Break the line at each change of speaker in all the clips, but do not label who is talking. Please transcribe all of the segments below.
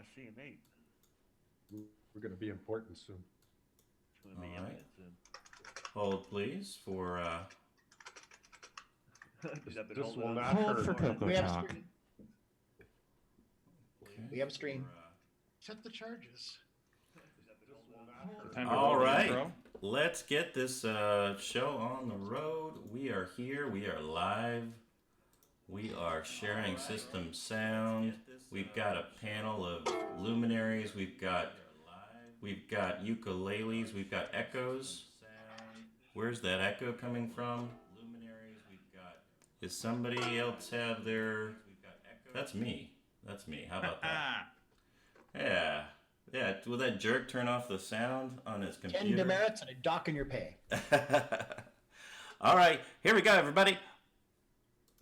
I see an 8.
We're going to be important soon.
It's going to be imminent soon.
Hold, please, for...
This will not
Hold
hurt.
for CoCoTALk.
We have a stream.
Set the charges.
All right, let's get this show on the road. We are here. We are live. We are sharing system sound. We've got a panel of luminaries. We've got ukuleles. We've got echoes. Where's that echo coming from? Does somebody else have their... That's me. That's me. How about that? Yeah. Yeah, will that jerk turn off the sound on his computer?
10 demerits and a dock in your pay.
All right, here we go, everybody.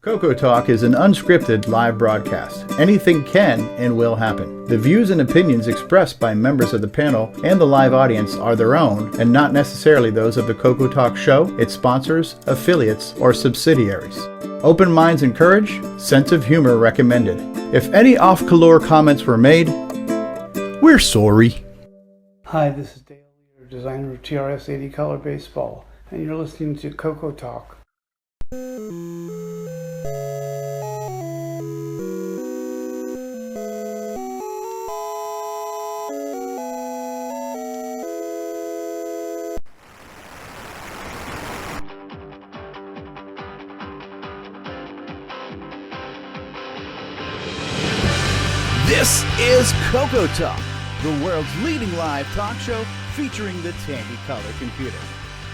CoCoTALK is an unscripted live broadcast. Anything can and will happen. The views and opinions expressed by members of the panel and the live audience are their own and not necessarily those of the CoCoTALK show, its sponsors, affiliates, or subsidiaries. Open minds encouraged, sense of humor recommended. If any off-color comments were made, we're sorry.
Hi, this is Dale Leader, designer of TRS 80 Color Baseball, and you're listening to CoCoTALK.
This is CoCoTALK, the world's leading live talk show featuring the Tandy Color computer.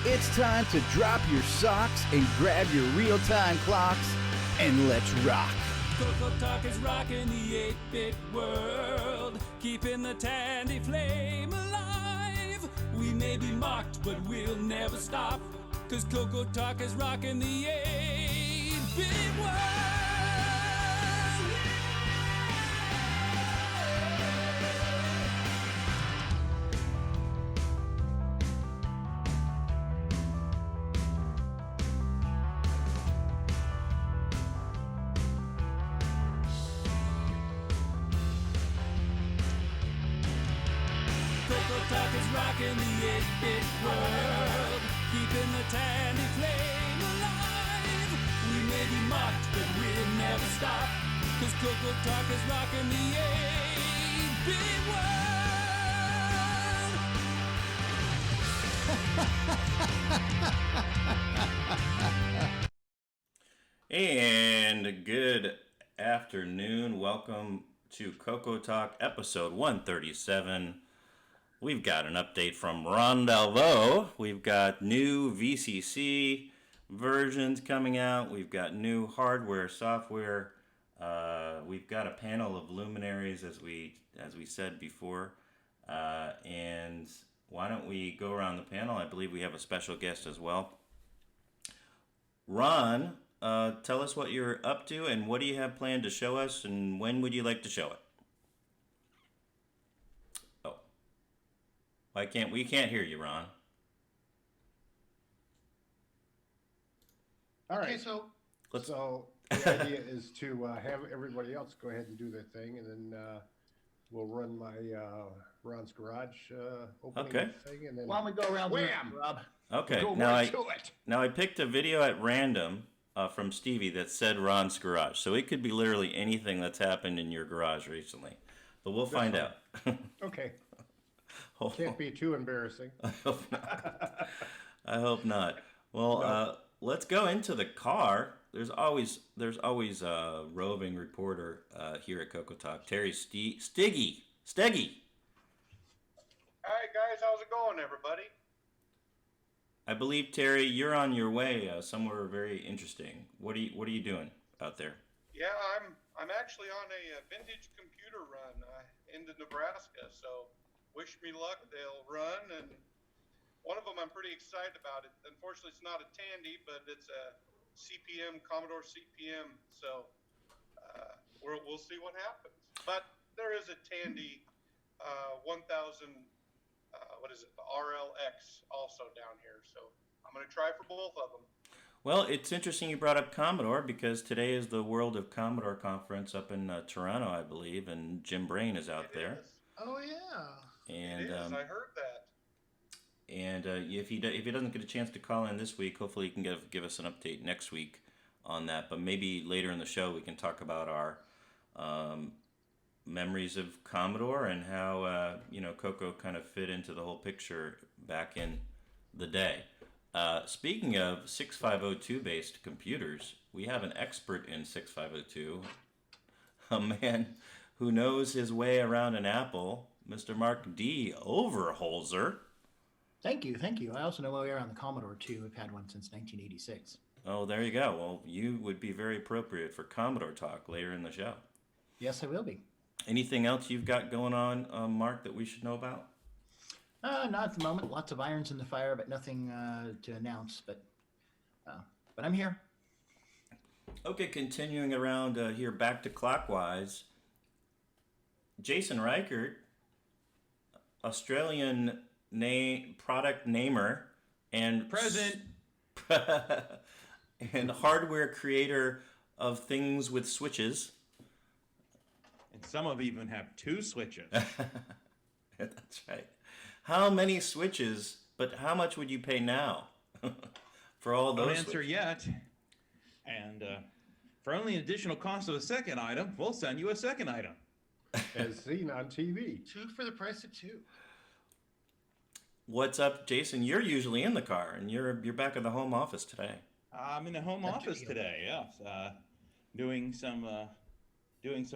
It's time to drop your socks and grab your real-time clocks, and let's rock.
CoCoTALK is rocking the 8-bit world, keeping the Tandy flame alive. We may be mocked, but we'll never stop, cause CoCoTALK is rocking the 8-bit world. CoCoTALK is rocking the 8-bit world, keeping the Tandy flame alive. We may be mocked, but we'll never stop, cause CoCoTALK is rocking the 8-bit world.
And good afternoon. Welcome to CoCoTALK episode 137. We've got an update from Ron Delvaux. We've got new VCC versions coming out. We've got new hardware, software. We've got a panel of luminaries, as we said before. And why don't we go around the panel? I believe we have a special guest as well. Ron, tell us what you're up to and what do you have planned to show us, and when would you like to show it? We can't hear you, Ron.
All right. So the idea is to have everybody else go ahead and do their thing, and then we'll run my Ron's Garage opening thing, and then
Why don't we go around the room, Rob?
Okay. Now I picked a video at random from Stevie that said Ron's Garage, so it could be literally anything that's happened in your garage recently, but we'll find out.
Okay. Can't be too embarrassing.
I hope not. Well, let's go into the car. There's always a roving reporter here at CoCoTALK. Terry Steggy.
Hi guys, how's it going, everybody?
I believe, Terry, you're on your way somewhere very interesting. What are you doing out there?
Yeah, I'm actually on a vintage computer run into Nebraska, so wish me luck. They'll run, and one of them I'm pretty excited about. It unfortunately, it's not a Tandy, but it's a CPM, Commodore CPM. So we'll see what happens. But there is a Tandy 1000. What is it? The RLX also down here. So I'm going to try for both of them.
Well, it's interesting you brought up Commodore because today is the World of Commodore conference up in Toronto, I believe, and Jim Brain is out there.
Oh yeah.
And
It is. I heard that.
and if he doesn't get a chance to call in this week, hopefully he can give us an update next week on that. But maybe later in the show we can talk about our memories of Commodore and how Coco kind of fit into the whole picture back in the day. Speaking of 6502 based computers, we have an expert in 6502, a man who knows his way around an Apple, Mr. Mark D. Overholzer.
Thank you. I also know my way around the Commodore too. We've had one since 1986.
Oh, there you go. Well, you would be very appropriate for Commodore talk later in the show.
Yes, I will be.
Anything else you've got going on, Mark, that we should know about?
Not at the moment. Lots of irons in the fire, but nothing to announce. But I'm here.
Okay, continuing around here, back to clockwise. Jason Reichert, Australian product namer and
present
and hardware creator of things with switches.
And some of even have 2 switches.
That's right. How many switches, but how much would you pay now for all those?
Don't answer yet. And for only an additional cost of a second item, we'll send you a second item.
As seen on TV.
2 for the price of 2.
What's up, Jason? You're usually in the car, and you're back at the home office today.
I'm in the home office today. Yes, doing some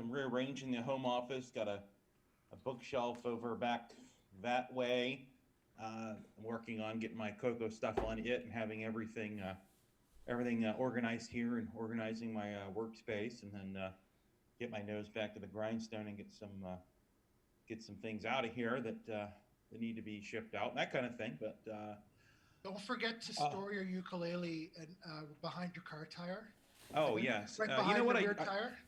rearranging the home office. Got a bookshelf over back that way. I'm working on getting my Coco stuff on it and having everything organized here and organizing my workspace, and then get my nose back to the grindstone and get some things out of here that need to be shipped out, that kind of thing. But
don't forget to store your ukulele behind your car tire.
Oh yes,
right behind
you know what?
the rear tire.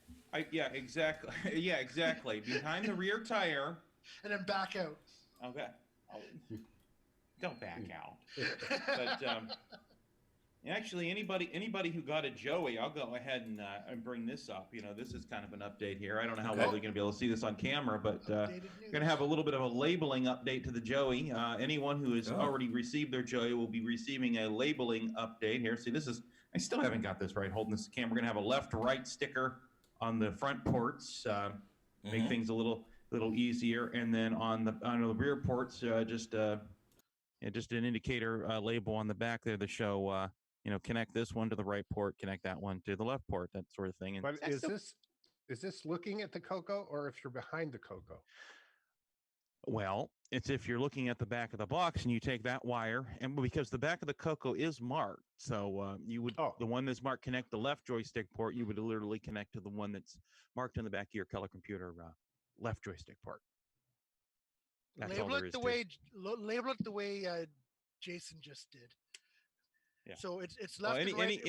Yeah, exactly. Yeah, exactly. Behind the rear tire.
And then back out.
Okay. Don't back out. But actually, anybody who got a Joey, I'll go ahead and bring this up. This is kind of an update here. I don't know how well they're going to be able to see this on camera, but we're going to have a little bit of a labeling update to the Joey. Anyone who has already received their Joey will be receiving a labeling update here. See, I still haven't got this right. Holding this camera, we're going to have a left-right sticker on the front ports, make things a little easier, and then on the rear ports, just an indicator label on the back there to show. Connect this one to the right port, connect that one to the left port, that sort of thing. And
but is this looking at the Coco, or if you're behind the Coco?
Well, it's if you're looking at the back of the box and you take that wire, and because the back of the Coco is marked, so you would the one that's marked connect the left joystick port, you would literally connect to the one that's marked on the back of your color computer left joystick port. That's
label it the way Jason just did.
Yeah.
So it's left and right.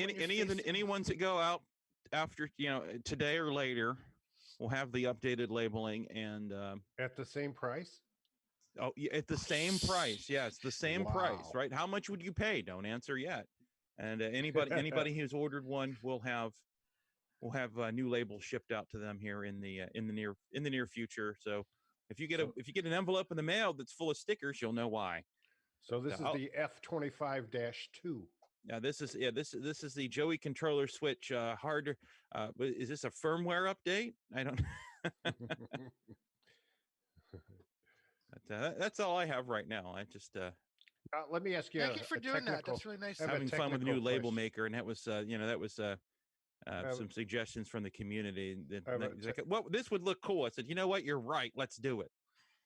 Any ones that go out after today or later will have the updated labeling and
at the same price.
Oh, yeah, at the same price. Yeah, it's the same price, right? How much would you pay? Don't answer yet. And anybody who's ordered one will have new labels shipped out to them here in the near future. So if you get an envelope in the mail that's full of stickers, you'll know why.
So this is the F25-2.
Yeah, this is the Joey controller switch. Is this a firmware update? I don't. That's all I have right now. I just.
Let me ask you.
Thank you for doing that. That's really nice.
Having fun with the new label maker, and that was some suggestions from the community. Well, this would look cool. I said, you know what? You're right. Let's do it.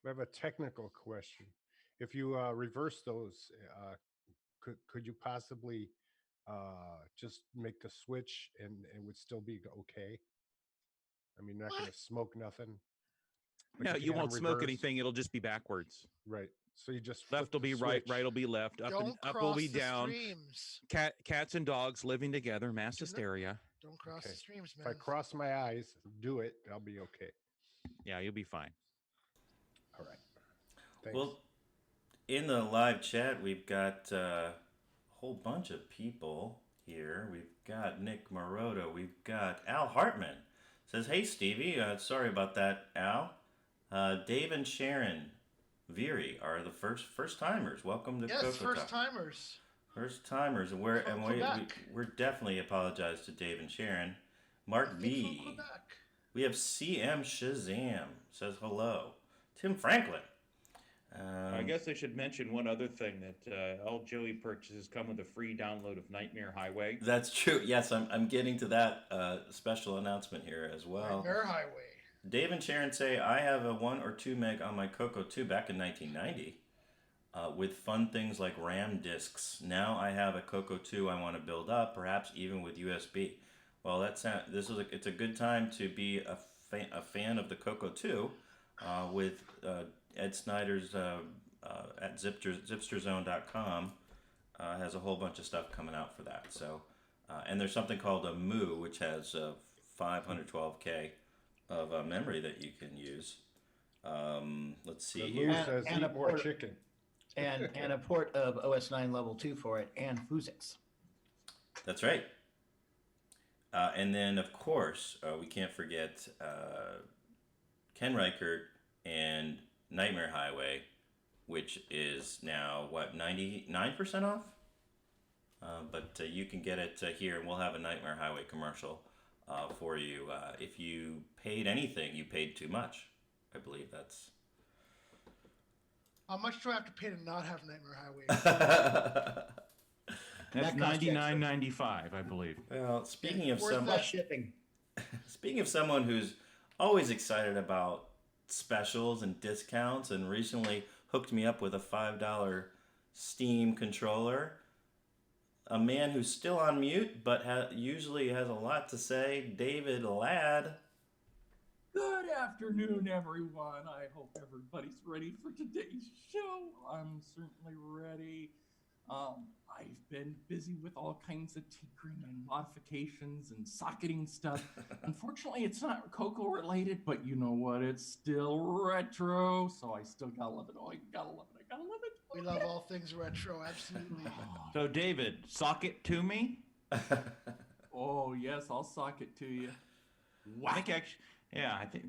I have a technical question. If you reverse those, could you possibly just make the switch and it would still be okay? I mean, not going to smoke nothing.
No, you won't smoke anything. It'll just be backwards.
Right. So you just
left will be right, right will be left, up will be down. Cats and dogs living together, mass hysteria.
Don't cross the streams, man.
If I cross my eyes, do it, I'll be okay.
Yeah, you'll be fine.
All right. Thanks.
Well, in the live chat, we've got a whole bunch of people here. We've got Nick Moroto. We've got Al Hartman. Says, hey, Stevie. Sorry about that, Al. Dave and Sharon Veery are the first timers. Welcome to
Yes,
CoCoTALK.
first timers.
First timers, and we're definitely apologize to Dave and Sharon. Mark B. We have CM Shazam says hello. Tim Franklin.
I guess I should mention one other thing, that all Joey purchases come with a free download of Nightmare Highway.
That's true. Yes, I'm getting to that special announcement here as well.
Nightmare Highway.
Dave and Sharon say, I have a 1 or 2 meg on my Coco 2 back in 1990 with fun things like RAM discs. Now I have a Coco 2 I want to build up, perhaps even with USB. Well, it's a good time to be a fan of the Coco 2 with Ed Snyder's at zipsterzone.com has a whole bunch of stuff coming out for that. So, and there's something called a Moo, which has 512K of memory that you can use. Let's see here.
Says
and
eat more chicken.
And a port of OS 9 level 2 for it, and Fuzix.
That's right. And then, of course, we can't forget Ken Reichert and Nightmare Highway, which is now, 99% off? But you can get it here, and we'll have a Nightmare Highway commercial for you. If you paid anything, you paid too much. I believe that's...
How much do I have to pay to not have Nightmare Highway?
That's $99.95, I believe.
Well, speaking of
shipping.
Speaking of someone who's always excited about specials and discounts, and recently hooked me up with a $5 Steam controller, a man who's still on mute but usually has a lot to say, David Ladd.
Good afternoon, everyone. I hope everybody's ready for today's show. I'm certainly ready. I've been busy with all kinds of tinkering and modifications and socketing stuff. Unfortunately, it's not Coco related, but you know what? It's still retro, so I still gotta love it. Oh, I gotta love it. I gotta love it.
We love all things retro, absolutely.
So, David, socket to me?
Oh, yes, I'll sock it to you.
I think actually, yeah, I think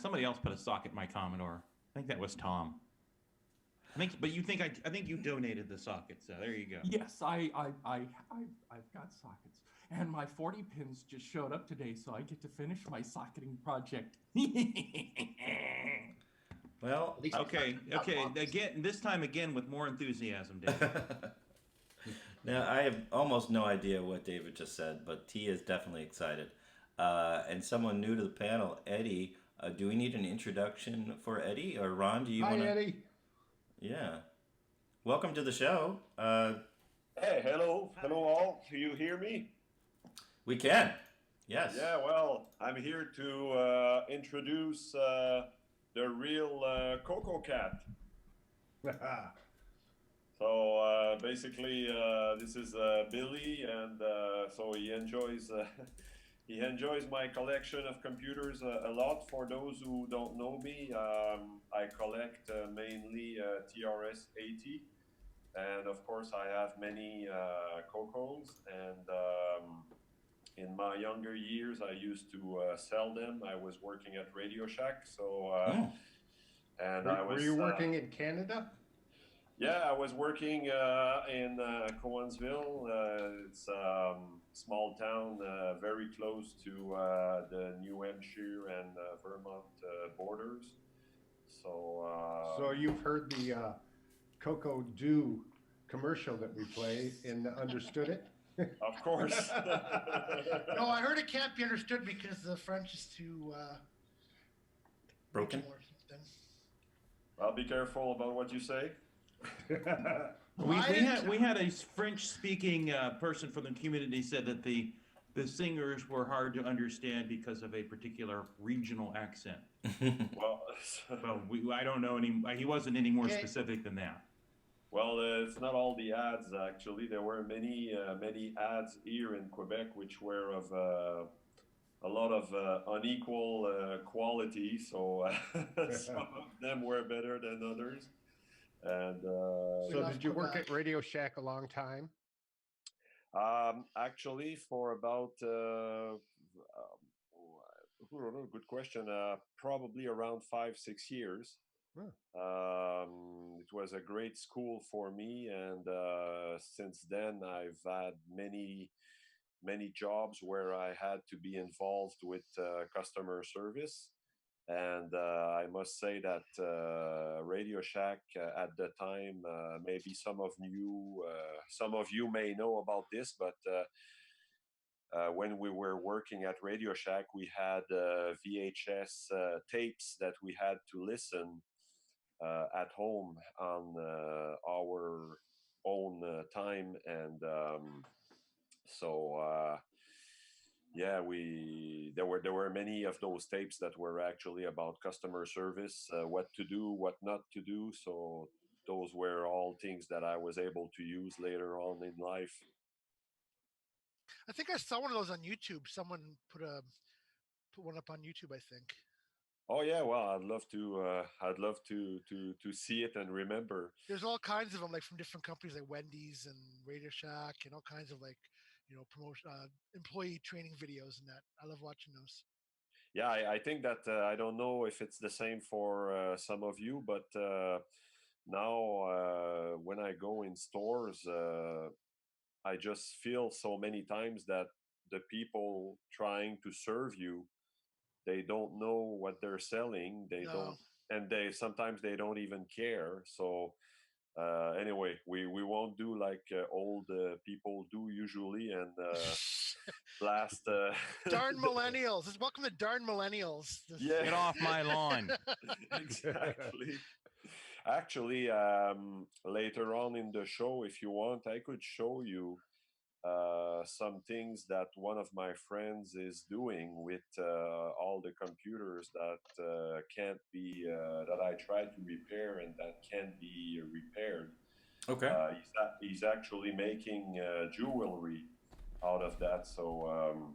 somebody else put a socket in my Commodore. I think that was Tom. I think you donated the socket, so there you go.
Yes, I've got sockets, and my 40 pins just showed up today, so I get to finish my socketing project.
Well,
okay. Again, this time again with more enthusiasm, David.
Now, I have almost no idea what David just said, but he is definitely excited. And someone new to the panel, Eddie. Do we need an introduction for Eddie, or Ron? Do you want to?
Hi, Eddie.
Yeah. Welcome to the show.
Hey, hello all. Do you hear me?
We can. Yes.
Yeah, well, I'm here to introduce the real Coco Cat. So basically, this is Billy, and so he enjoys my collection of computers a lot. For those who don't know me, I collect mainly TRS-80, and of course I have many Cocos, and in my younger years I used to sell them. I was working at Radio Shack, so and
were you working in Canada?
Yeah, I was working in Cowansville. It's a small town very close to the New Hampshire and Vermont borders.
So you've heard the Coco Do commercial that we play and understood it?
Of course.
No, I heard it can't be understood because the French is too
broken.
Well, be careful about what you say.
We had a French-speaking person from the community said that the singers were hard to understand because of a particular regional accent.
Well,
I don't know he wasn't any more specific than that.
Well, it's not all the ads. Actually, there were many ads here in Quebec which were of a lot of unequal quality. So some of them were better than others. And
so did you work at Radio Shack a long time?
Actually, for about good question. Probably around 5-6 years. It was a great school for me, and since then I've had many jobs where I had to be involved with customer service. And I must say that Radio Shack at the time, maybe some of you may know about this, but when we were working at Radio Shack, we had VHS tapes that we had to listen at home on our own time, and yeah, there were many of those tapes that were actually about customer service, what to do, what not to do. So those were all things that I was able to use later on in life.
I think I saw one of those on YouTube. Someone put one up on YouTube, I think.
Oh yeah, well, I'd love to see it and remember.
There's all kinds of them, like from different companies, like Wendy's and Radio Shack, and all kinds of promotion, employee training videos and that. I love watching those.
Yeah, I think that I don't know if it's the same for some of you, but now when I go in stores, I just feel so many times that the people trying to serve you, they don't know what they're selling. They don't, and sometimes they don't even care. So anyway, we won't do like old people do usually, and blast.
Darn millennials! Welcome to darn millennials.
Yeah.
Get off my lawn.
Exactly. Actually, later on in the show, if you want, I could show you some things that one of my friends is doing with all the computers that can't be that I tried to repair and that can't be repaired.
Okay.
He's actually making jewelry out of that. So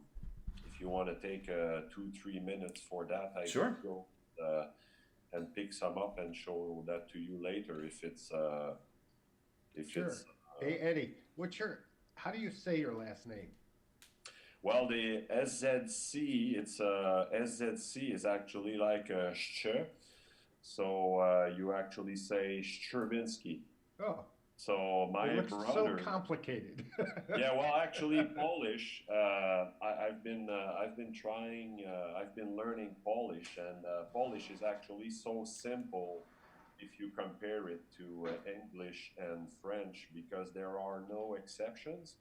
if you want to take 2-3 minutes for that, I
Sure.
can go and pick some up and show that to you later if it's
Sure. Hey Eddie, how do you say your last name?
Well, the SZC, SZC is actually like a sh, so you actually say Szczerbiński.
Oh.
So my
it looks
brother.
so complicated.
Yeah, well, actually, Polish. I've been learning Polish, and Polish is actually so simple if you compare it to English and French, because there are no exceptions.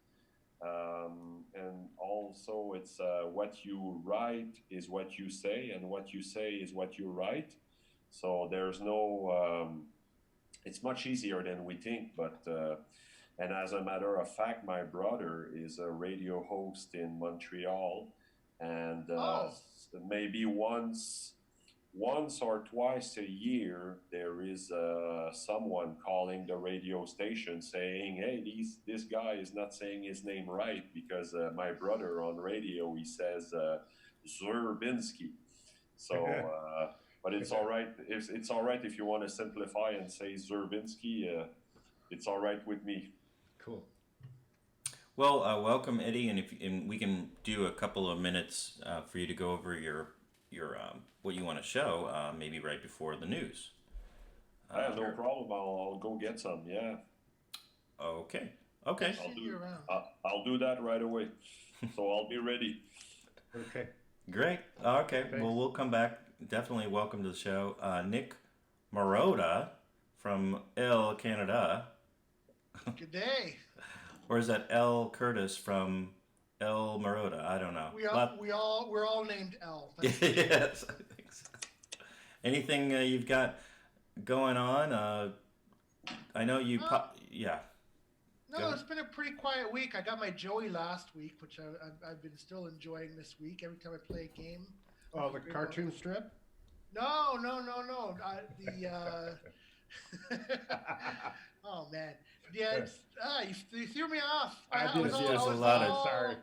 And also, it's what you write is what you say, and what you say is what you write. So there's no. It's much easier than we think, but and as a matter of fact, my brother is a radio host in Montreal, and maybe once or twice a year there is someone calling the radio station saying, "Hey, this guy is not saying his name right," because my brother on radio, he says Szczerbiński. So. But it's all right. It's all right if you want to simplify and say Szczerbiński. It's all right with me.
Cool.
Well, welcome, Eddie, and we can do a couple of minutes for you to go over your what you want to show, maybe right before the news.
No problem. I'll go get some. Yeah.
Okay.
I'll do that right away. So I'll be ready.
Okay.
Great. Okay. Well, we'll come back. Definitely welcome to the show. Nick Marotta from Canada.
Good day.
Or is that L Curtis from Marotta? I don't know.
We're all named L.
Yes, I think so. Anything you've got going on? I know you. Yeah.
No, it's been a pretty quiet week. I got my Joey last week, which I've been still enjoying this week. Every time I play a game.
Oh, the cartoon strip?
No. Oh man, yeah. You threw me off.
There's a lot of.
Sorry.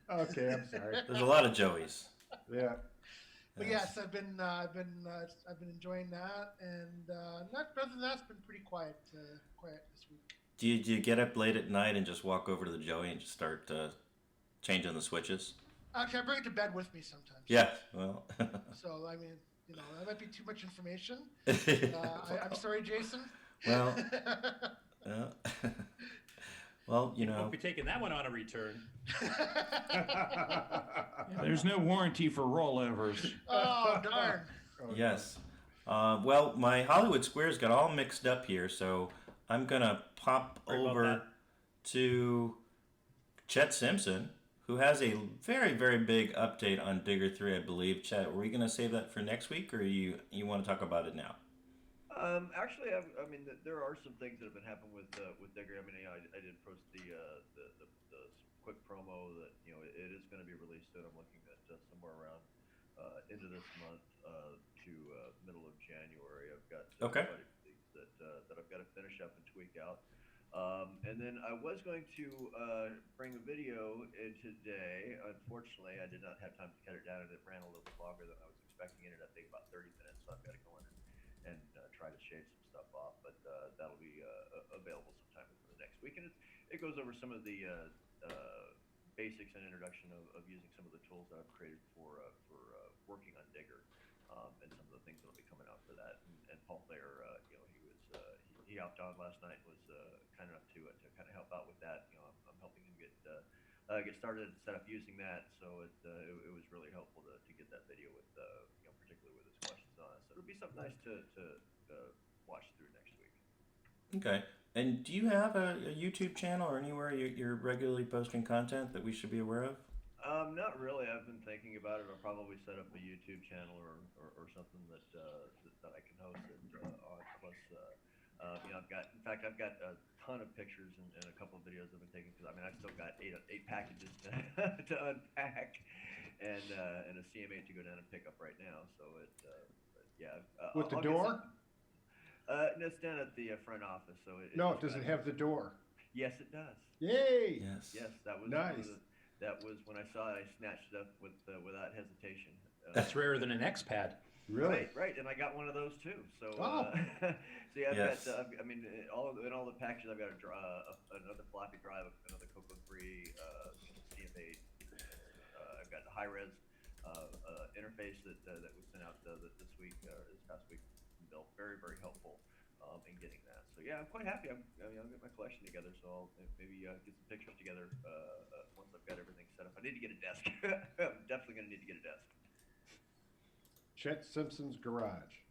Okay, I'm sorry.
There's a lot of Joeys.
Yeah.
But yes, I've been enjoying that, and not other than that, it's been pretty quiet this week.
Do you get up late at night and just walk over to the Joey and just start changing the switches?
Actually, I bring it to bed with me sometimes.
Yeah, well.
So, I mean, that might be too much information. I'm sorry, Jason.
Well, well,
Won't be taking that one on a return.
There's no warranty for rollovers.
Oh, darn.
Yes. Well, my Hollywood Squares got all mixed up here, so I'm going to pop over to Chet Simpson, who has a very, very big update on Digger 3, I believe. Chet, were we going to save that for next week, or you want to talk about it now?
Actually, I mean, there are some things that have been happening with Digger. I mean, I did post the quick promo that it is going to be released soon. I'm looking at somewhere around into this month to middle of January. I've got quite a few things that I've got to finish up and tweak out. And then I was going to bring a video in today. Unfortunately, I did not have time to cut it down, and it ran a little bit longer than I was expecting. It ended up being about 30 minutes, so I've got to go in and try to shave some stuff off. But that'll be available sometime within the next week. And it goes over some of the basics and introduction of using some of the tools that I've created for working on Digger, and some of the things that'll be coming out for that. And Paul Thayer, he hopped on last night and was kind enough to kind of help out with that. I'm helping him get started and set up using that. So it was really helpful to get that video with particularly with his questions on it. So it'll be something nice to watch through next week.
Okay. And do you have a YouTube channel or anywhere you're regularly posting content that we should be aware of?
Not really. I've been thinking about it. I'll probably set up a YouTube channel or something that I can host it on. Plus, I've got a ton of pictures and a couple of videos I've been taking, because I mean, I've still got eight packages to unpack and a CM8 to go down and pick up right now. So
with the door?
No, it's down at the front office. So
does it have the door?
Yes, it does.
Yay!
Yes, that was
nice.
That was when I saw it, I snatched it up without hesitation.
That's rarer than an X-Pad.
Really?
Right, and I got one of those too. So, see, I've got, I mean, all the packages, I've got another floppy drive, another CoCo3, CM8. I've got the high-res interface that was sent out this week, this past week from Bill. Very, very helpful in getting that. So yeah, I'm quite happy. I'll get my collection together, so I'll maybe get some pictures together once I've got everything set up. I need to get a desk. I'm definitely going to need to get a desk.
Chet Simpson's garage.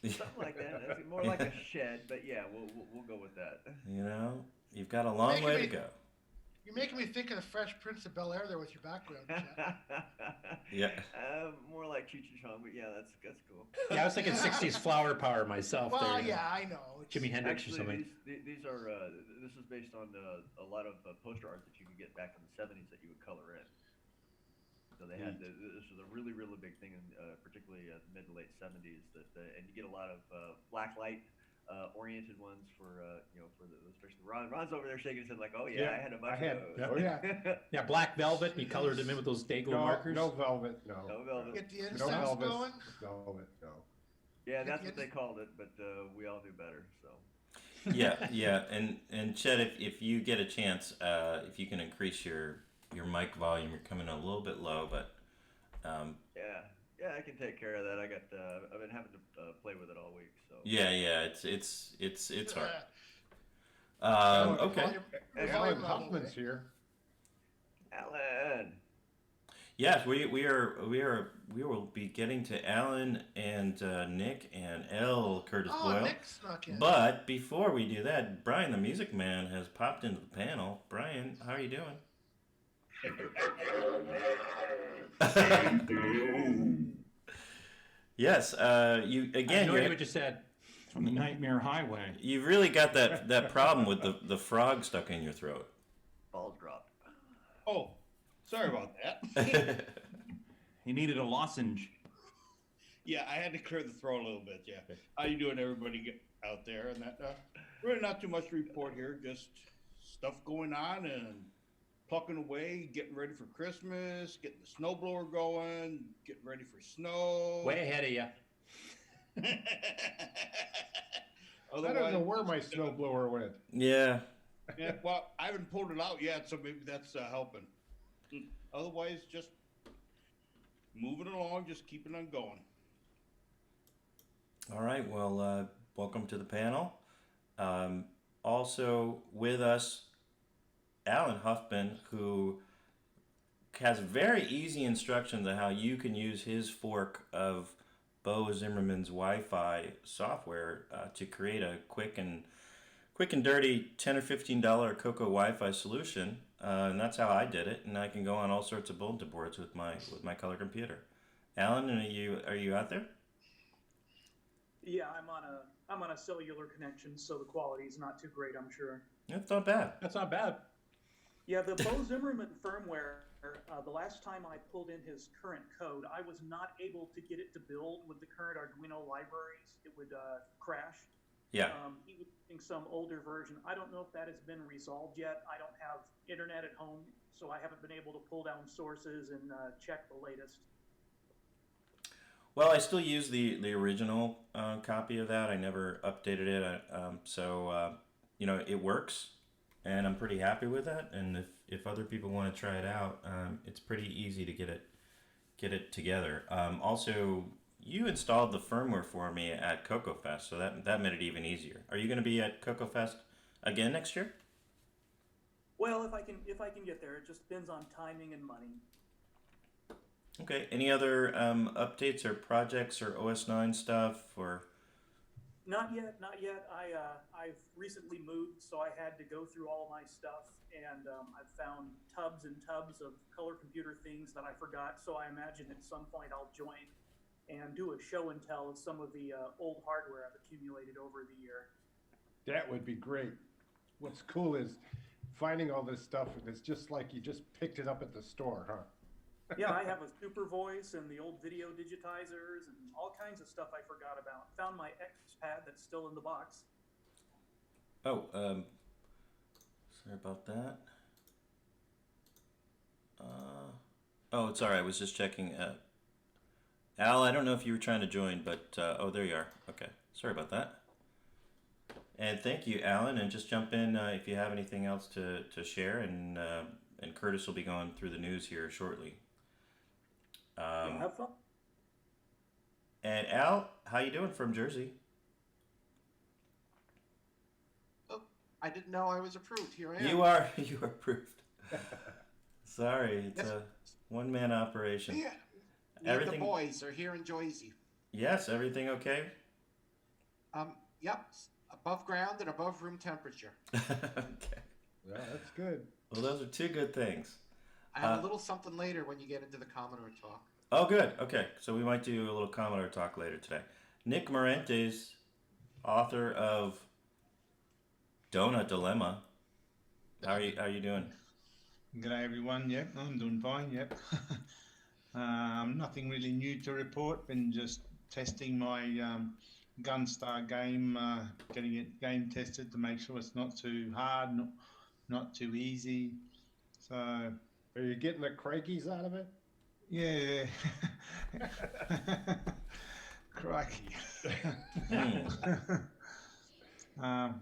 Something like that. That's more like a shed, but yeah, we'll go with that.
You've got a long way to go.
You're making me think of the Fresh Prince of Bel-Air there with your background, Chet.
Yeah.
More like Cheech and Chong, but yeah, that's cool.
Yeah, I was thinking 60s flower power myself.
Well,
there,
yeah, I know.
Jimi Hendrix or something.
These are this is based on a lot of poster art that you could get back in the 70s that you would color in. So they had this was a really, really big thing, in particularly mid to late 70s. And you get a lot of black light oriented ones for especially Ron's over there shaking his head like, oh yeah, I had a bunch of those.
Oh yeah.
Yeah, black velvet. You colored them in with those Dayglow markers.
No velvet. No.
No velvet.
Get the incense going.
Velvet. No.
Yeah, that's what they called it, but we all knew better. So.
Yeah, and Chet, if you get a chance, if you can increase your mic volume, you're coming a little bit low, but
yeah, I can take care of that. I've been having to play with it all week, so
yeah, it's hard. Okay.
Alan Huffman's here.
Alan.
Yes, we will be getting to Alan and Nick and L. Curtis Boyle.
Nick snuck in.
But before we do that, Brian the Music Man has popped into the panel. Brian, how are you doing? Yes, you again.
I know what you said from the Nightmare Highway.
You've really got that problem with the frog stuck in your throat.
Balls dropped.
Oh, sorry about that.
He needed a lozenge.
Yeah, I had to clear the throat a little bit. Yeah, how you doing, everybody out there? And that really not too much to report here. Just stuff going on and plucking away, getting ready for Christmas, getting the snowblower going, getting ready for snow.
Way ahead of you.
I don't know where my snowblower went.
Yeah.
Yeah, well, I haven't pulled it out yet, so maybe that's helping. Otherwise, just moving along, just keeping on going.
All right. Well, welcome to the panel. Also with us, Alan Huffman, who has very easy instructions on how you can use his fork of Bo Zimmerman's Wi-Fi software to create a quick and dirty $10 or $15 Coco Wi-Fi solution, and that's how I did it. And I can go on all sorts of bulletin boards with my color computer. Alan, are you out there?
Yeah, I'm on a cellular connection, so the quality is not too great, I'm sure.
That's not bad.
That's not bad.
Yeah, the Bo Zimmerman firmware, the last time I pulled in his current code, I was not able to get it to build with the current Arduino libraries. It would crash.
Yeah.
He was using some older version. I don't know if that has been resolved yet. I don't have internet at home, so I haven't been able to pull down sources and check the latest.
Well, I still use the original copy of that. I never updated it, so it works, and I'm pretty happy with that. And if other people want to try it out, it's pretty easy to get it together. Also, you installed the firmware for me at CoCoFest, so that made it even easier. Are you going to be at CoCoFest again next year?
Well, if I can get there, it just depends on timing and money.
Okay. Any other updates or projects or OS 9 stuff or?
Not yet. I've recently moved, so I had to go through all my stuff, and I've found tubs and tubs of color computer things that I forgot. So I imagine at some point I'll join and do a show and tell of some of the old hardware I've accumulated over the year.
That would be great. What's cool is finding all this stuff, and it's just like you just picked it up at the store, huh?
Yeah, I have a Super Voice and the old video digitizers and all kinds of stuff I forgot about. Found my X-Pad that's still in the box.
Oh, sorry about that. Oh, it's all right. I was just checking. Al, I don't know if you were trying to join, but oh, there you are. Okay, sorry about that. And thank you, Alan. And just jump in if you have anything else to share, and Curtis will be going through the news here shortly.
Have fun.
And Al, how you doing from Jersey?
Oh, I didn't know I was approved. Here I am.
You are approved. Sorry, it's a one-man operation.
Yeah.
Everything.
The boys are here in Jersey.
Yes, everything okay?
Yep. Above ground and above room temperature.
Okay.
Yeah, that's good.
Well, those are two good things.
I have a little something later when you get into the Commodore talk.
Oh, good. Okay, so we might do a little Commodore talk later today. Nick Marentes, author of Donut Dilemma. How are you doing?
Good day, everyone. Yep, I'm doing fine. Yep. Nothing really new to report. Been just testing my Gunstar game, getting it game tested to make sure it's not too hard, not too easy. So,
are you getting the crikeys out of it?
Yeah. Crikey.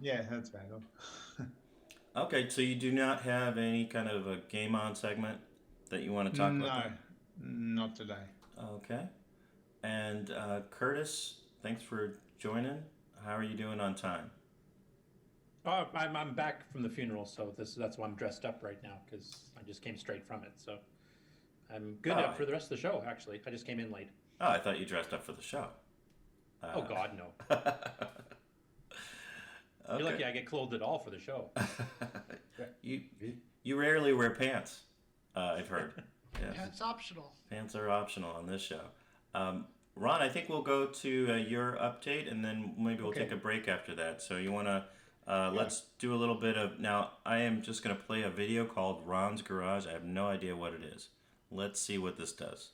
Yeah, that's bad.
Okay, so you do not have any kind of a game on segment that you want to talk about?
No, not today.
Okay. And Curtis, thanks for joining. How are you doing on time?
Oh, I'm back from the funeral, so that's why I'm dressed up right now, because I just came straight from it. So I'm good for the rest of the show, actually. I just came in late.
Oh, I thought you dressed up for the show.
Oh, God, no. You're lucky I get clothed at all for the show.
You rarely wear pants, I've heard.
Yeah. Pants optional.
Pants are optional on this show. Ron, I think we'll go to your update, and then maybe we'll take a break after that. So you want to, let's do a little bit of, now I am just going to play a video called Ron's Garage. I have no idea what it is. Let's see what this does.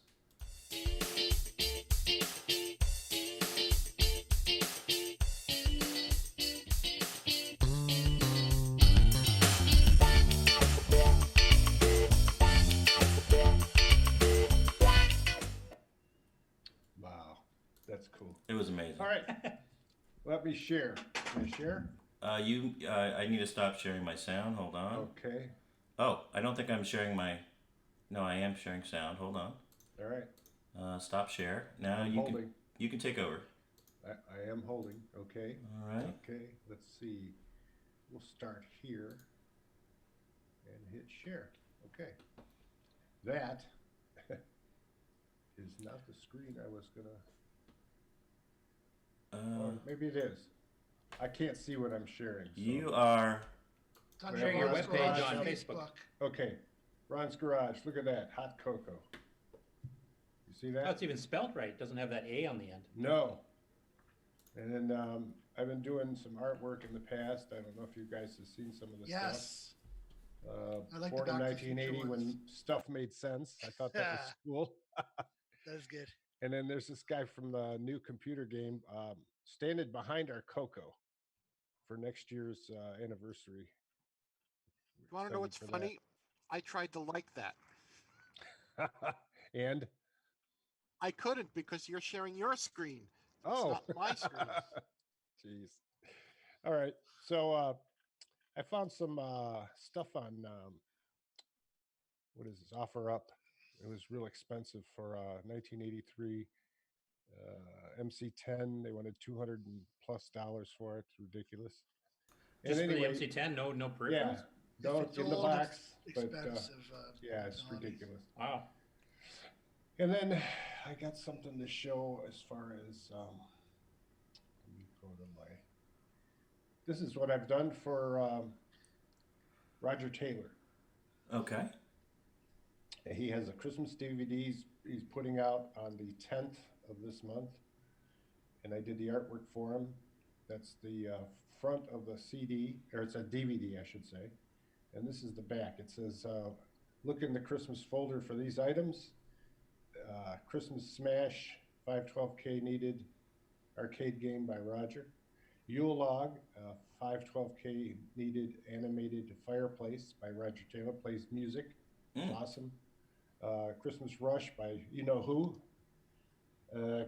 Wow, that's cool.
It was amazing.
All right, let me share. Can I share?
I need to stop sharing my sound. Hold on.
Okay.
Oh, I don't think I'm sharing my. No, I am sharing sound. Hold on.
All right.
Stop share. Now
I'm holding.
You can take over.
I am holding. Okay.
All right.
Okay. Let's see. We'll start here and hit share. Okay. That is not the screen I was gonna. Or maybe it is. I can't see what I'm sharing. So.
You are
sharing your webpage on Facebook.
Okay. Ron's Garage. Look at that. Hot cocoa. You see that?
Oh, it's even spelled right. It doesn't have that A on the end.
No. And then I've been doing some artwork in the past. I don't know if you guys have seen some of the
Yes.
stuff.
I like
Born
the
in
Back to the Future
1980 when
ones.
stuff made sense. I thought that was cool.
That is good.
And then there's this guy from the new computer game standing behind our Coco for next year's anniversary.
You want to know what's funny? I tried to like that.
And?
I couldn't because you're sharing your screen.
Oh.
It's not my screen.
Jeez. All right. So I found some stuff on, what is this, OfferUp. It was real expensive for 1983 MC10. They wanted $200+ for it. It's ridiculous.
Just
and anyway,
for the MC10, no peripherals?
Yeah, no, in the box. But yeah, it's
technologies.
ridiculous.
Wow.
And then I got something to show as far as let me go to my. This is what I've done for Roger Taylor.
Okay.
He has a Christmas DVDs he's putting out on the 10th of this month, and I did the artwork for him. That's the front of the CD, or it's a DVD, I should say. And this is the back. It says, look in the Christmas folder for these items. Christmas Smash, 512K needed, arcade game by Roger. Yule Log, 512K needed animated fireplace by Roger Taylor, plays music. Awesome. Christmas Rush by you know who.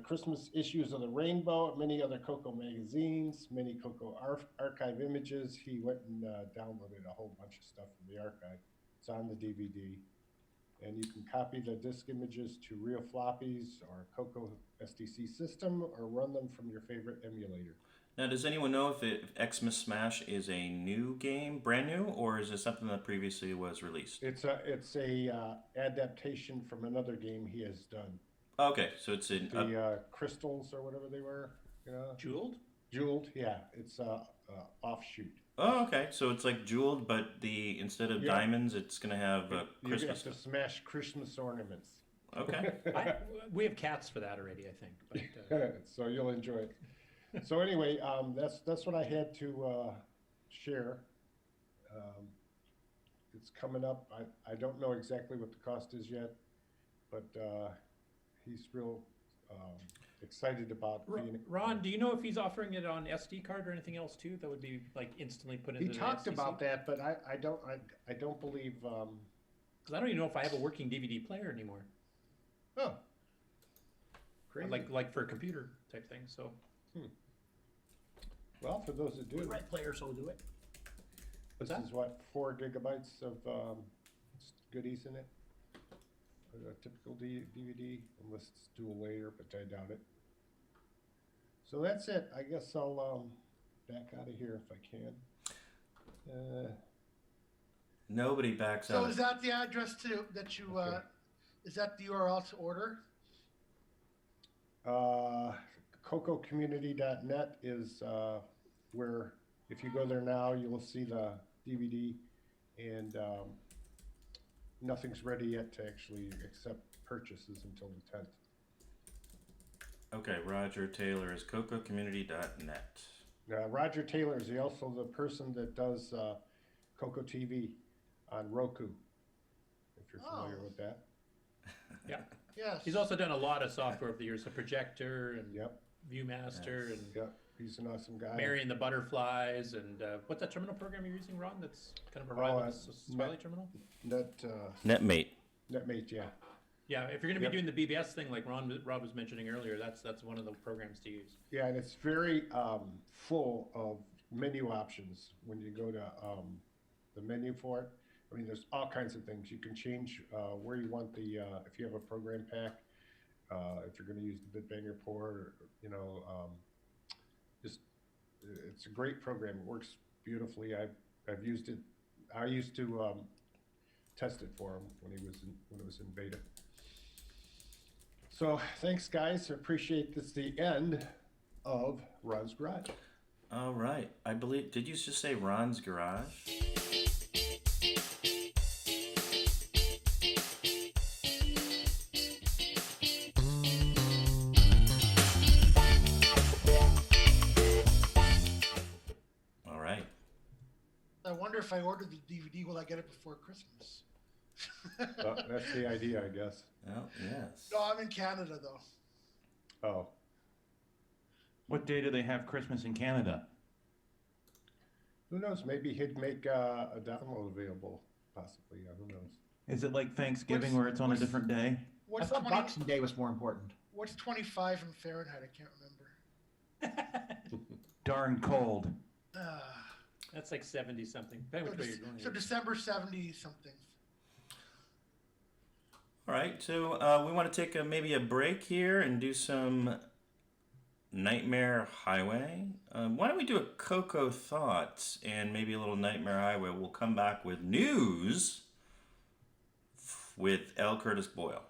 Christmas issues of the Rainbow, many other Coco magazines, many Coco archive images. He went and downloaded a whole bunch of stuff from the archive. It's on the DVD. And you can copy the disk images to real floppies or Coco SDC system or run them from your favorite emulator.
Now, does anyone know if Xmas Smash is a new game, brand new, or is it something that previously was released?
It's a adaptation from another game he has done.
Okay, so it's in
the crystals or whatever they were.
Jeweled?
Jeweled, yeah. It's offshoot.
Oh, okay. So it's like Jeweled, but instead of diamonds, it's going to have Christmas.
You get to smash Christmas ornaments.
Okay.
We have cats for that already, I think. But,
so you'll enjoy it. So anyway, that's what I had to share. It's coming up. I don't know exactly what the cost is yet, but he's real excited about being.
Ron, do you know if he's offering it on SD card or anything else too? That would be like instantly put into.
He talked about that, but I don't believe.
Because I don't even know if I have a working DVD player anymore.
Oh. Crazy.
Like for a computer type thing. So.
Well, for those that do.
Right players will do it.
This is what, 4 gigabytes of goodies in it. A typical DVD, unless it's dual layer, but I doubt it. So that's it. I guess I'll back out of here if I can.
Nobody backs out.
So is that the address that you?
Okay.
Is that the URL to order?
CoCoCommunity.net is where, if you go there now, you will see the DVD, and nothing's ready yet to actually accept purchases until the 10th.
Okay, Roger Taylor is CoCoCommunity.net.
Roger Taylor is also the person that does Coco TV on Roku, if you're familiar with that.
Yeah.
Yes.
He's also done a lot of software over the years, a projector and Viewmaster and
he's an awesome guy.
Marrying the Butterflies and what's that terminal program you're using, Ron? That's kind of a rival Smiley terminal.
Netmate.
Netmate, yeah.
Yeah, if you're going to be doing the BBS thing like Rob was mentioning earlier, that's one of the programs to use.
Yeah, and it's very full of menu options when you go to the menu for it. I mean, there's all kinds of things. You can change where you want the, if you have a program pack, if you're going to use the Bitbanger port, or, you know, just, it's a great program. It works beautifully. I've used it. I used to test it for him when it was in beta. So thanks, guys. I appreciate this. The end of Ron's Garage.
All right. I believe, did you just say Ron's Garage? All right.
I wonder if I order the DVD, will I get it before Christmas?
That's the idea, I guess.
Well, yes.
No, I'm in Canada, though.
Oh.
What day do they have Christmas in Canada?
Who knows? Maybe he'd make a download available, possibly. Who knows?
Is it like Thanksgiving where it's on a different day?
I
What's
thought Boxing Day was more important.
What's 25 in Fahrenheit? I can't remember.
Darn cold.
That's like 70 something. Depending which way you're going.
So December 70 something.
All right, so we want to take maybe a break here and do some Nightmare Highway. Why don't we do a Coco Thoughts and maybe a little Nightmare Highway? We'll come back with news with L. Curtis Boyle.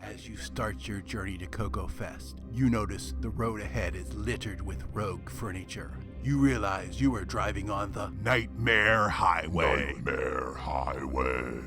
As you start your journey to Coco Fest, you notice the road ahead is littered with rogue furniture. You realize you are driving on the Nightmare Highway. Nightmare Highway.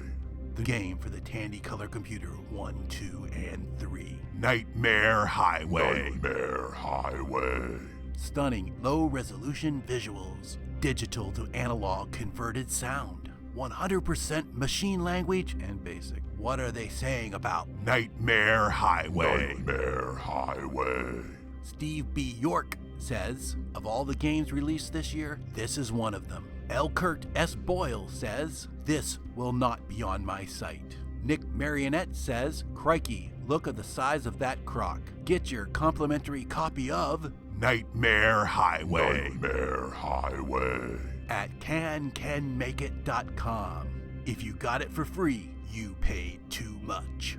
The game for the Tandy Color Computer 1, 2, and 3. Nightmare Highway. Nightmare Highway. Stunning low-resolution visuals. Digital to analog converted sound. 100% machine language and basic. What are they saying about Nightmare Highway? Nightmare Highway. Steve B. York says, of all the games released this year, this is one of them. L. Kurt S. Boyle says, this will not be on my site. Nick Marionette says, crikey, look at the size of that croc. Get your complimentary copy of Nightmare Highway. Nightmare Highway. At cancanmakeit.com. If you got it for free, you paid too much.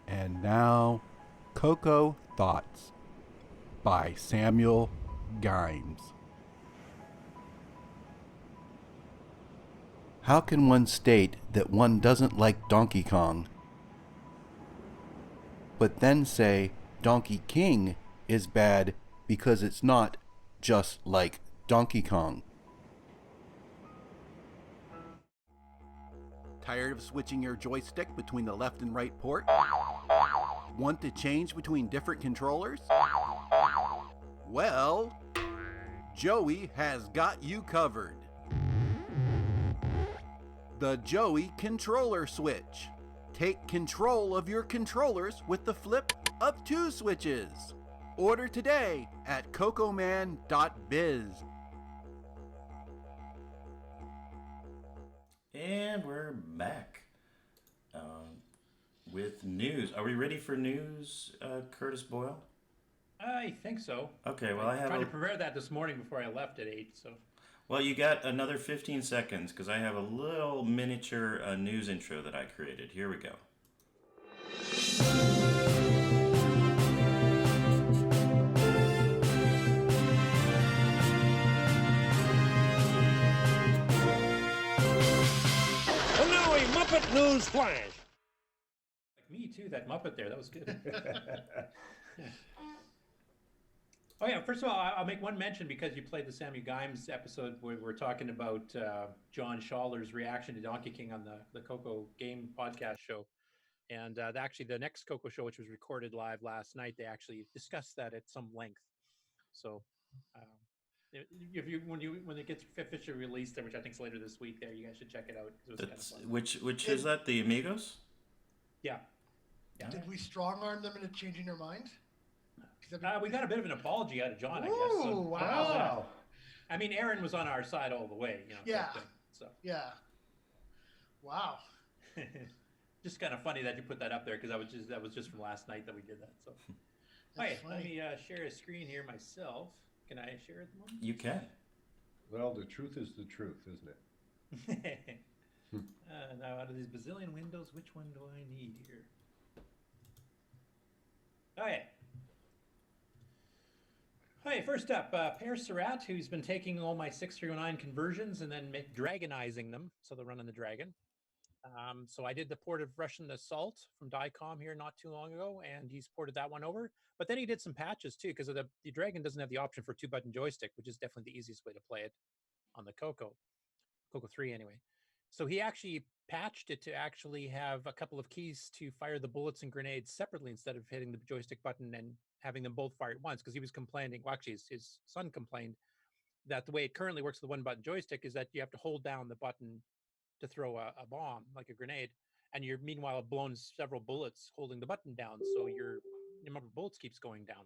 And now, Coco Thoughts by Samuel Gimes. How can one state that one doesn't like Donkey Kong, but then say Donkey King is bad because it's not just like Donkey Kong? Tired of switching your joystick between the left and right port? Want to change between different controllers? Well, Joey has got you covered. The Joey Controller Switch. Take control of your controllers with the flip of 2 switches. Order today at cocoman.biz.
And we're back with news. Are we ready for news, Curtis Boyle?
I think so.
Okay, well, I have
tried to prepare that this morning before I left at 8, so.
Well, you got another 15 seconds because I have a little miniature news intro that I created. Here we go.
And now a Muppet News Flash.
Like me too, that Muppet there, that was good. Oh yeah, first of all, I'll make one mention because you played the Sammy Gimes episode where we're talking about John Schaller's reaction to Donkey King on the Coco Game podcast show. And actually the next Coco show, which was recorded live last night, they actually discussed that at some length. So when it gets officially released, which I think is later this week, there you guys should check it out. It was kind of fun.
Which is that, the Amigos?
Yeah.
Did we strong arm them into changing their mind?
We got a bit of an apology out of John, I guess. So,
wow.
I mean, Aaron was on our side all the way, you know.
Yeah.
So.
Yeah. Wow.
Just kind of funny that you put that up there because that was just from last night that we did that. So. Okay, let me share a screen here myself. Can I share at the moment?
You can.
Well, the truth is the truth, isn't it?
Now, out of these bazillion windows, which one do I need here? Okay. Hi, first up, Per Surratt, who's been taking all my 6309 conversions and then dragonizing them, so they're running the Dragon. So I did the port of Russian Assault from DICOM here not too long ago, and he's ported that one over. But then he did some patches too, because the Dragon doesn't have the option for 2-button joystick, which is definitely the easiest way to play it on the Coco 3 anyway. So he actually patched it to actually have a couple of keys to fire the bullets and grenades separately instead of hitting the joystick button and having them both fire at once, because he was complaining, well, actually his son complained that the way it currently works with the 1-button joystick is that you have to hold down the button to throw a bomb, like a grenade, and you're meanwhile blown several bullets holding the button down, so your number of bullets keeps going down.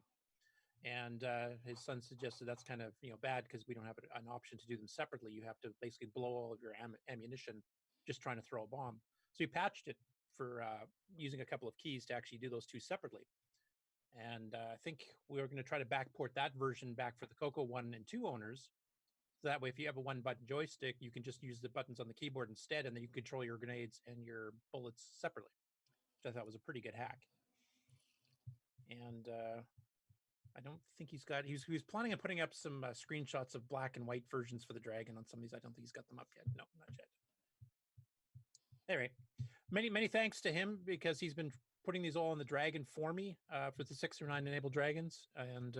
And his son suggested that's kind of bad because we don't have an option to do them separately. You have to basically blow all of your ammunition just trying to throw a bomb. So he patched it for using a couple of keys to actually do those two separately. And I think we're going to try to backport that version back for the Coco 1 and 2 owners. So that way, if you have a 1-button joystick, you can just use the buttons on the keyboard instead, and then you can control your grenades and your bullets separately, which I thought was a pretty good hack. And I don't think he was planning on putting up some screenshots of black and white versions for the Dragon on some of these. I don't think he's got them up yet. No, not yet. Anyway, many thanks to him, because he's been putting these all on the Dragon for me for the 609 enabled Dragons, and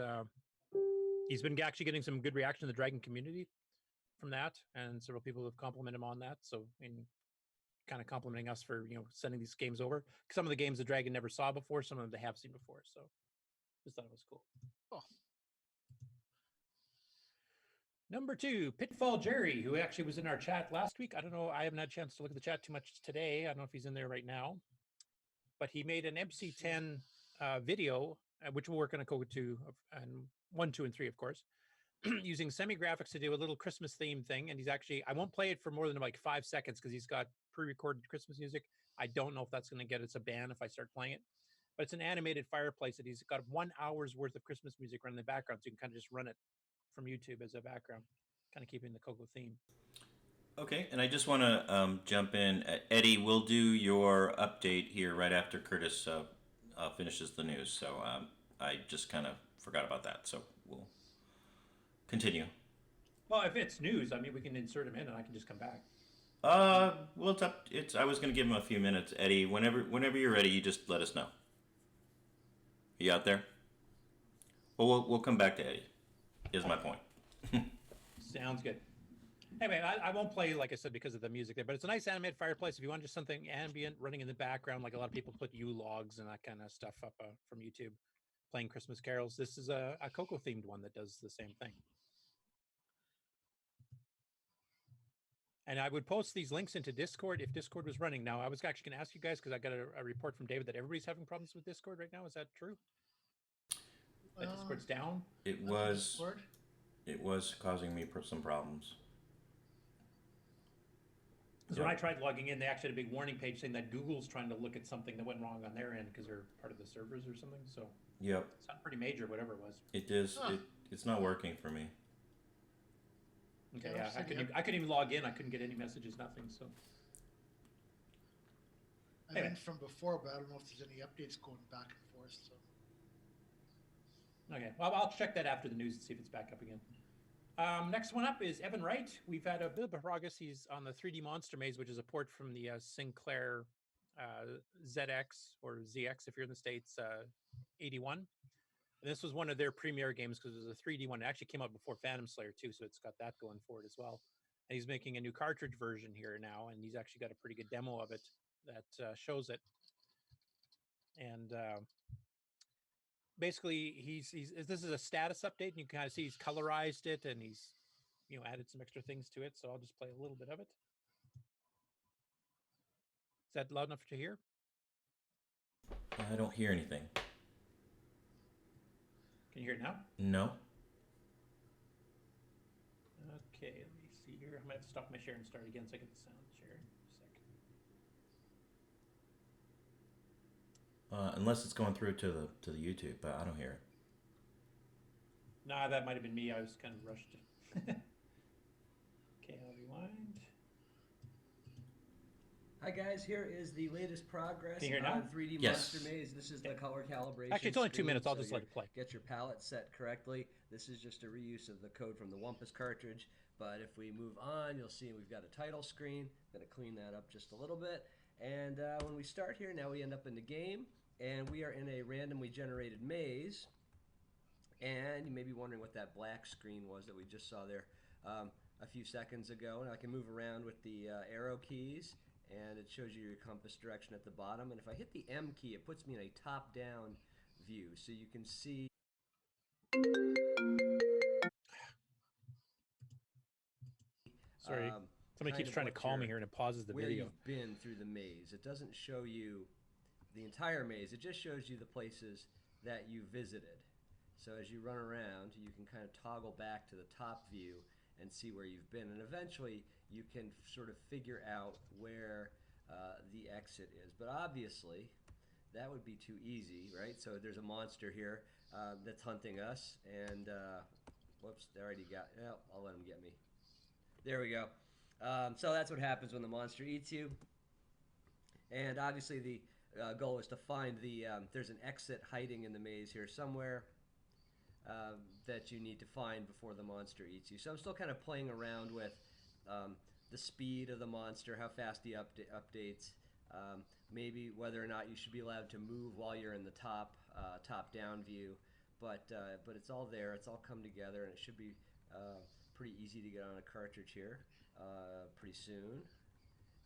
he's been actually getting some good reaction in the Dragon community from that, and several people have complimented him on that. So, kind of complimenting us for sending these games over. Some of the games the Dragon never saw before, some of them they have seen before. So, just thought it was cool.
Oh.
Number 2, Pitfall Jerry, who actually was in our chat last week. I don't know. I haven't had a chance to look at the chat too much today. I don't know if he's in there right now, but he made an MC10 video, which will work on a Coco 2 and 1, 2, and 3, of course, using semi-graphics to do a little Christmas theme thing. And he's actually, I won't play it for more than like 5 seconds because he's got pre-recorded Christmas music. I don't know if that's going to get us a ban if I start playing it, but it's an animated fireplace that he's got 1 hour's worth of Christmas music running in the background. So you can kind of just run it from YouTube as a background, kind of keeping the Coco theme.
Okay, and I just want to jump in. Eddie, we'll do your update here right after Curtis finishes the news. So I just kind of forgot about that. So we'll continue.
Well, if it's news, I mean, we can insert him in and I can just come back.
Well, I was going to give him a few minutes, Eddie. Whenever you're ready, you just let us know. You out there? Well, we'll come back to Eddie. Is my point.
Sounds good. Anyway, I won't play, like I said, because of the music there, but it's a nice animated fireplace. If you want just something ambient running in the background, like a lot of people put Yule logs and that kind of stuff up from YouTube, playing Christmas carols, this is a Coco themed one that does the same thing. And I would post these links into Discord if Discord was running. Now, I was actually going to ask you guys, because I got a report from David that everybody's having problems with Discord right now. Is that true? That Discord's down?
It was causing me some problems.
Because when I tried logging in, they actually had a big warning page saying that Google's trying to look at something that went wrong on their end because they're part of the servers or something. So
yep,
it's not pretty major, whatever it was.
It is. Huh. It's not working for me.
Okay, yeah, I couldn't even log in. I couldn't get any messages, nothing. So
I mean, from before, but I don't know if there's any updates going back and forth. So.
Okay, well, I'll check that after the news and see if it's back up again. Next one up is Evan Wright. We've had a bit of progress. He's on the 3D Monster Maze, which is a port from the Sinclair ZX or ZX, if you're in the States, 81. And this was one of their premiere games because it was a 3D one. It actually came out before Phantom Slayer too, so it's got that going for it as well. And he's making a new cartridge version here now, and he's actually got a pretty good demo of it that shows it. And basically, this is a status update, and you can kind of see he's colorized it, and he's added some extra things to it. So I'll just play a little bit of it. Is that loud enough to hear?
I don't hear anything.
Can you hear it now?
No.
Okay, let me see here. I'm gonna have to stop my share and start again so I get the sound share.
Unless it's going through to the YouTube, but I don't hear it.
Nah, that might have been me. I was kind of rushed. Okay, I'll rewind.
Hi guys, here is the latest progress
Can you hear now?
on 3D
Yes.
Monster Maze. This is the color calibration.
Actually, it's only 2
screen,
minutes. I'll
so
just let
you
it play.
Get your palette set correctly. This is just a reuse of the code from the Wumpus cartridge. But if we move on, you'll see we've got a title screen. I'm going to clean that up just a little bit. And when we start here, now we end up in the game. And we are in a randomly generated maze. And you may be wondering what that black screen was that we just saw there a few seconds ago. And I can move around with the arrow keys, and it shows you your compass direction at the bottom. And if I hit the M key, it puts me in a top-down view, so you can see.
Sorry, somebody keeps trying to call me here, and it pauses the
where
video.
You've been through the maze. It doesn't show you the entire maze. It just shows you the places that you visited. So as you run around, you can kind of toggle back to the top view and see where you've been. And eventually, you can sort of figure out where the exit is. But obviously, that would be too easy, right? So there's a monster here that's hunting us. And, whoops, they already got, well, I'll let him get me. There we go. So that's what happens when the monster eats you. And obviously, the goal is to find there's an exit hiding in the maze here somewhere. That you need to find before the monster eats you. So I'm still kind of playing around with the speed of the monster, how fast he updates, maybe whether or not you should be allowed to move while you're in the top-down view. But it's all there. It's all come together, and it should be pretty easy to get on a cartridge here pretty soon.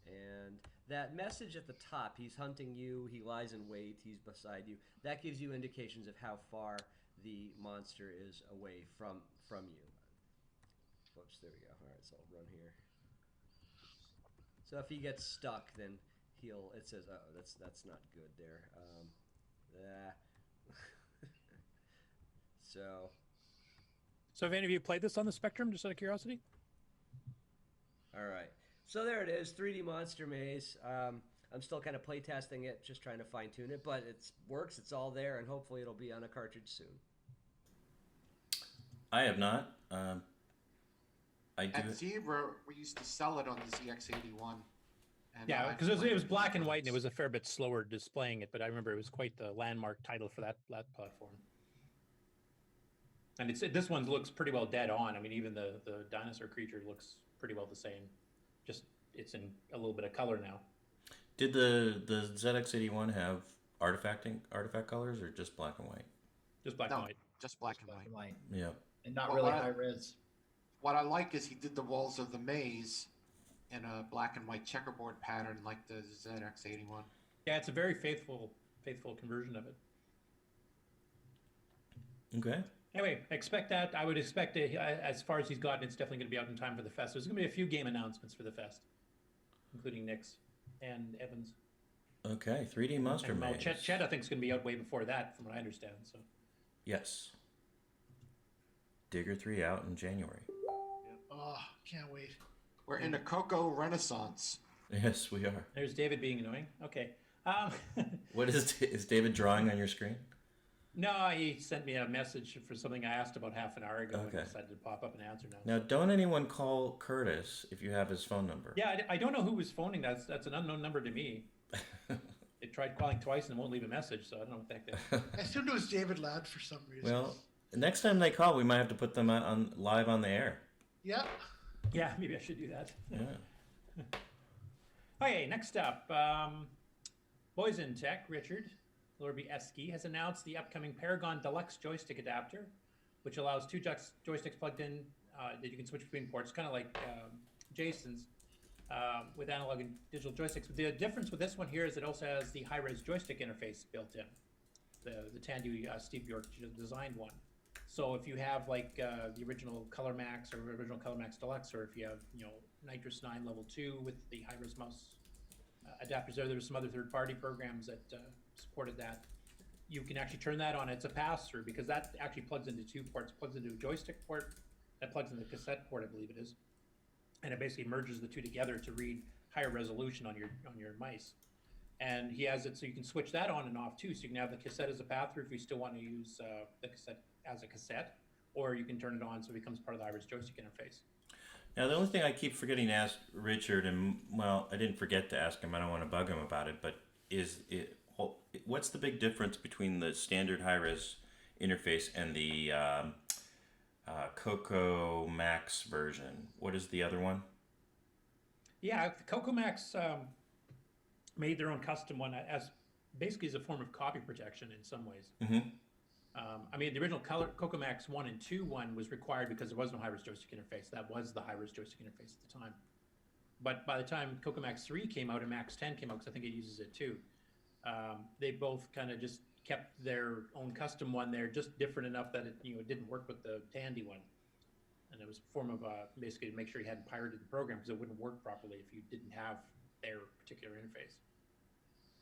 And that message at the top, he's hunting you, he lies in wait, he's beside you, that gives you indications of how far the monster is away from you. Whoops, there we go. All right, so I'll run here. So if he gets stuck, then it says, oh, that's not good there.
So have any of you played this on the Spectrum, just out of curiosity?
All right. So there it is, 3D Monster Maze. I'm still kind of playtesting it, just trying to fine-tune it, but it works, it's all there, and hopefully it'll be on a cartridge soon.
I have not. I do.
At Zebra, we used to sell it on the ZX81. And
Yeah, because it was black and white, and it was a fair bit slower displaying it, but I remember it was quite the landmark title for that platform. And this one looks pretty well dead on. I mean, even the dinosaur creature looks pretty well the same. Just it's in a little bit of color now.
Did the ZX81 have artifact colors or just black and white?
Just black and white.
Just black and white.
Yeah.
And not really high res.
What I like is he did the walls of the maze in a black and white checkerboard pattern like the ZX81.
Yeah, it's a very faithful conversion of it.
Okay.
Anyway, expect that. I would expect it, as far as he's gotten, it's definitely going to be out in time for the fest. There's going to be a few game announcements for the fest, including Nick's and Evan's.
Okay, 3D Monster Maze.
Chet, I think, is going to be out way before that, from what I understand. So.
Yes. Digger 3 out in January.
Oh, can't wait.
We're in a Coco Renaissance.
Yes, we are.
There's David being annoying. Okay.
What is David drawing on your screen?
No, he sent me a message for something I asked about half an hour ago.
Okay.
And decided to pop up and answer now.
Now, don't anyone call Curtis if you have his phone number.
Yeah, I don't know who was phoning. That's an unknown number to me. They tried calling twice and won't leave a message, so I don't know what the heck that.
I assumed it was David Ladd for some reason.
Well, next time they call, we might have to put them on live on the air.
Yep.
Yeah, maybe I should do that.
Yeah.
Okay, next up, Boys in Tech, Richard Lorby Esky has announced the upcoming Paragon Deluxe joystick adapter, which allows two joysticks plugged in that you can switch between ports, kind of like Jason's with analog and digital joysticks. But the difference with this one here is it also has the high-res joystick interface built in, the Tandy Steve York designed one. So if you have like the original Color Max or original Color Max Deluxe, or if you have Nitrous 9 Level 2 with the high-res mouse adapters there's some other third-party programs that supported that. You can actually turn that on. It's a pass-through because that actually plugs into two ports. It plugs into a joystick port, that plugs into the cassette port, I believe it is, and it basically merges the two together to read higher resolution on your mice. And he has it so you can switch that on and off too. So you can have the cassette as a pass-through if you still want to use the cassette as a cassette, or you can turn it on so it becomes part of the Iris joystick interface.
Now, the only thing I keep forgetting to ask Richard, and well, I didn't forget to ask him. I don't want to bug him about it, but what's the big difference between the standard high-res interface and the Coco Max version? What is the other one?
Yeah, Coco Max made their own custom one as basically as a form of copy protection in some ways.
Mm-hmm.
I mean, the original Coco Max 1 and 2 one was required because there was no high-res joystick interface. That was the high-res joystick interface at the time. But by the time Coco Max 3 came out and Max 10 came out, because I think it uses it too, they both kind of just kept their own custom one there, just different enough that it didn't work with the Tandy one. And it was a form of basically to make sure you hadn't pirated the program, because it wouldn't work properly if you didn't have their particular interface.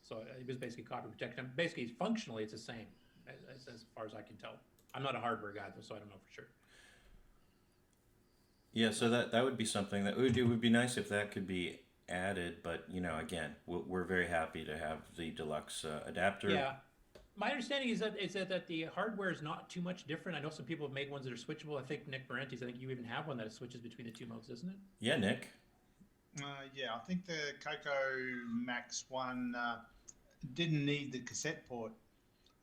So it was basically copy protection. Basically, functionally, it's the same as far as I can tell. I'm not a hardware guy, though, so I don't know for sure.
Yeah, so that would be something that it would be nice if that could be added. But again, we're very happy to have the deluxe adapter.
Yeah. My understanding is that the hardware is not too much different. I know some people have made ones that are switchable. I think Nick Parentes, I think you even have one that switches between the two modes, isn't it?
Yeah, Nick.
Yeah, I think the Coco Max one didn't need the cassette port.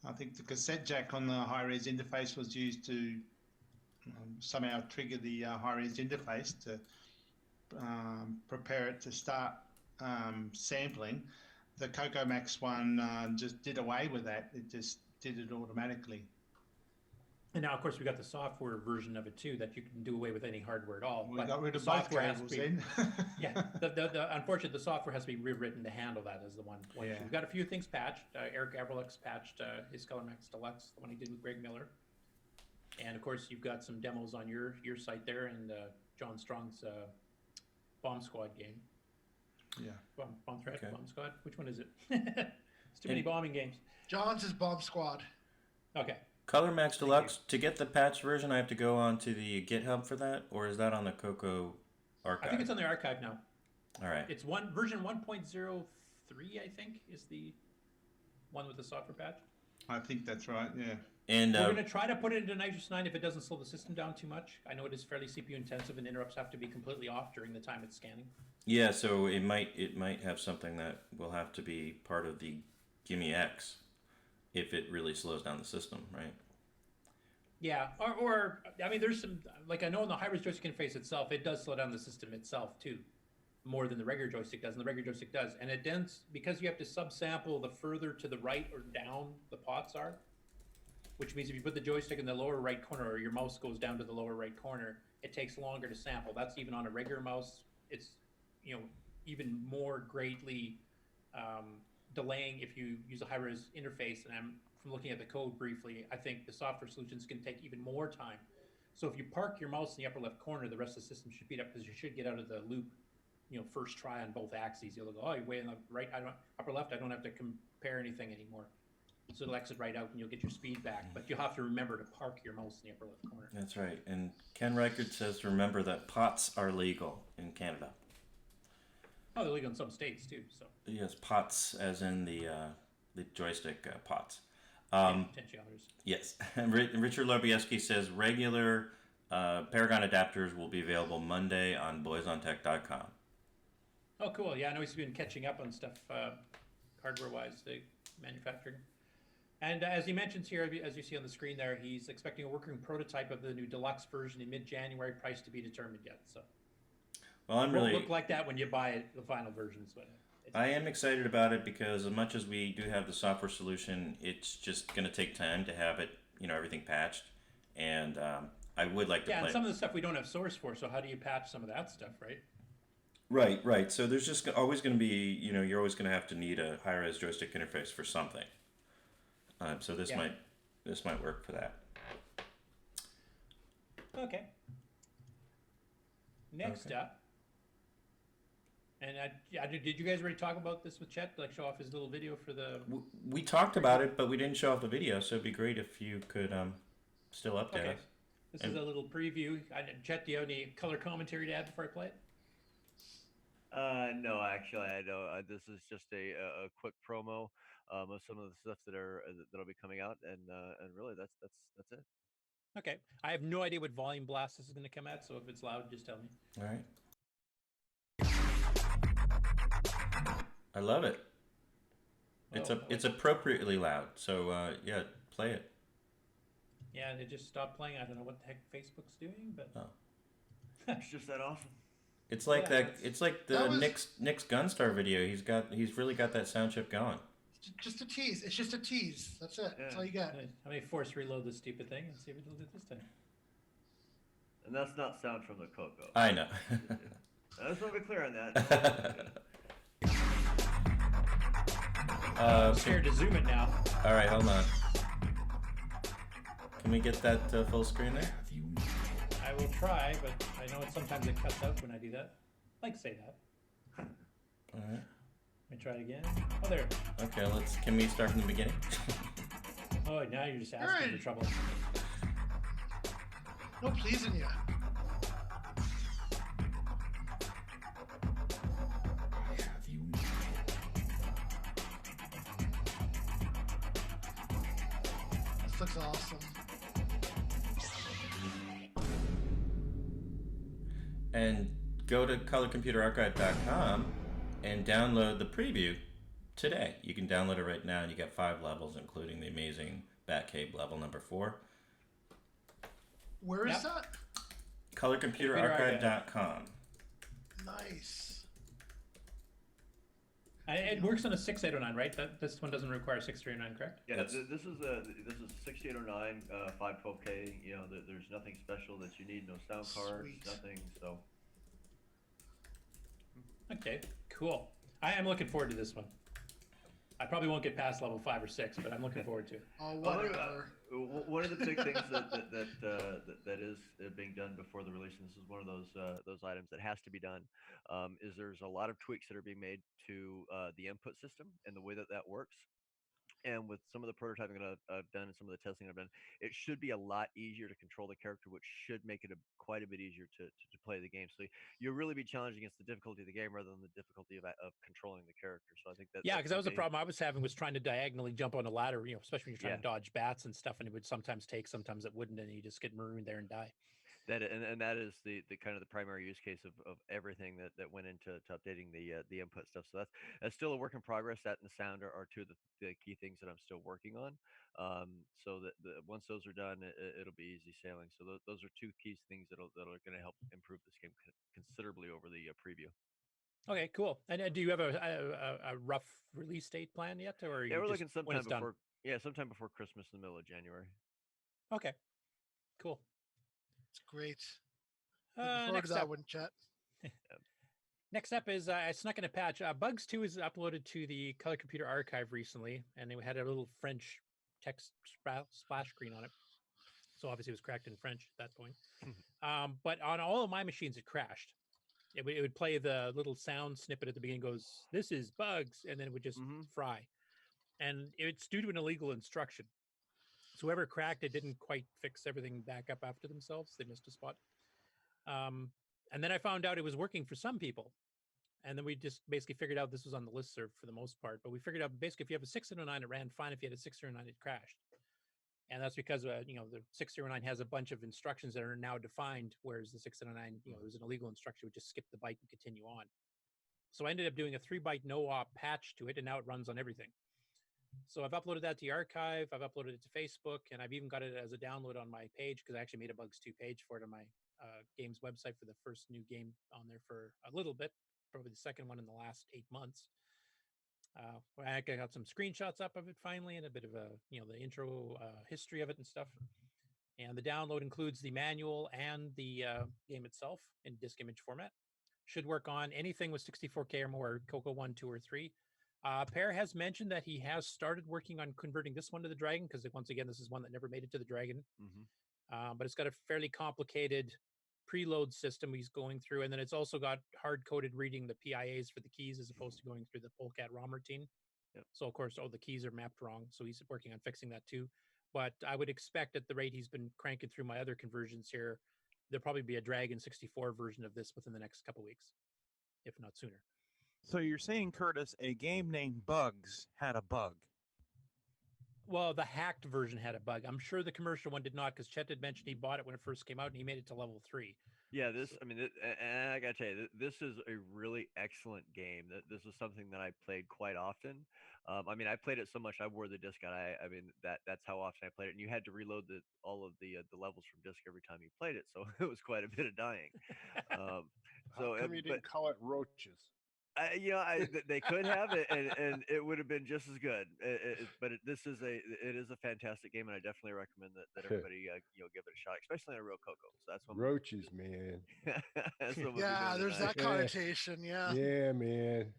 I think the cassette jack on the high-res interface was used to somehow trigger the high-res interface to prepare it to start sampling. The Coco Max one just did away with that. It just did it automatically.
And now, of course, we got the software version of it too, that you can do away with any hardware at all.
We got rid of both cables in.
Yeah, unfortunately, the software has to be rewritten to handle that as the one.
Yeah.
We've got a few things patched. Eric Averlex patched his Color Max Deluxe, the one he did with Greg Miller. And of course, you've got some demos on your site there, and John Strong's Bomb Squad game.
Yeah.
Bomb Threat, okay. Bomb Squad. Which one is it? It's too many bombing games.
John's is Bomb Squad.
Okay.
Color Max Deluxe, to get the patch version, I have to go on to the GitHub for that, or is that on the Coco archive?
I think it's on the archive now.
All right.
It's version 1.03, I think, is the one with the software patch.
I think that's right, yeah.
And
we're going to try to put it into Nitrous 9 if it doesn't slow the system down too much. I know it is fairly CPU intensive, and interrupts have to be completely off during the time it's scanning.
Yeah, so it might have something that will have to be part of the Gimme X if it really slows down the system, right?
Yeah, or I mean, there's some, like I know in the high-res joystick interface itself, it does slow down the system itself too, more than the regular joystick does, and the regular joystick does. And it dents, because you have to subsample the further to the right or down the pots are, which means if you put the joystick in the lower right corner, or your mouse goes down to the lower right corner, it takes longer to sample. That's even on a regular mouse. It's, even more greatly delaying if you use a high-res interface. And I'm, from looking at the code briefly, I think the software solutions can take even more time. So if you park your mouse in the upper left corner, the rest of the system should speed up, because you should get out of the loop, first try on both axes. You'll go, oh, you're way in the right, upper left, I don't have to compare anything anymore. So it'll exit right out and you'll get your speed back. But you'll have to remember to park your mouse in the upper left corner.
That's right. And Ken Reichert says to remember that pots are legal in Canada.
Oh, they're legal in some states too. So
yes, pots as in the joystick pots.
Potentiometers.
Yes. Richard Lobieski says regular Paragon adapters will be available Monday on boysontech.com.
Oh, cool. Yeah, I know he's been catching up on stuff hardware-wise, the manufacturing. And as he mentions here, as you see on the screen there, he's expecting a working prototype of the new deluxe version in mid-January, price to be determined yet. So,
well,
it won't look like that when you buy it, the final versions. But
I am excited about it because as much as we do have the software solution, it's just going to take time to have it, everything patched. And I would like to play.
Yeah, and some of the stuff we don't have source for, so how do you patch some of that stuff, right?
Right. So there's just always going to be, you're always going to have to need a high-res joystick interface for something. So this might work for that.
Okay. Next up. And did you guys already talk about this with Chet? Like show off his little video for the...
We talked about it, but we didn't show off the video, so it'd be great if you could still update us.
This is a little preview. Chet, do you have any color commentary to add before I play it?
No, actually, I don't. This is just a quick promo of some of the stuff that'll be coming out, and really that's it.
Okay. I have no idea what volume blast this is going to come at, so if it's loud, just tell me.
All right. I love it. It's appropriately loud. So yeah, play it.
Yeah, and it just stopped playing. I don't know what the heck Facebook's doing, but
It's just that awesome.
It's like
Yeah,
that. It's like the Nick's Gunstar video. He's really got that sound chip going.
Just a tease. It's just a tease. That's it. That's all you got.
How many force reload this stupid thing and see if it'll do this time.
And that's not sound from the Coco.
I know.
I just want to be clear on that.
I'm scared to zoom it now.
All right, hold on. Can we get that full screen there?
I will try, but I know sometimes it cuts out when I do that. Like say that.
All right.
Let me try it again. Oh, there.
Okay, can we start from the beginning?
Oh, now you're just asking for trouble.
No pleasing you. This looks awesome.
And go to colorcomputerarchive.com and download the preview today. You can download it right now, and you got 5 levels, including the amazing Batcave level number 4.
Where is that?
Colorcomputerarchive.com.
Nice.
It works on a 6809, right? This one doesn't require 6309, correct?
Yeah, this is 6809, 512K. You know, there's nothing special that you need. No sound cards, nothing. So.
Okay, cool. I am looking forward to this one. I probably won't get past level 5 or 6, but I'm looking forward to it.
Oh, whatever.
One of the big things that is being done before the release, and this is one of those items that has to be done, is there's a lot of tweaks that are being made to the input system and the way that works. And with some of the prototyping that I've done and some of the testing I've done, it should be a lot easier to control the character, which should make it quite a bit easier to play the game. So you'll really be challenged against the difficulty of the game rather than the difficulty of controlling the character. So I think that
because that was the problem I was having, was trying to diagonally jump on a ladder, especially when you're trying to dodge bats and stuff, and it would sometimes take, sometimes it wouldn't, and you just get marooned there and die.
That is the kind of the primary use case of everything that went into updating the input stuff. So that's still a work in progress. That and the sound are two of the key things that I'm still working on. So that once those are done, it'll be easy sailing. So those are two key things that are going to help improve this game considerably over the preview.
Okay, cool. And do you have a rough release date plan yet, or
yeah, we're looking sometime
before?
Sometime before Christmas, in the middle of January.
Okay, cool.
It's great.
Next up,
chat.
Next up is I snuck in a patch. Bugs 2 is uploaded to the Color Computer Archive recently, and they had a little French text splash screen on it. So obviously it was cracked in French at that point. But on all of my machines, it crashed. It would play the little sound snippet at the beginning, goes, "This is bugs," and then it would just fry. And it's due to an illegal instruction. So whoever cracked it didn't quite fix everything back up after themselves. They missed a spot. And then I found out it was working for some people. And then we just basically figured out this was on the listserv for the most part. But we figured out basically if you have a 609, it ran fine. If you had a 609, it crashed. And that's because, the 609 has a bunch of instructions that are now defined, whereas the 609, it was an illegal instruction, would just skip the byte and continue on. So I ended up doing a 3-byte no-op patch to it, and now it runs on everything. So I've uploaded that to the archive, I've uploaded it to Facebook, and I've even got it as a download on my page, because I actually made a Bugs 2 page for it on my game's website for the first new game on there for a little bit, probably the second one in the last 8 months. I got some screenshots up of it finally, and a bit of the intro history of it and stuff. And the download includes the manual and the game itself in disk image format. Should work on anything with 64K or more, Coco 1, 2, or 3. Per has mentioned that he has started working on converting this one to the Dragon, because once again, this is one that never made it to the Dragon. But it's got a fairly complicated preload system he's going through, and then it's also got hard-coded reading the PIAs for the keys as opposed to going through the Polecat ROM routine. So of course, the keys are mapped wrong, so he's working on fixing that too. But I would expect at the rate he's been cranking through my other conversions here, there'll probably be a Dragon 64 version of this within the next couple weeks, if not sooner.
So you're saying, Curtis, a game named Bugs had a bug?
Well, the hacked version had a bug. I'm sure the commercial one did not, because Chet had mentioned he bought it when it first came out and he made it to level 3.
Yeah, and I gotta tell you, this is a really excellent game. This is something that I played quite often. I mean, I played it so much I wore the disc out. I mean, that's how often I played it, and you had to reload all of the levels from disc every time you played it, so it was quite a bit of dying. Um,
How come you didn't call it roaches?
They could have it, and it would have been just as good. This is a fantastic game, and I definitely recommend that everybody give it a shot, especially on a real Coco. So that's what
Roaches, man.
that's what we'll be
Yeah,
doing
there's
tonight.
that connotation. Yeah.
Yeah, man.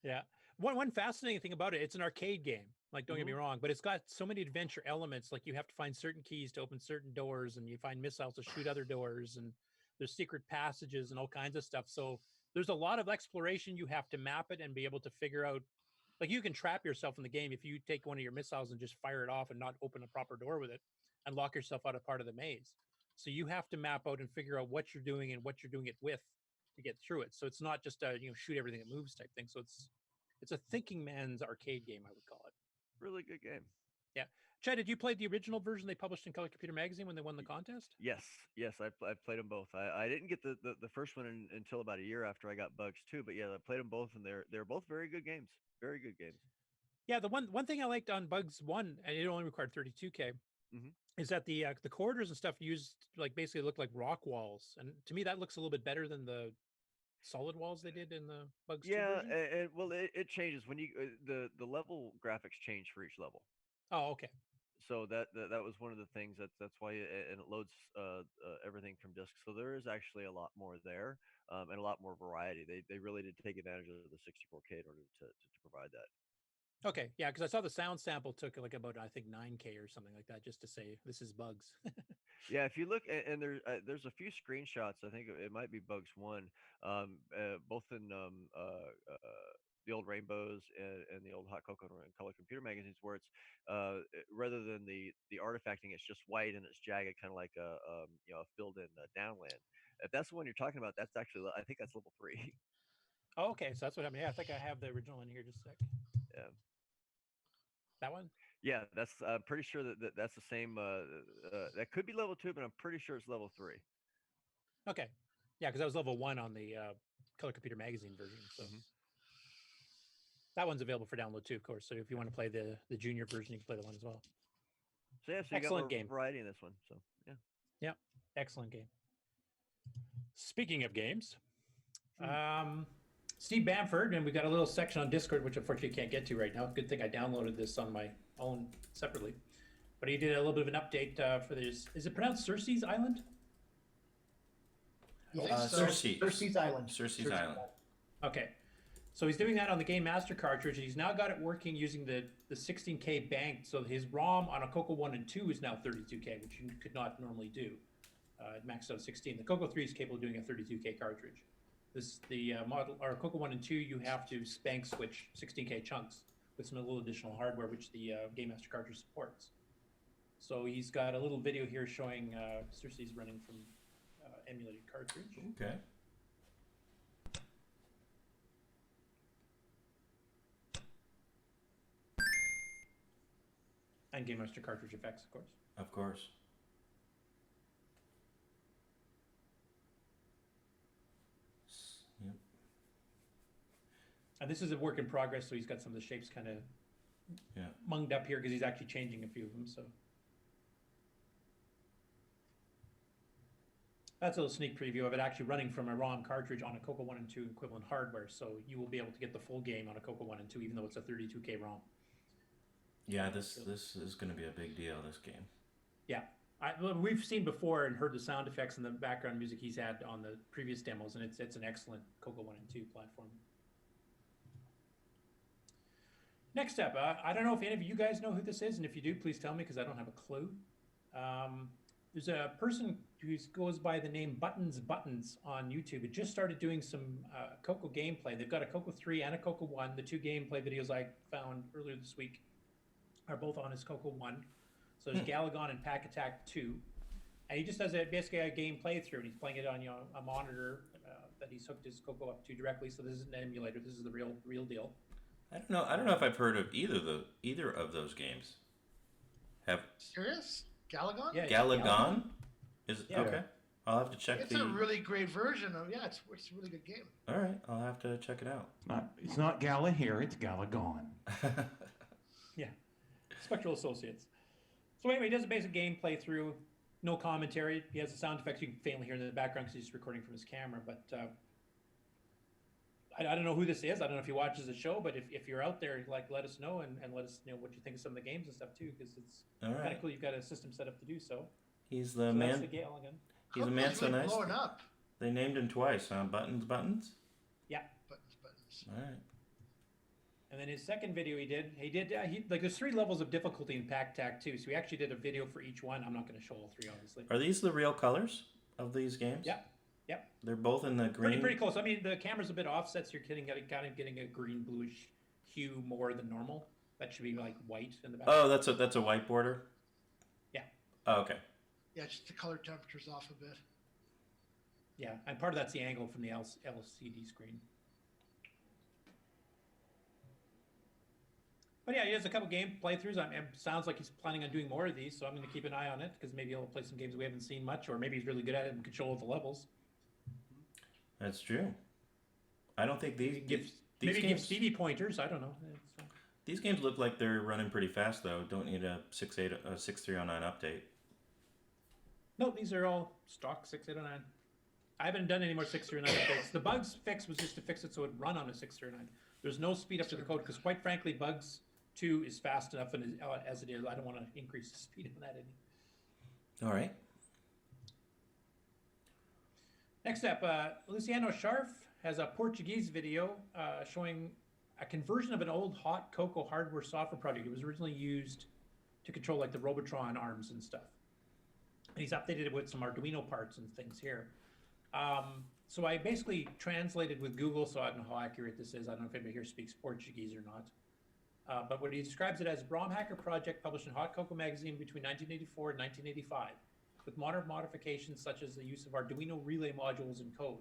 Yeah. One fascinating thing about it, it's an arcade game. Like, don't get me wrong, but it's got so many adventure elements. Like, you have to find certain keys to open certain doors, and you find missiles to shoot other doors, and there's secret passages and all kinds of stuff. So there's a lot of exploration. You have to map it and be able to figure out. Like, you can trap yourself in the game if you take one of your missiles and just fire it off and not open a proper door with it, and lock yourself out of part of the maze. So you have to map out and figure out what you're doing and what you're doing it with to get through it. So it's not just a shoot everything that moves type thing. So it's a thinking man's arcade game, I would call it.
Really good game.
Yeah. Chad, did you play the original version they published in Color Computer Magazine when they won the contest?
Yes, I played them both. I didn't get the first one until about a year after I got Bugs 2, but yeah, I played them both, and they're both very good games. Very good games.
Yeah, the one thing I liked on Bugs 1, and it only required 32K, is that the corridors and stuff used basically look like rock walls, and to me that looks a little bit better than the solid walls they did in the Bugs 2
Yeah,
version.
it changes when you the level graphics change for each level.
Oh, okay.
So that was one of the things that's why and it loads everything from disk. So there is actually a lot more there, and a lot more variety. They really did take advantage of the 64K in order to provide that.
Okay, yeah, because I saw the sound sample took about I think 9K or something like that just to say this is Bugs.
Yeah, if you look, and there's a few screenshots. I think it might be Bugs 1, both in the old Rainbows and the old Hot Cocoa and Color Computer magazines, where it's rather than the artifacting, it's just white and it's jagged, kind of like a filled in downland. If that's the one you're talking about, that's actually I think that's level 3.
Oh, okay, so that's what happened. Yeah, I think I have the original in here. Just a sec.
Yeah.
That one?
Yeah, I'm pretty sure that's the same. That could be level 2, but I'm pretty sure it's level 3.
Okay. Yeah, because I was level 1 on the Color Computer Magazine version. So that one's available for download too, of course. So if you want to play the junior version, you can play the one as well.
So yeah, so you got more variety in this one. So yeah.
Yeah, excellent game. Speaking of games, Steve Bamford, and we've got a little section on Discord, which unfortunately you can't get to right now. Good thing I downloaded this on my own separately. But he did a little bit of an update for this. Is it pronounced Circe's Island?
Circe's Island.
Circe's Island.
Okay. So he's doing that on the Game Master cartridge. He's now got it working using the 16K banked. So his ROM on a Coco 1 and 2 is now 32K, which you could not normally do. It maxed out 16. The Coco 3 is capable of doing a 32K cartridge. The model, or Coco 1 and 2, you have to spank switch 16K chunks with some little additional hardware, which the Game Master cartridge supports. So he's got a little video here showing Circe's running from emulated cartridge.
Okay.
And Game Master cartridge effects, of course.
Of course. Yep.
And this is a work in progress, so he's got some of the shapes kind of munged up here because he's actually changing a few of them. So that's a little sneak preview of it actually running from a ROM cartridge on a Coco 1 and 2 equivalent hardware. So you will be able to get the full game on a Coco 1 and 2, even though it's a 32K ROM.
Yeah, this is going to be a big deal, this game.
Yeah. We've seen before and heard the sound effects and the background music he's had on the previous demos, and it's an excellent Coco 1 and 2 platform. Next up, I don't know if any of you guys know who this is, and if you do, please tell me because I don't have a clue. There's a person who goes by the name Buttons on YouTube. It just started doing some Coco gameplay. They've got a Coco 3 and a Coco 1. The two gameplay videos I found earlier this week are both on his Coco 1. So there's Galagon and Pack Attack 2. And he just does basically a game playthrough, and he's playing it on a monitor that he's hooked his Coco up to directly. So this isn't an emulator. This is the real deal.
I don't know if I've heard of either of those games. Have
Serious? Galagon?
Yeah,
Galagon? Is
Yeah.
okay. I'll have to check
It's
the.
a really great version of it's a really good game.
All right, I'll have to check it out.
It's not Gala here, it's Galagon.
Yeah, Spectral Associates. So anyway, he does a basic game playthrough, no commentary. He has the sound effects you can faintly hear in the background because he's recording from his camera. But I don't know who this is. I don't know if he watches the show, but if you're out there, like, let us know and let us know what you think of some of the games and stuff too, because it's
All right.
kind of cool. You've got a system set up to do so.
He's the
So
man.
that's the Galagon.
He's a man so
really
nice.
blowing up.
They named him twice, huh? Buttons.
Yeah.
Buttons.
All right.
And then his second video he like there's 3 levels of difficulty in Pack Tac 2. So he actually did a video for each one. I'm not going to show all 3, obviously.
Are these the real colors of these games?
Yep. Yep.
They're both in the green.
Pretty close. I mean, the camera's a bit offset, so you're kind of getting a green bluish hue more than normal. That should be like white in the back.
Oh, that's a white border.
Yeah.
Oh, okay.
Yeah, just the color temperature's off a bit.
Yeah, and part of that's the angle from the LCD screen. But yeah, he has a couple game playthroughs. It sounds like he's planning on doing more of these, so I'm going to keep an eye on it because maybe he'll play some games we haven't seen much, or maybe he's really good at it and control the levels.
That's true. I don't think these
Maybe give
games.
Stevie pointers. I don't know.
These games look like they're running pretty fast though. Don't need a 6309 update.
No, these are all stock 6809. I haven't done any more 609 updates. The bugs fix was just to fix it so it'd run on a 609. There's no speed up to the code because, quite frankly, bugs 2 is fast enough and as it is. I don't want to increase the speed of that any.
All right.
Next up, Luciano Scharf has a Portuguese video showing a conversion of an old hot Coco hardware software project. It was originally used to control like the Robotron arms and stuff. And he's updated it with some Arduino parts and things here. So I basically translated with Google, so I don't know how accurate this is. I don't know if anybody here speaks Portuguese or not. But what he describes it as a Brom hacker project published in Hot Coco magazine between 1984 and 1985, with modern modifications such as the use of Arduino relay modules and code.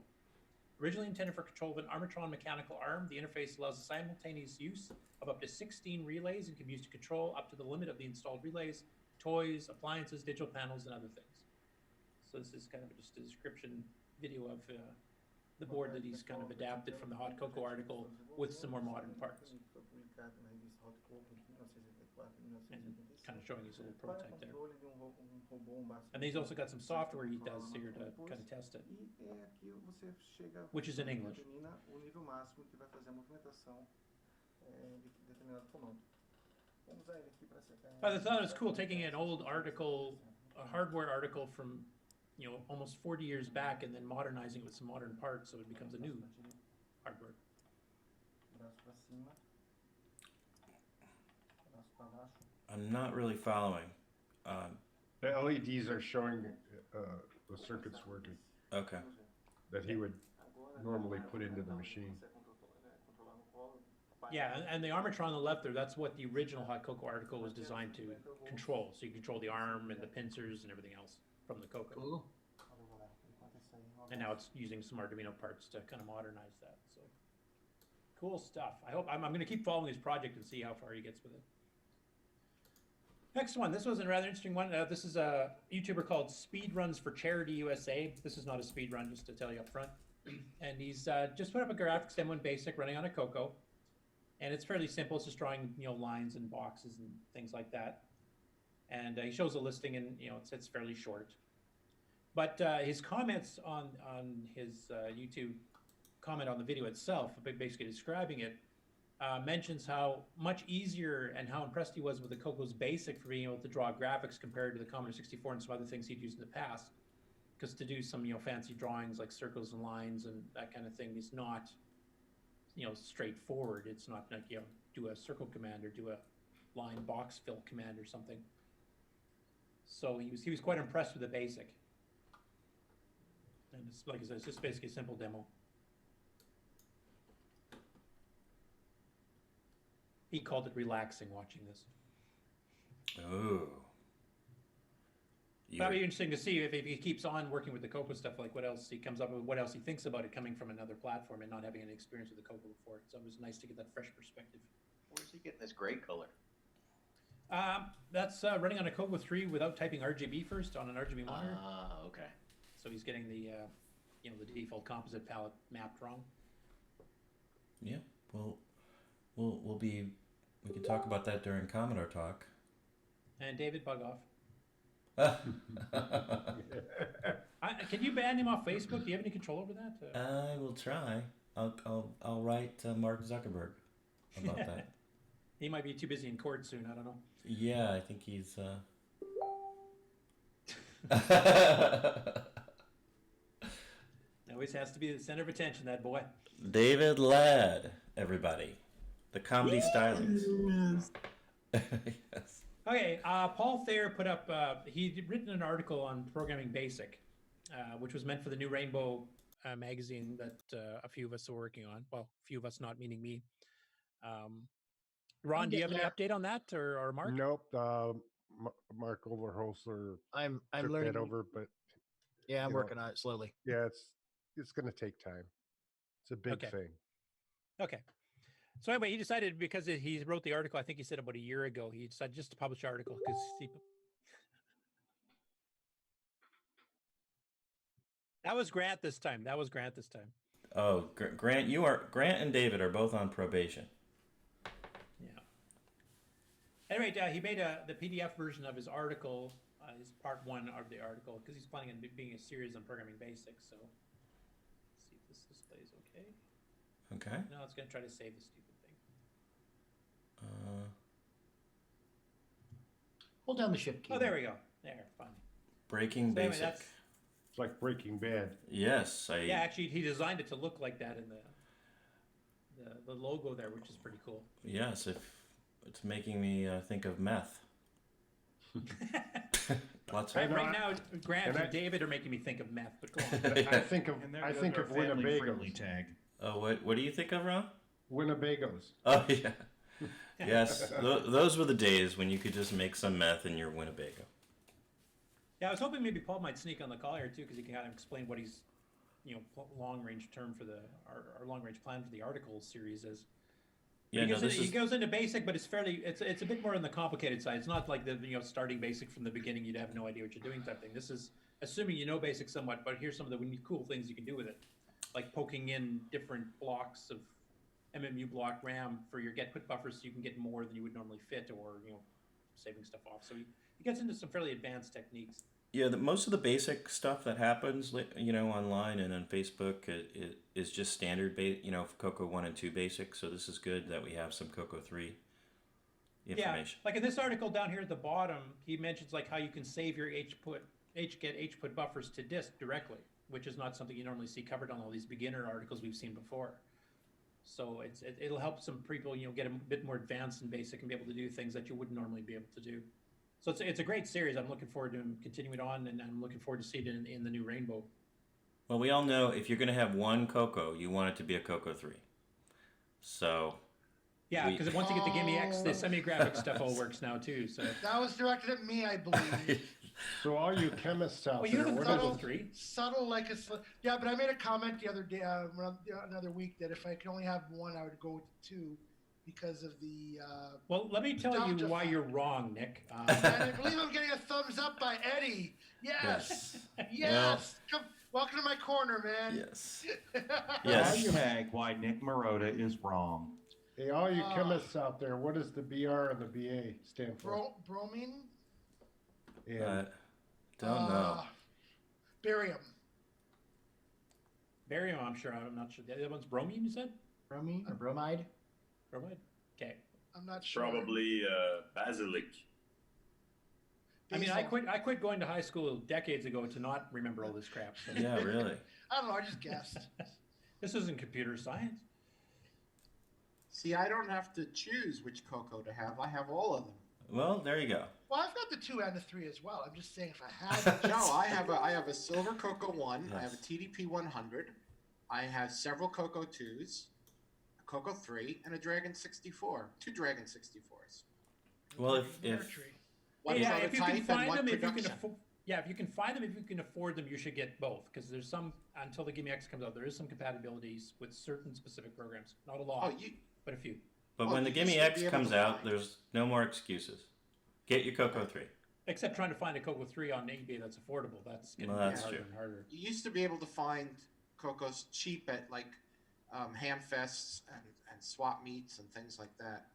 Originally intended for control of an Armatron mechanical arm, the interface allows the simultaneous use of up to 16 relays and can be used to control up to the limit of the installed relays, toys, appliances, digital panels, and other things. So this is kind of just a description video of the board that he's kind of adapted from the Hot Coco article with some more modern parts. And kind of showing his little prototype there. And he's also got some software he does here to kind of test it, which is in English. I thought it was cool taking an old article, a hardware article from, almost 40 years back and then modernizing it with some modern parts so it becomes a new hardware.
I'm not really following.
The LEDs are showing the circuits working.
Okay.
That he would normally put into the machine.
Yeah, and the Armatron on the left there, that's what the original Hot Coco article was designed to control. So you control the arm and the pincers and everything else from the Coco.
Cool.
And now it's using some Arduino parts to kind of modernize that. So cool stuff. I'm going to keep following this project and see how far he gets with it. Next one. This was a rather interesting one. This is a YouTuber called Speedruns for Charity USA. This is not a speed run, just to tell you up front. And he's just put up a graphics demo in BASIC running on a Coco. And it's fairly simple. It's just drawing, lines and boxes and things like that. And he shows a listing, and it's fairly short. But his comments on his YouTube comment on the video itself, basically describing it, mentions how much easier and how impressed he was with the Coco's BASIC for being able to draw graphics compared to the Commodore 64 and some other things he'd used in the past. Because to do some fancy drawings like circles and lines and that kind of thing is not straightforward. It's not like do a circle command or do a line box fill command or something. So he was quite impressed with the BASIC. And it's, like I said, it's just basically a simple demo. He called it relaxing watching this.
Oh.
That'd be interesting to see if he keeps on working with the Coco stuff, like what else he comes up with, what else he thinks about it coming from another platform and not having any experience with the Coco before. So it was nice to get that fresh perspective.
Where's he getting this gray color?
That's running on a Coco 3 without typing RGB first on an RGB monitor.
Okay.
So he's getting the the default composite palette mapped wrong.
Yeah. Well, we can talk about that during Commodore Talk.
And David, bug off. Can you ban him off Facebook? Do you have any control over that?
I will try. I'll write Mark Zuckerberg about that.
He might be too busy in court soon. I don't know.
Yeah, I think he's.
Always has to be the center of attention, that boy.
David Ladd, everybody, the comedy stylings. Yes.
Okay, Paul Thayer put up. He'd written an article on Programming Basic, which was meant for the New Rainbow magazine that a few of us are working on. Well, a few of us, not meaning me. Ron, do you have any update on that, or Mark?
Nope. Mark Overholser.
I'm
took
learning
that over, but
yeah, I'm
you know,
working on it slowly.
Yeah, it's going to take time. It's a big thing.
Okay. So anyway, he decided, because he wrote the article, I think he said about a year ago, he decided just to publish the article because that was Grant this time.
Oh, Grant and David are both on probation.
Yeah. Anyway, he made the PDF version of his article, his part 1 of the article, because he's planning on being a series on Programming Basics. So let's see if this displays okay.
Okay.
No, it's going to try to save the stupid thing.
Hold down the shift key.
Oh, there we go. There, fine.
Breaking
So anyway,
Basic.
It's like Breaking Bad.
Yes,
Yeah, actually, he designed it to look like that in the logo there, which is pretty cool.
Yes, if it's making me think of meth. Lots of
Right now, Grant and David are making me think of meth, but go on.
I think of Winnebagos.
Tag.
Oh, what do you think of, Ron?
Winnebagos.
Oh yeah. Yes, those were the days when you could just make some meth in your Winnebago.
Yeah, I was hoping maybe Paul might sneak on the call here too, because he can kind of explain what he's, long-range term for our long-range plan for the article series is.
Yeah,
he goes into basic, but it's a bit more on the complicated side. It's not like the starting basic from the beginning, you'd have no idea what you're doing type thing. This is assuming you know basic somewhat, but here's some of the cool things you can do with it, like poking in different blocks of MMU block RAM for your get put buffers, so you can get more than you would normally fit, or saving stuff off. So he gets into some fairly advanced techniques.
Yeah, most of the basic stuff that happens, online and on Facebook is just standard, Coco 1 and 2 basic. So this is good that we have some Coco 3 information.
Yeah, like in this article down here at the bottom, he mentions like how you can save your HPut buffers to disk directly, which is not something you normally see covered on all these beginner articles we've seen before. So it'll help some people, get a bit more advanced in basic and be able to do things that you wouldn't normally be able to do. So it's a great series. I'm looking forward to him continuing on, and I'm looking forward to seeing it in the new Rainbow.
Well, we all know if you're going to have one Coco, you want it to be a Coco 3. So.
Yeah, because once you get the Gimme X, the semi-graphic stuff all works now too. So
that was directed at me, I believe.
So all you chemists out
well,
there,
you have
subtle like a yeah, but I made a comment the other day, another week, that if I could only have one, I would go with 2 because of the.
Well, let me tell you why you're wrong, Nick.
And I believe I'm getting a thumbs up by Eddie. Yes, yes. Come, welcome to my corner, man.
Yes.
Yes. Tag why Nick Marotta is wrong.
Hey, all you chemists out there, what does the BR and the BA stand for?
Bromine.
Yeah.
Don't know.
Barium.
Barium, I'm not sure. The other one's bromine, you said?
Bromine or bromide?
Bromide? Okay.
I'm not sure.
Probably basilic.
I mean, I quit going to high school decades ago to not remember all this crap. So.
Yeah, really.
I don't know, I just guessed.
This isn't computer science.
See, I don't have to choose which Coco to have. I have all of them.
Well, there you go.
Well, I've got the 2 and the 3 as well. I'm just saying if I had.
No, I have a silver Coco 1. Yes. I have a TDP 100. I have several Coco 2s, a Coco 3, and a Dragon 64. 2 Dragon 64s.
Well, if
you can find them, if you can afford them, you should get both, because there's some, until the Gimme X comes out, there is some compatibilities with certain specific programs. Not a lot, but a few.
But when the Gimme X comes out, there's no more excuses. Get your Coco 3.
Except trying to find a Coco 3 on eBay that's affordable. That's getting
that's
harder
true.
and harder.
You used to be able to find Cocos cheap at like ham fests and swap meets and things like that.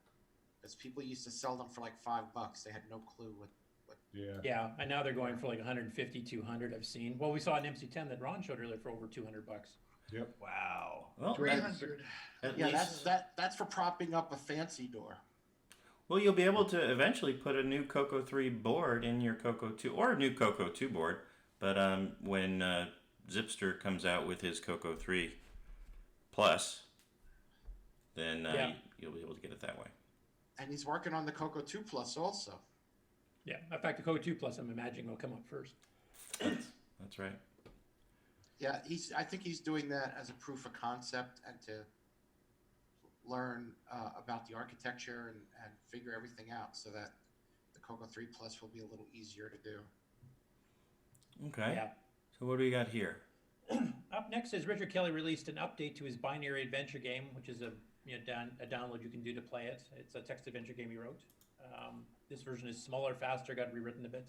Because people used to sell them for like $5. They had no clue what.
Yeah, and now they're going for like 150, 200. I've seen. Well, we saw an MC10 that Ron showed earlier for over $200.
Yep.
Wow.
Well,
300.
Yeah, that's for propping up a fancy door.
Well, you'll be able to eventually put a new Coco 3 board in your Coco 2, or a new Coco 2 board. But when Zipster comes out with his Coco 3 Plus, then you'll be able to get it that way.
And he's working on the Coco 2 Plus also.
Yeah, in fact, the Coco 2 Plus, I'm imagining, will come up first.
That's right.
Yeah, I think he's doing that as a proof of concept and to learn about the architecture and figure everything out so that the Coco 3 Plus will be a little easier to do.
Okay.
Yeah.
So what do we got here?
Up next is Richard Kelly released an update to his binary adventure game, which is a download you can do to play it. It's a text adventure game he wrote. This version is smaller, faster, got rewritten a bit.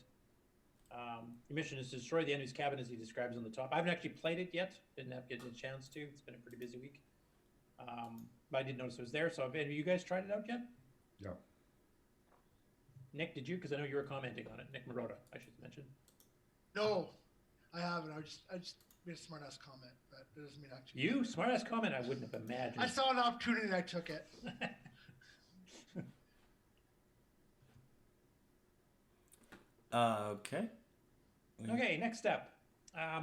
Your mission is to destroy the enemy's cabin, as he describes on the top. I haven't actually played it yet. Didn't have getting a chance to. It's been a pretty busy week. But I did notice it was there. So have any of you guys tried it out yet?
Yeah.
Nick, did you? Because I know you were commenting on it. Nick Marotta, I should mention.
No, I haven't. I just made a smart ass comment, but it doesn't mean actually.
You? Smart ass comment? I wouldn't have imagined.
I saw an opportunity and I took it.
Okay.
Okay, next up.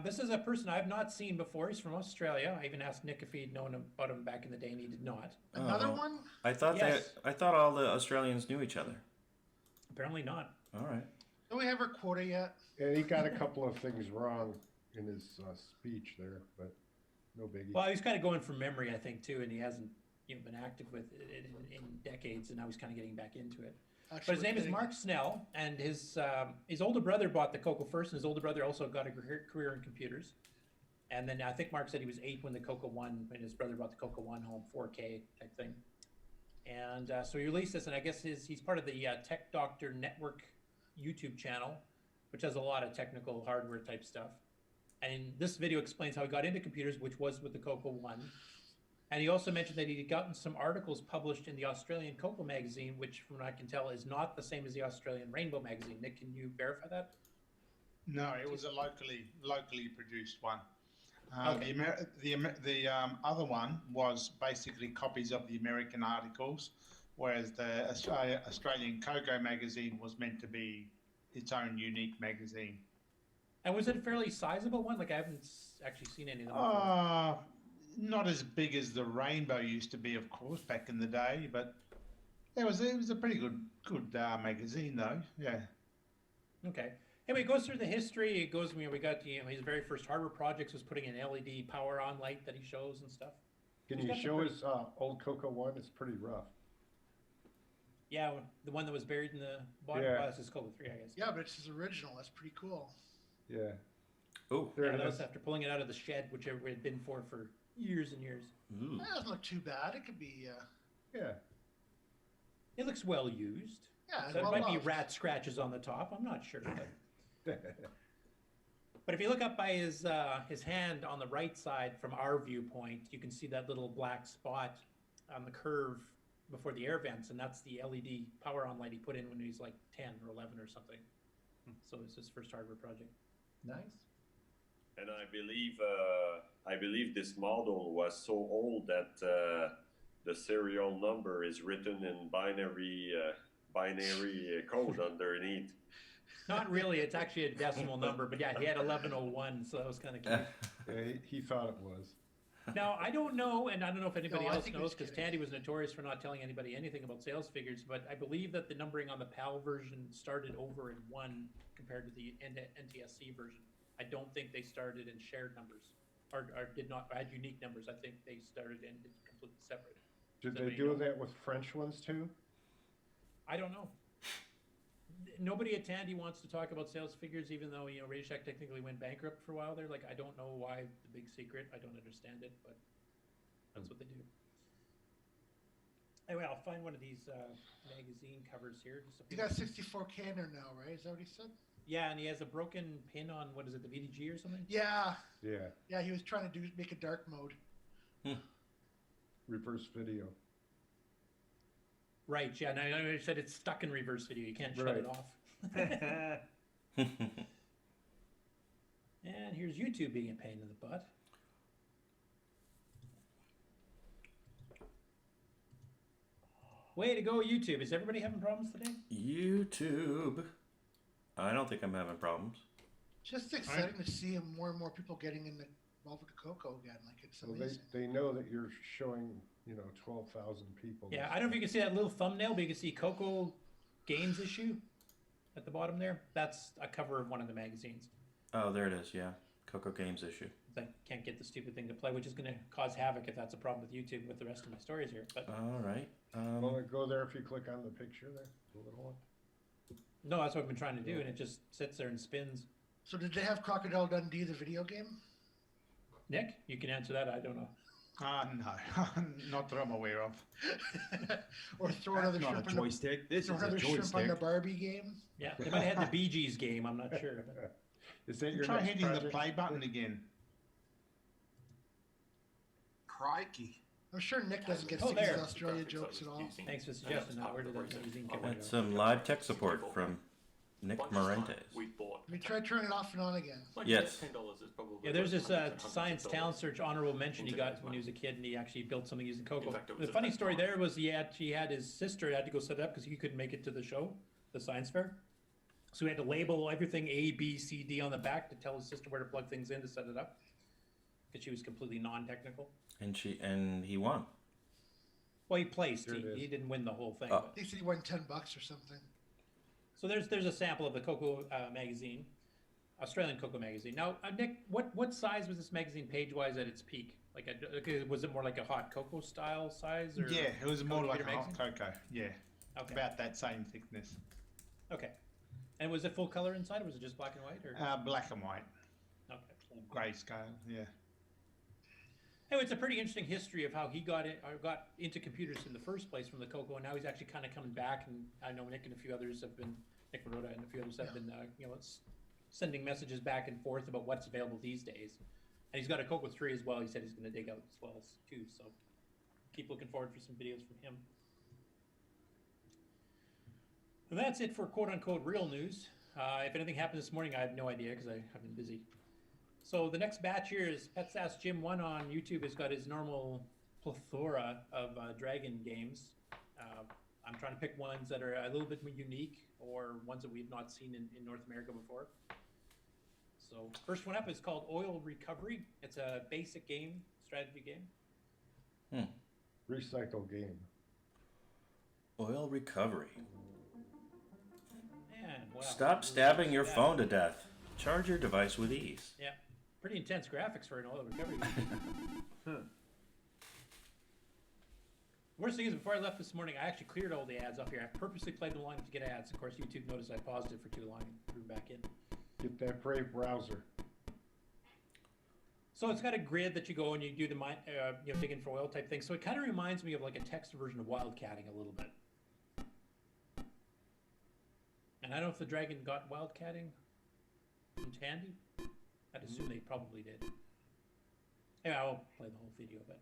This is a person I've not seen before. He's from Australia. I even asked Nick if he'd known about him back in the day, and he did not.
Another one?
I thought
Yes.
I thought all the Australians knew each other.
Apparently not.
All right.
Do we have our quota yet?
And he got a couple of things wrong in his speech there, but no biggie.
Well, he's kind of going from memory, I think, too, and he hasn't been active with it in decades, and now he's kind of getting back into it.
Actually,
But his name is
getting-
Mark Snell, and his older brother bought the Coco first, and his older brother also got a career in computers. And then I think Mark said he was 8 when the Coco 1, when his brother brought the Coco 1 home, 4K type thing. And so he released this, and I guess he's part of the Tech Doctor Network YouTube channel, which has a lot of technical hardware type stuff. And this video explains how he got into computers, which was with the Coco 1. And he also mentioned that he'd gotten some articles published in the Australian Coco magazine, which from what I can tell is not the same as the Australian Rainbow magazine. Nick, can you verify that?
No, it was a locally produced one.
Okay.
The other one was basically copies of the American articles, whereas the Australian Coco magazine was meant to be its own unique magazine.
And was it a fairly sizable one? Like I haven't actually seen any of them before.
Not as big as the Rainbow used to be, of course, back in the day, but it was a pretty good magazine, though. Yeah.
Okay. Anyway, it goes through the history. It goes, we got his very first hardware projects was putting an LED power on light that he shows and stuff.
Can
He's
you
got some
show
pretty-
his old Coco one? It's pretty rough.
Yeah, the one that was buried in the bottom.
Yeah.
Well, this is Coco 3, I guess.
Yeah, but it's his original. That's pretty cool.
Yeah.
Oh,
there
Yeah,
it
that
is.
was after pulling it out of the shed, which it had been for years and years.
That doesn't look too bad. It could be.
Yeah.
It looks well used.
Yeah,
There
well
might be
loved.
rat scratches on the top. I'm not sure. But if you look up by his hand on the right side from our viewpoint, you can see that little black spot on the curve before the air vents, and that's the LED power on light he put in when he was like 10 or 11 or something. So it's his first hardware project.
Nice.
And I believe this model was so old that the serial number is written in binary code underneath.
Not really. It's actually a decimal number, but yeah, he had 1101, so that was kind of cute.
Yeah, he thought it was.
Now, I don't know, and I don't know if anybody
No, I
else
think he
knows,
was
because
kidding.
Tandy was notorious for not telling anybody anything about sales figures, but I believe that the numbering on the PAL version started over in 1 compared to the NTSC version. I don't think they started in shared numbers, or did not add unique numbers. I think they started in completely separate.
Did
So
they
you
do
know.
that with French ones too?
I don't know. Nobody at Tandy wants to talk about sales figures, even though, Radio Shack technically went bankrupt for a while there. Like, I don't know why the big secret. I don't understand it, but that's what they do. Anyway, I'll find one of these magazine covers here.
He got 64 canner now, right? Is that what he said?
Yeah, and he has a broken pin on, what is it, the VDG or something?
Yeah.
Yeah.
Yeah, he was trying to make a dark mode.
Reverse video.
Right, yeah, and I said it's stuck in reverse video. You can't shut
Right.
it off. And here's YouTube being a pain in the butt. Way to go, YouTube. Is everybody having problems today?
YouTube. I don't think I'm having problems.
Just exciting to see more and more people getting involved with the Coco again. Like, it's
Well,
amazing.
they know that you're showing, 12,000 people.
Yeah, I don't know if you can see that little thumbnail, but you can see Coco Games issue at the bottom there. That's a cover of one of the magazines.
Oh, there it is. Yeah, Coco Games issue.
I can't get the stupid thing to play, which is going to cause havoc if that's a problem with YouTube with the rest of my stories here. But
All right.
Well, go there if you click on the picture there, the little one.
no, that's what I've been trying to do, and it just sits there and spins.
So did they have Crocodile Dundee, the video game?
Nick, you can answer that. I don't know.
No, not that I'm aware of.
Or throw another
Not
shrimp
a
on the,
joystick. This
throw
is a
another shrimp on
joystick.
the Barbie game?
Yeah, they might have had the Bee Gees game. I'm not sure. But...
Is that your
Try
next
hitting
project?
the play button again.
Crikey.
I'm sure Nick doesn't get
Oh,
sick of
there.
his Australia jokes at all.
Thanks for suggesting that. Where did that magazine come
That's some live tech support from Nick Morentes.
We try turning it off and on again.
Yes.
Yeah, there's this science talent search honorable mention he got when he was a kid, and he actually built something using Coco. The funny story there was he had his sister had to go set it up because he couldn't make it to the show, the science fair. So he had to label everything A, B, C, D on the back to tell his sister where to plug things in to set it up, because she was completely non-technical.
And he won.
Well, he placed.
Here it
He
is.
didn't win the whole thing.
Oh.
but-
He said he won $10 or something.
So there's a sample of the Coco magazine, Australian Coco magazine. Now, Nick, what size was this magazine page-wise at its peak? Like, was it more like a hot cocoa style size? Or
Yeah, it was more
Coco
like a
Peter
hot
magazine?
cocoa. Yeah,
Okay.
about that same thickness.
Okay. And was it full color inside, or was it just black and white? Or
Black and white,
okay.
grayscale. Yeah.
Anyway, it's a pretty interesting history of how he got into computers in the first place from the Coco, and now he's actually kind of coming back. And I know Nick and a few others have been, Nick Marotta and a few others have been, sending messages back and forth about what's available these days. And he's got a Coco 3 as well. He said he's going to dig out as well too. So keep looking forward for some videos from him. And that's it for quote-unquote real news. If anything happened this morning, I have no idea because I've been busy. So the next batch here is Pets Ask Jim 1 on YouTube has got his normal plethora of dragon games. I'm trying to pick ones that are a little bit more unique or ones that we've not seen in North America before. So first one up is called Oil Recovery. It's a basic game, strategy game.
Recycle game.
Oil recovery.
Man, wow.
Stop stabbing your phone to death. Charge your device with ease.
Yeah, pretty intense graphics for an oil recovery game. Worst thing is, before I left this morning, I actually cleared all the ads up here. I purposely played them long enough to get ads. Of course, YouTube noticed I paused it for too long and threw them back in.
Get that Brave browser.
So it's got a grid that you go and you do the digging for oil type thing. So it kind of reminds me of like a text version of wildcatting a little bit. And I don't know if the dragon got wildcatting from Tandy. I'd assume they probably did. Yeah, I won't play the whole video, but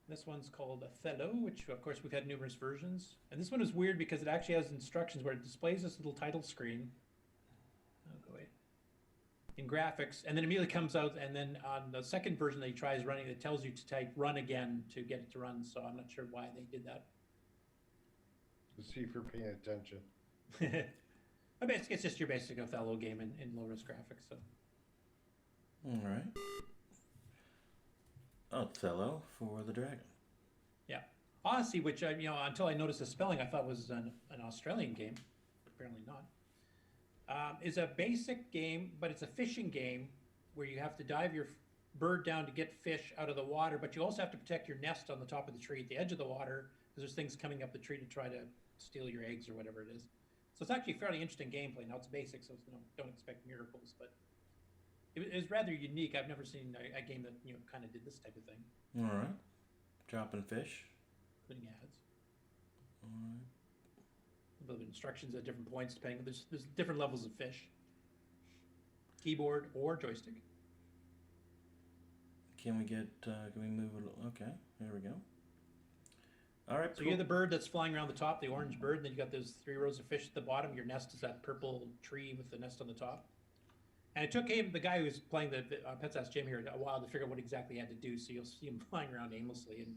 this one's called Othello, which of course we've had numerous versions. And this one is weird because it actually has instructions where it displays this little title screen. Oh, go away. In graphics, and then immediately comes out, and then on the second version that he tries running, it tells you to type run again to get it to run. So I'm not sure why they did that.
To see if you're paying attention.
I mean, it's just your basic Othello game in low-res graphics. So.
All right. Othello for the dragon.
Yeah. Odyssey, which until I noticed the spelling, I thought was an Australian game. Apparently not. Is a basic game, but it's a fishing game where you have to dive your bird down to get fish out of the water, but you also have to protect your nest on the top of the tree at the edge of the water because there's things coming up the tree to try to steal your eggs or whatever it is. So it's actually fairly interesting gameplay. Now it's basic, so don't expect miracles, but it was rather unique. I've never seen a game that kind of did this type of thing.
All right. Dropping fish.
Putting ads. The instructions at different points depending. There's different levels of fish. Keyboard or joystick.
Can we get? Can we move it? Okay, there we go. All right.
So you're the bird that's flying around the top, the orange bird, and then you got those 3 rows of fish at the bottom. Your nest is that purple tree with the nest on the top. And it took him, the guy who was playing the Pets Ask Jim here, a while to figure out what exactly he had to do. So you'll see him flying around aimlessly, and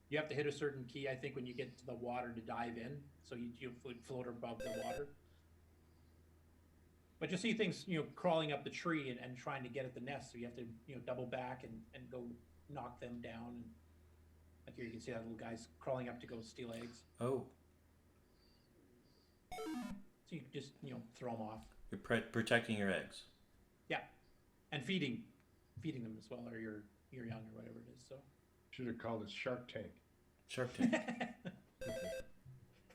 you have to hit a certain key, I think, when you get to the water to dive in. So you float above the water. But you'll see things, crawling up the tree and trying to get at the nest. So you have to, double back and go knock them down. And like here, you can see that little guy's crawling up to go steal eggs.
Oh.
So you can just, throw them off.
You're protecting your eggs.
Yeah, and feeding them as well, or your young or whatever it is. So
should have called it Shark Tank.
Shark Tank.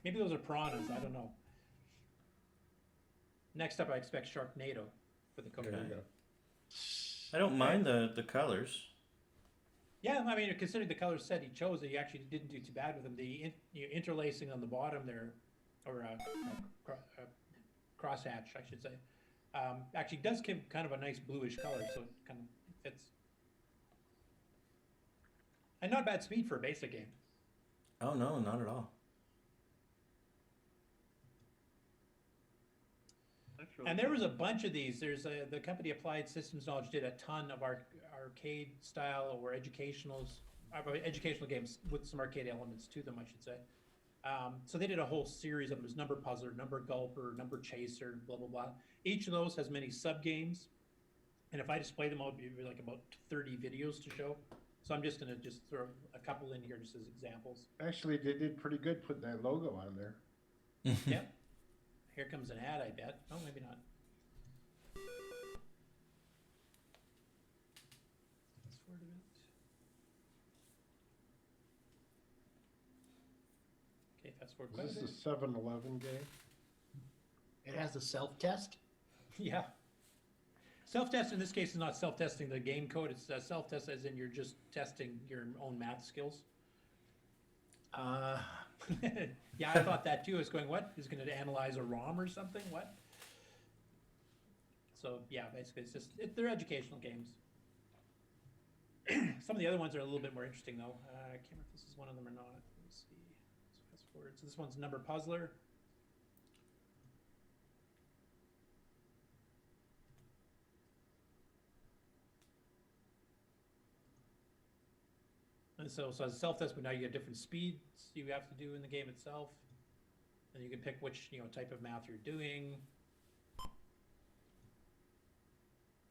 Maybe those are piranhas. I don't know. Next up, I expect Sharknado for the Coco.
Okay. I don't mind the colors.
Yeah, I mean, considering the color set he chose, he actually didn't do too bad with them. The interlacing on the bottom there, or crosshatch, I should say, actually does give kind of a nice bluish color, so it kind of fits. And not bad speed for a basic game.
Oh no, not at all.
And there was a bunch of these. There's the company Applied Systems Knowledge did a ton of arcade style or educational games with some arcade elements to them, I should say. So they did a whole series of them. There's Number Puzzler, Number Gulper, Number Chaser, blah, blah, blah. Each of those has many sub-games. And if I display them, I'll be like about 30 videos to show. So I'm just going to throw a couple in here just as examples.
Actually, they did pretty good putting that logo on there.
Yep. Here comes an ad, I bet. Oh, maybe not. Fast forward a bit. Okay, fast forward quite a
Is
bit.
this a 7-Eleven game?
It has a self-test?
Yeah. Self-test in this case is not self-testing the game code. It's self-test as in you're just testing your own math skills. Yeah, I thought that too. I was going, what? Is going to analyze a ROM or something? What? So yeah, basically it's just, they're educational games. Some of the other ones are a little bit more interesting though. I can't remember if this is one of them or not. Let me see. Let's fast forward. So this one's Number Puzzler. And so as a self-test, but now you get different speeds you have to do in the game itself. And you can pick which type of math you're doing.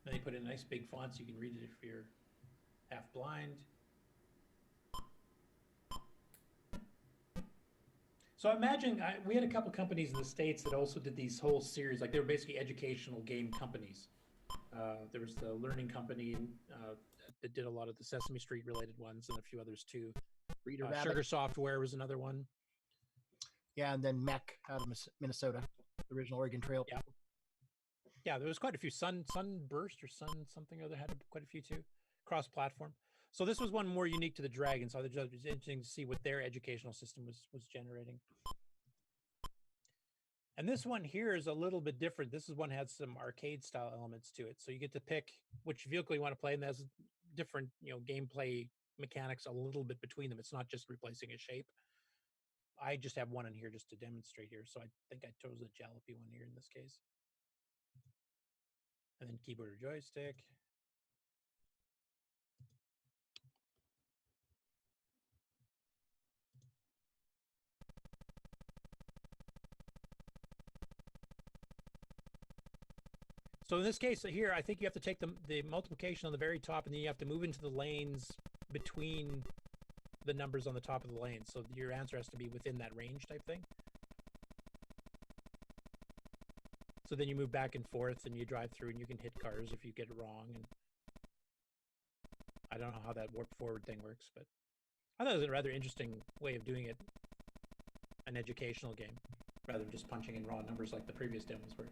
Then you put in nice big font so you can read it if you're half blind. So imagine, we had a couple companies in the States that also did these whole series, like they were basically educational game companies. There was the Learning Company that did a lot of the Sesame Street related ones and a few others too.
Reader Rabbit.
Sugar Software was another one.
Yeah, and then Mech out of Minnesota, the original Oregon Trail.
Yeah. Yeah, there was quite a few. Sunburst or Sun something or other had quite a few too, cross-platform. So this was one more unique to the Dragon. So it was interesting to see what their educational system was generating. And this one here is a little bit different. This is one had some arcade style elements to it. So you get to pick which vehicle you want to play, and there's different, gameplay mechanics a little bit between them. It's not just replacing a shape. I just have one in here just to demonstrate here. So I think I chose a Jalopy one here in this case. And then keyboard or joystick. So in this case here, I think you have to take the multiplication on the very top, and then you have to move into the lanes between the numbers on the top of the lane. So your answer has to be within that range type thing. So then you move back and forth and you drive through and you can hit cars if you get it wrong. And I don't know how that warp forward thing works, but I thought it was a rather interesting way of doing it. An educational game rather than just punching in raw numbers like the previous demos were.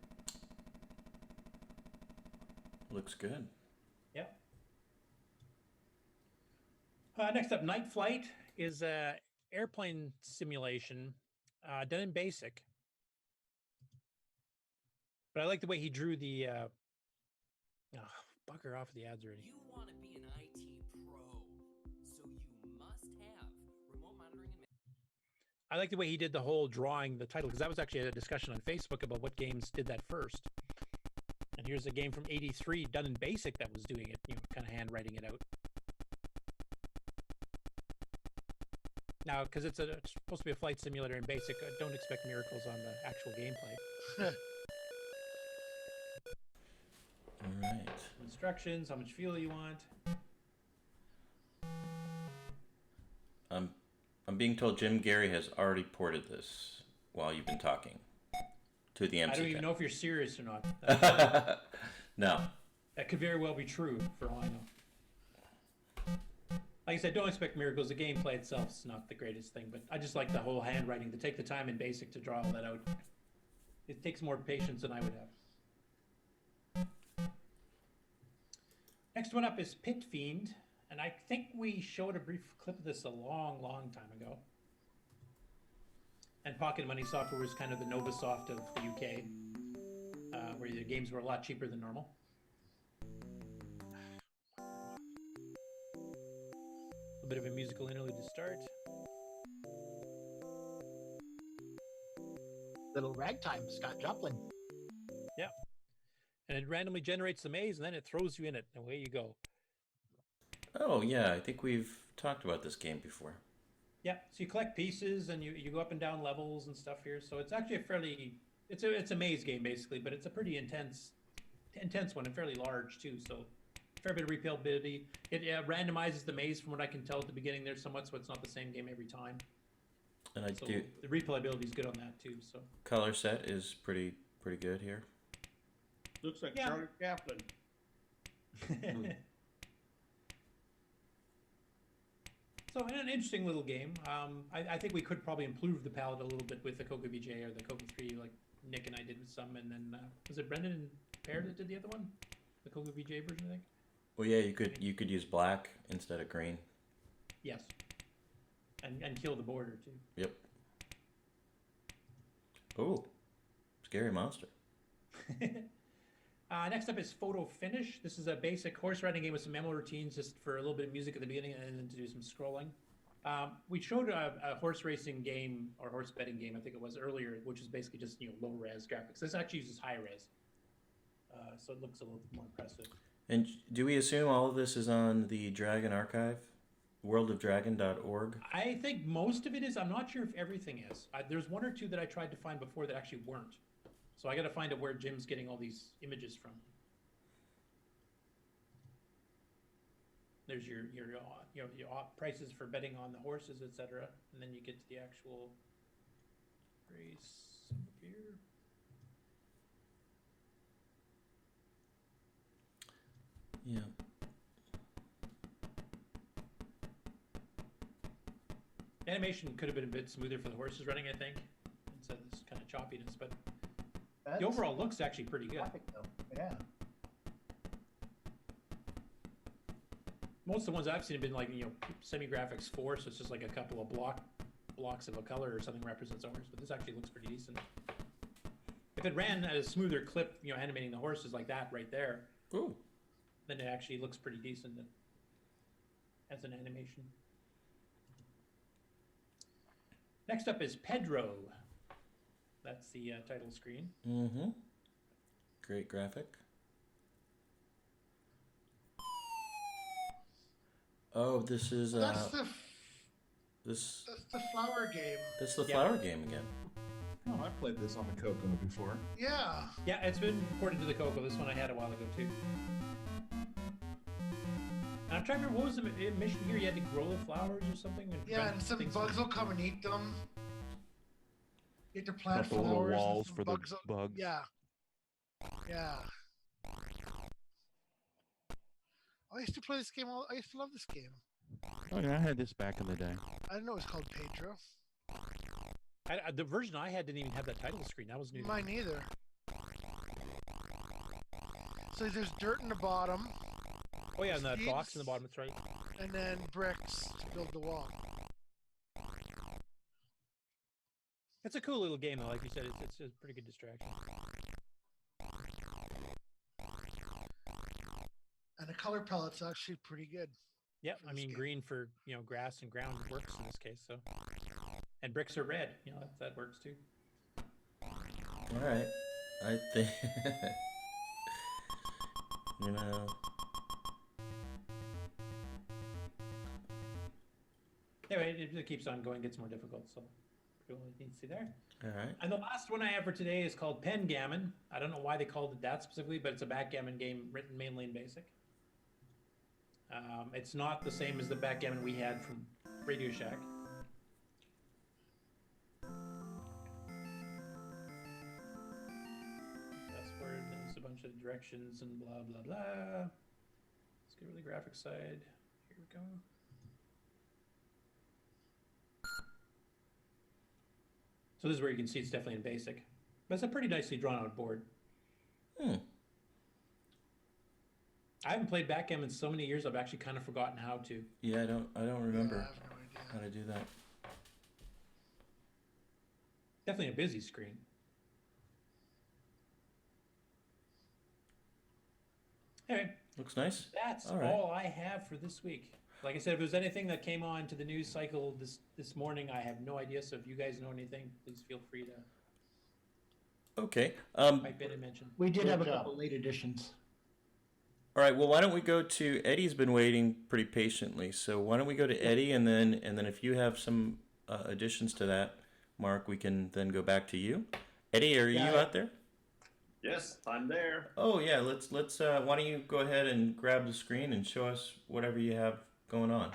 Looks good.
Yep. Next up, Night Flight is a airplane simulation done in BASIC. But I like the way he drew the. Bugger off the ads already.
You want to be an IT pro, so you must have remote monitoring and.
I like the way he did the whole drawing the title, because that was actually a discussion on Facebook about what games did that first. And here's a game from '83 done in BASIC that was doing it, kind of handwriting it out. Now, because it's supposed to be a flight simulator in BASIC, don't expect miracles on the actual gameplay.
All right.
Instructions, how much fuel you want.
I'm being told Jim Gary has already ported this while you've been talking to the MC.
I don't even know if you're serious or not.
No.
That could very well be true, for all I know. Like I said, don't expect miracles. The gameplay itself is not the greatest thing, but I just like the whole handwriting, to take the time in BASIC to draw all that out. It takes more patience than I would have. Next one up is Pit Fiend, and I think we showed a brief clip of this a long, long time ago. And Pocket Money Software was kind of the Novasoft of the UK, where the games were a lot cheaper than normal. A bit of a musical interlude to start.
Little ragtime, Scott Joplin.
Yeah. And it randomly generates the maze, and then it throws you in it, and away you go.
Oh, yeah. I think we've talked about this game before.
Yeah, so you collect pieces, and you go up and down levels and stuff here. So it's actually a fairly... It's a maze game, basically, but it's a pretty intense one, and fairly large, too. So fair bit of replayability. It randomizes the maze, from what I can tell at the beginning there somewhat, so it's not the same game every time.
And
so the replayability is good on that, too. So
color set is pretty good here.
Looks like Charlie Chaplin.
So an interesting little game. I think we could probably improve the palette a little bit with the CoCoVJ or the Coco 3, like Nick and I did with some, and then was it Brendan and Pear that did the other one? The CoCoVJ version, I think.
Well, yeah, you could use black instead of green.
Yes. And kill the border too.
Yep. Oh, scary monster.
Next up is Photo Finish. This is a basic horse riding game with some memo routines, just for a little bit of music at the beginning and then to do some scrolling. We showed a horse racing game, or horse betting game, I think it was earlier, which is basically just low res graphics. This actually uses high res, so it looks a little more impressive.
And do we assume all of this is on the Dragon Archive, worldofdragon.org?
I think most of it is. I'm not sure if everything is. There's one or two that I tried to find before that actually weren't. So I got to find out where Jim's getting all these images from. There's your prices for betting on the horses, etc., and then you get to the actual race up here.
Yeah.
Animation could have been a bit smoother for the horses running, I think, instead of this kind of choppiness, but the overall looks actually pretty good.
Yeah.
Most of the ones I've seen have been like, semi-graphics 4, so it's just like a couple of blocks of a color or something represents a horse, but this actually looks pretty decent. If it ran at a smoother clip, animating the horses like that right there,
ooh,
then it actually looks pretty decent as an animation. Next up is Pedro. That's the title screen.
Mm-hmm. Great graphic. Oh, this is
That's the flower game.
This is the flower game again.
Oh, I played this on the Coco before.
Yeah.
Yeah, it's been ported to the Coco. This one I had a while ago too. And I'm trying to remember, what was the mission here? You had to grow the flowers or something?
Yeah, and some bugs will come and eat them. You have to plant
Couple little
flowers.
walls
and
for the
bugs.
bugs.
Yeah. Yeah. I used to play this game. I used to love this game.
Oh yeah, I had this back in the day.
I didn't know it was called Pedro.
The version I had didn't even have that title screen. That was new.
Mine either. So there's dirt in the bottom.
Oh yeah, and the
seeds,
box in the bottom. That's right.
And then bricks to build the wall.
It's a cool little game, though. Like you said, it's a pretty good distraction.
And the color palette's actually pretty good.
Yeah, I mean, green for, grass and ground works in this case, so. And bricks are red, that works too.
All right. I think,
Anyway, it keeps on going, gets more difficult, so you need to see there.
All right.
And the last one I have for today is called Pen Gammon. I don't know why they called it that specifically, but it's a backgammon game written mainly in BASIC. It's not the same as the backgammon we had from Radio Shack. Password, there's a bunch of directions and blah, blah, blah. Let's go to the graphics side. Here we go. So this is where you can see it's definitely in BASIC. But it's a pretty nicely drawn out board. I haven't played backgammon in so many years, I've actually kind of forgotten how to.
Yeah, I don't remember how to do that.
Definitely a busy screen. Anyway.
Looks nice.
That's
all, right.
all I have for this week. Like I said, if there's anything that came on to the news cycle this morning, I have no idea. So if you guys know anything, please feel free to
Okay.
pipe in and mention.
We did have a couple late additions.
All right. Well, why don't we go to Eddie's been waiting pretty patiently. So why don't we go to Eddie, and then if you have some additions to that, Mark, we can then go back to you. Eddie, are you out there?
Yes, I'm there.
Oh yeah. Let's. Why don't you go ahead and grab the screen and show us whatever you have going on.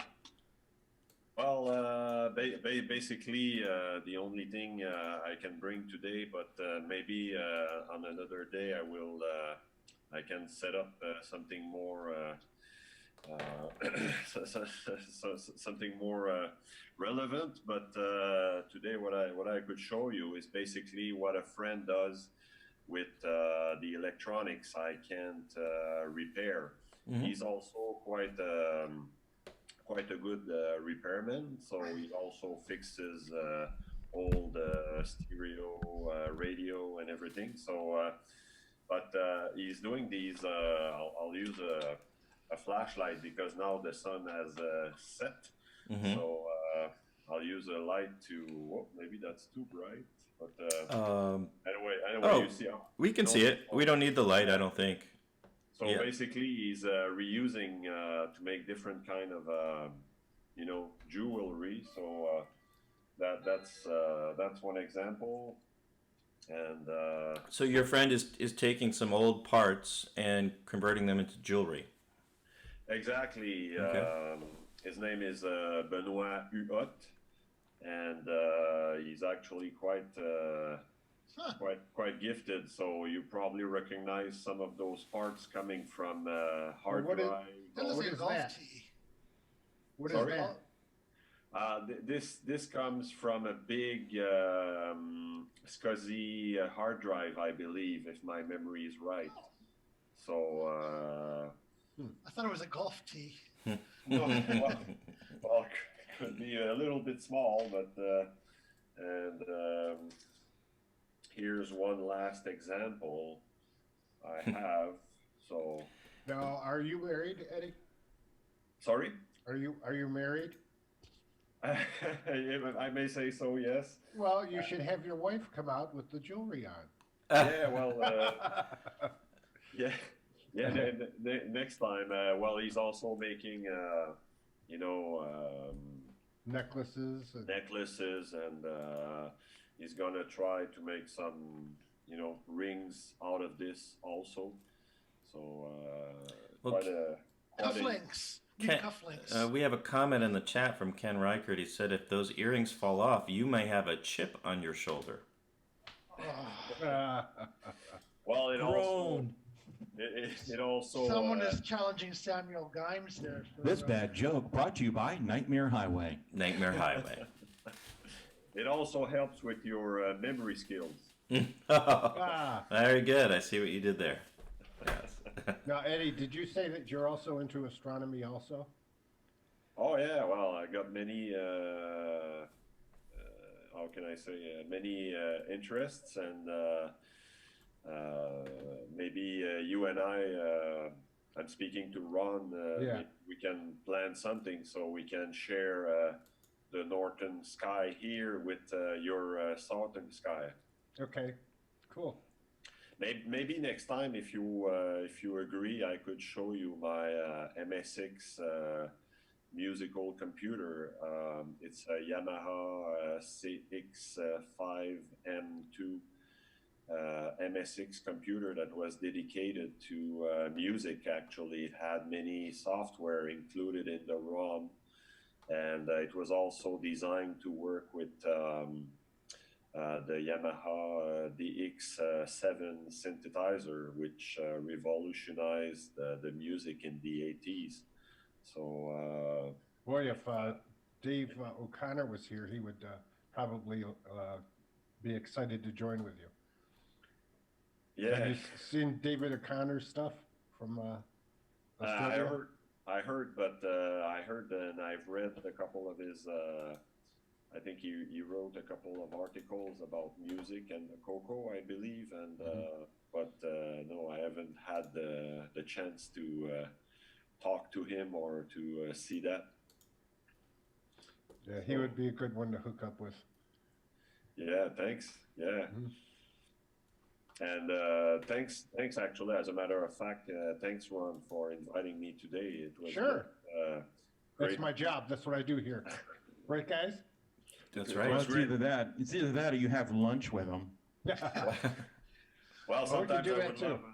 Well, basically, the only thing I can bring today, but maybe on another day I can set up something more something more relevant. But today, what I could show you is basically what a friend does with the electronics I can't repair.
Mm-hmm.
He's also quite a good repairman, so he also fixes old stereo radio and everything. So but he's doing these I'll use a flashlight because now the sun has set.
Mm-hmm.
So I'll use a light to maybe that's too bright, but anyway, you see how
we can see it. We don't need the light, I don't think.
So basically, he's reusing to make different kind of jewelry. So that's one example. And
so your friend is taking some old parts and converting them into jewelry.
Exactly.
Okay.
His name is Benoit Huot, and he's actually quite gifted. So you probably recognize some of those parts coming from hard drive.
That looks like a golf tee.
What is that?
This comes from a big SCSI hard drive, I believe, if my memory is right. So
I thought it was a golf tee.
well, could be a little bit small, but and here's one last example I have. So
now, are you married, Eddie?
Sorry?
Are you married?
I may say so, yes.
Well, you should have your wife come out with the jewelry on.
Yeah, well, yeah. Next time. Well, he's also making,
necklaces.
And he's gonna try to make some, rings out of this also. So
Cufflinks. Cufflinks.
We have a comment in the chat from Ken Reichert. He said, "If those earrings fall off, you may have a chip on your shoulder."
Well, it also.
Someone is challenging Samuel Gimes there.
This bad joke brought to you by Nightmare Highway.
Nightmare Highway.
It also helps with your memory skills.
Very good. I see what you did there. Yes.
Now, Eddie, did you say that you're also into astronomy also?
Oh, yeah. Well, I got many how can I say, many interests, and maybe you and I'm speaking to Ron,
Yeah.
we can plan something so we can share the northern sky here with your southern sky.
Okay, cool.
Maybe next time, if you agree, I could show you my MSX musical computer. It's a Yamaha CX5M2 MSX computer that was dedicated to music. Actually, it had many software included in the ROM, and it was also designed to work with the Yamaha DX7 synthesizer, which revolutionized the music in the 80s. So,
boy, if Dave O'Connor was here, he would probably be excited to join with you.
Yeah.
Have you seen David O'Connor's stuff from Australia?
I heard, but I heard and I've read a couple of his. I think he wrote a couple of articles about music and the Coco, I believe, and but no, I haven't had the chance to talk to him or to see that.
Yeah, he would be a good one to hook up with.
Yeah, thanks. Yeah. And thanks. Actually, as a matter of fact, thanks, Ron, for inviting me today. It was
sure.
Great.
That's my job. That's what I do here. Right, guys?
That's right.
Well, it's either that or you have lunch with them.
Well, sometimes
do
I
that
would
too.
love.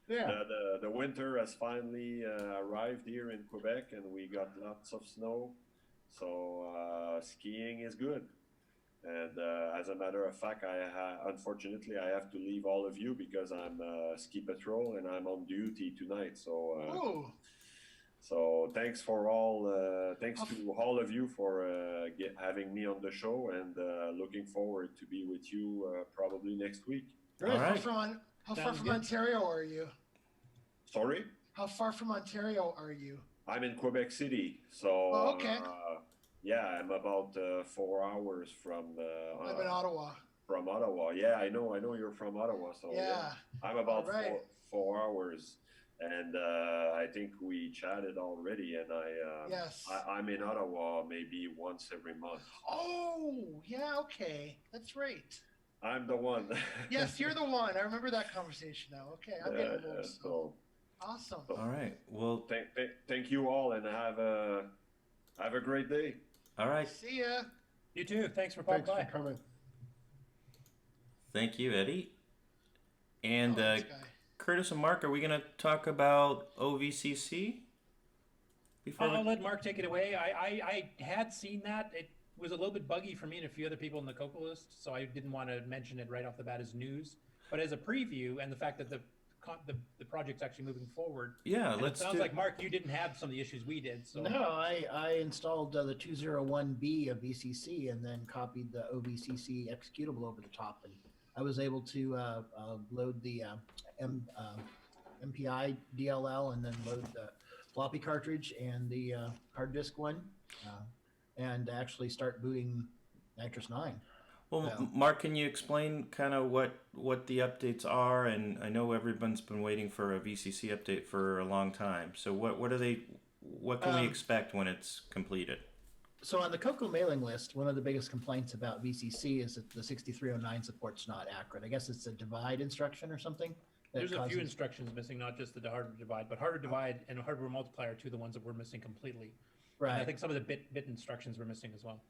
Yeah.
The winter has finally arrived here in Quebec, and we got lots of snow. So skiing is good. And as a matter of fact, unfortunately I have to leave all of you because I'm ski patrol and I'm on duty tonight. So so thanks for all. Thanks to all of you for having me on the show, and looking forward to be with you probably next week.
Great. How far from Ontario are you?
Sorry?
How far from Ontario are you?
I'm in Quebec City, so
okay.
Yeah, I'm about 4 hours from.
I'm in Ottawa.
From Ottawa, yeah, I know you're from Ottawa, so
yeah.
I'm about
right.
4 hours, and I think we chatted already, and I'm in Ottawa maybe once every month.
Oh, yeah, okay, that's right.
I'm the one.
Yes, you're the one. I remember that conversation now. Okay, I'm getting old. So. Awesome.
All right. Well,
thank you all, and have a great day.
All right.
See ya.
You too. Thanks for popping by.
Thanks for coming.
Thank you, Eddie. And Curtis and Mark, are we going to talk about OVCC?
I'll let Mark take it away. I had seen that. It was a little bit buggy for me and a few other people in the Coco list, so I didn't want to mention it right off the bat as news. But as a preview, and the fact that the project's actually moving forward.
Yeah,
it sounds like, Mark, you didn't have some of the issues we did. So
no, I installed the 201B of VCC and then copied the OVCC executable over the top, and I was able to load the MPI DLL and then load the floppy cartridge and the hard disk one, and actually start booting Nitrous 9.
Well, Mark, can you explain kind of what the updates are? And I know everyone's been waiting for a VCC update for a long time. So what are they? What can we expect when it's completed?
So on the Coco mailing list, one of the biggest complaints about VCC is that the 6309 support's not accurate. I guess it's a divide instruction or something.
There's a few instructions missing, not just the hardware divide, but hardware divide and hardware multiplier are two of the ones that were missing completely.
Right.
And I think some of the bit instructions were missing as well.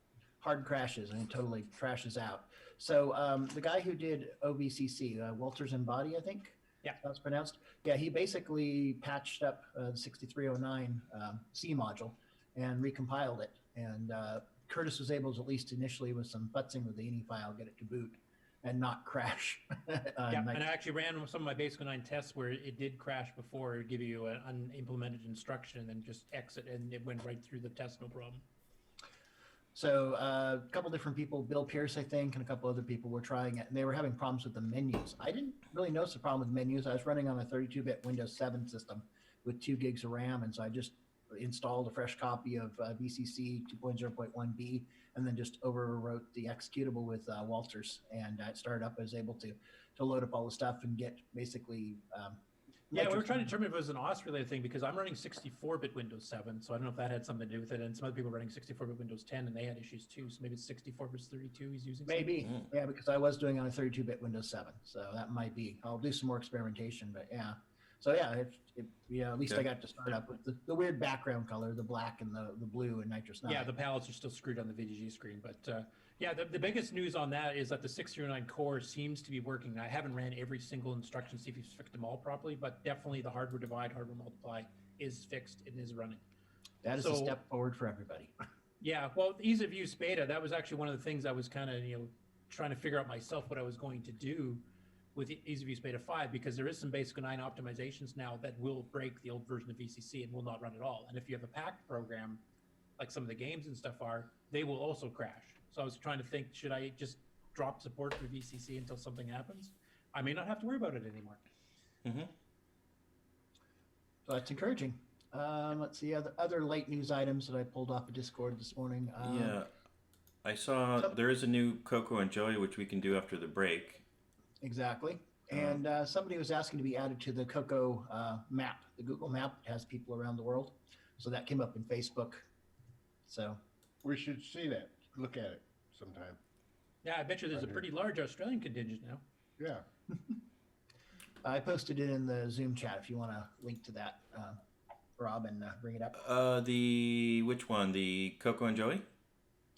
Hard crashes and it totally crashes out. So the guy who did OVCC, Walters and Body, I think.
Yeah,
that's pronounced. Yeah, he basically patched up the 6309 C module and recompiled it. And Curtis was able to, at least initially with some futzing with the ini file, get it to boot and not crash.
And I actually ran some of my Basic 09 tests where it did crash before. It would give you an unimplemented instruction and then just exit, and it went right through the test, no problem.
So a couple different people, Bill Pierce, I think, and a couple other people were trying it, and they were having problems with the menus. I didn't really notice the problem with menus. I was running on a 32-bit Windows 7 system with 2 gigs of RAM, and so I just installed a fresh copy of VCC 2.0.1b, and then just overwrote the executable with Walters, and it started up. I was able to load up all the stuff and get basically.
Yeah, we were trying to determine if it was an OS related thing because I'm running 64-bit Windows 7, so I don't know if that had something to do with it. And some other people were running 64-bit Windows 10, and they had issues too. So maybe it's 64 versus 32 he's using.
Maybe, yeah, because I was doing on a 32-bit Windows 7, so that might be. I'll do some more experimentation, but yeah. So yeah, at least I got to start up with the weird background color, the black and the blue and nitrous 9.
Yeah, the palettes are still screwed on the VGG screen, but yeah, the biggest news on that is that the 609 core seems to be working. I haven't ran every single instruction to see if he's fixed them all properly, but definitely the hardware divide, hardware multiply is fixed and is running.
That is a step forward for everybody.
Yeah, well, ease of use beta, that was actually one of the things I was kind of trying to figure out myself what I was going to do with ease of use beta 5, because there is some basic 9 optimizations now that will break the old version of VCC and will not run at all. And if you have a packed program, like some of the games and stuff are, they will also crash. So I was trying to think, should I just drop support for VCC until something happens? I may not have to worry about it anymore.
Mm-hmm.
So that's encouraging. Let's see, other late news items that I pulled off of Discord this morning.
Yeah, I saw there is a new Coco and Joey, which we can do after the break.
Exactly. And somebody was asking to be added to the Coco map. The Google map has people around the world. So that came up in Facebook. So
we should see that. Look at it sometime.
Yeah, I bet you there's a pretty large Australian contingent now.
Yeah.
I posted it in the Zoom chat if you want to link to that, Rob, and bring it up.
Which one? The Coco and Joey?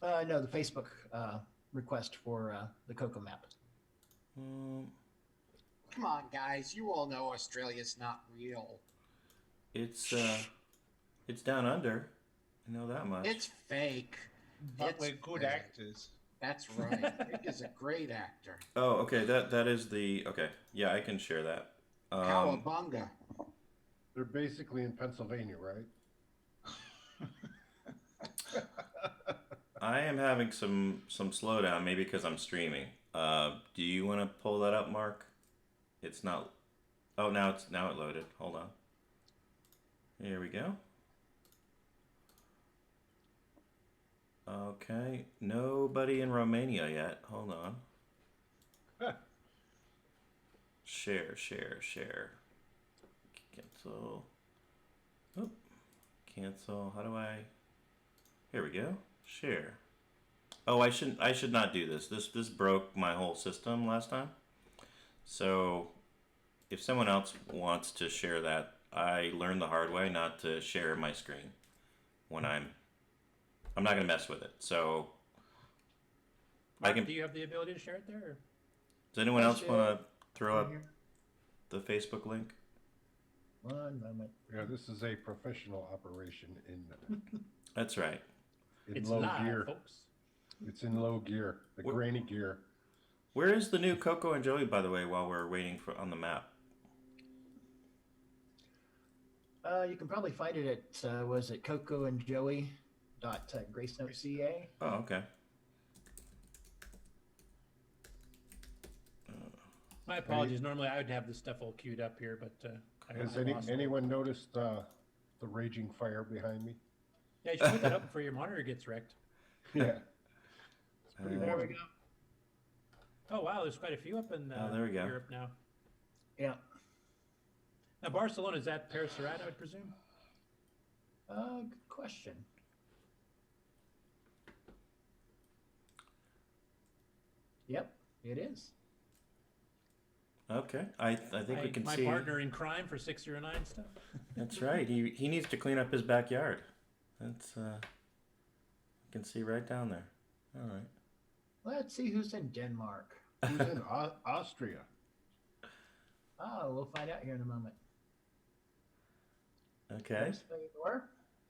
No, the Facebook request for the Coco map.
Come on, guys. You all know Australia's not real.
It's down under. I know that much.
It's fake.
But we're good actors.
That's right. Nick is a great actor.
Oh, okay. That is the okay. Yeah, I can share that.
Cowabunga.
They're basically in Pennsylvania, right?
I am having some slowdown, maybe because I'm streaming. Do you want to pull that up, Mark? It's not. Oh, now it loaded. Hold on. Here we go. Okay, nobody in Romania yet. Hold on. Share. Cancel. Oh, cancel. How do I? Here we go. Share. Oh, I should not do this. This broke my whole system last time. So, if someone else wants to share that, I learned the hard way not to share my screen when I'm not gonna mess with it. So,
Mark, do you have the ability to share it there? Or?
Does anyone else want to throw up the Facebook link?
One moment.
Yeah, this is a professional operation in.
That's right.
In low gear, folks. It's in low gear, the granny gear.
Where is the new Coco and Joey, by the way? While we're waiting on the map.
You can probably find it at was it cocoandjoey.gracenote.ca.
Oh, okay.
My apologies. Normally I would have this stuff all queued up here, but
has anyone noticed the raging fire behind me?
Yeah, you should put that up before your monitor gets wrecked.
Yeah.
There we go.
Oh wow, there's quite a few up in
there we go.
Europe now.
Yeah.
Now Barcelona, is that Paris Surat, I would presume?
Good question. Yep, it is.
Okay, I think we can
my
see
my partner in crime for 609 stuff.
That's right. He needs to clean up his backyard. That's you can see right down there. All right.
Let's see who's in Denmark.
Who's in Austria?
Oh, we'll find out here in a moment.
Okay.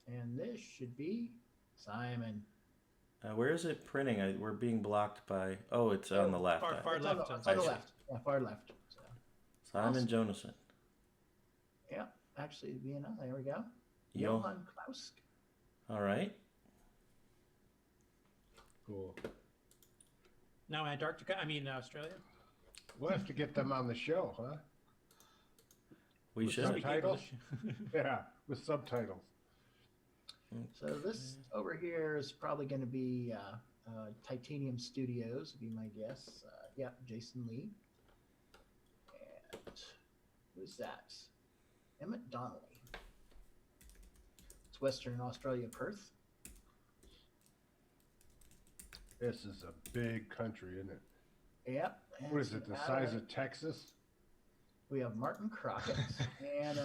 And this should be Simon.
Where is it printing? We're being blocked by. Oh, it's on the left.
Far left.
It's on the left. Yeah, far left. So.
Simon Jonason.
Yeah, actually, there we go.
Johan
Johan Klausk.
All right.
Cool.
Now Antarctica. I mean Australia.
We'll have to get them on the show, huh?
We
with
should.
subtitles. Yeah, with subtitles.
So this over here is probably going to be Titanium Studios, would be my guess. Yep, Jason Lee. And who's that? Emmett Donnelly. It's Western Australia, Perth.
This is a big country, isn't it?
Yep.
What is it, the size of Texas?
We have Martin Crockett and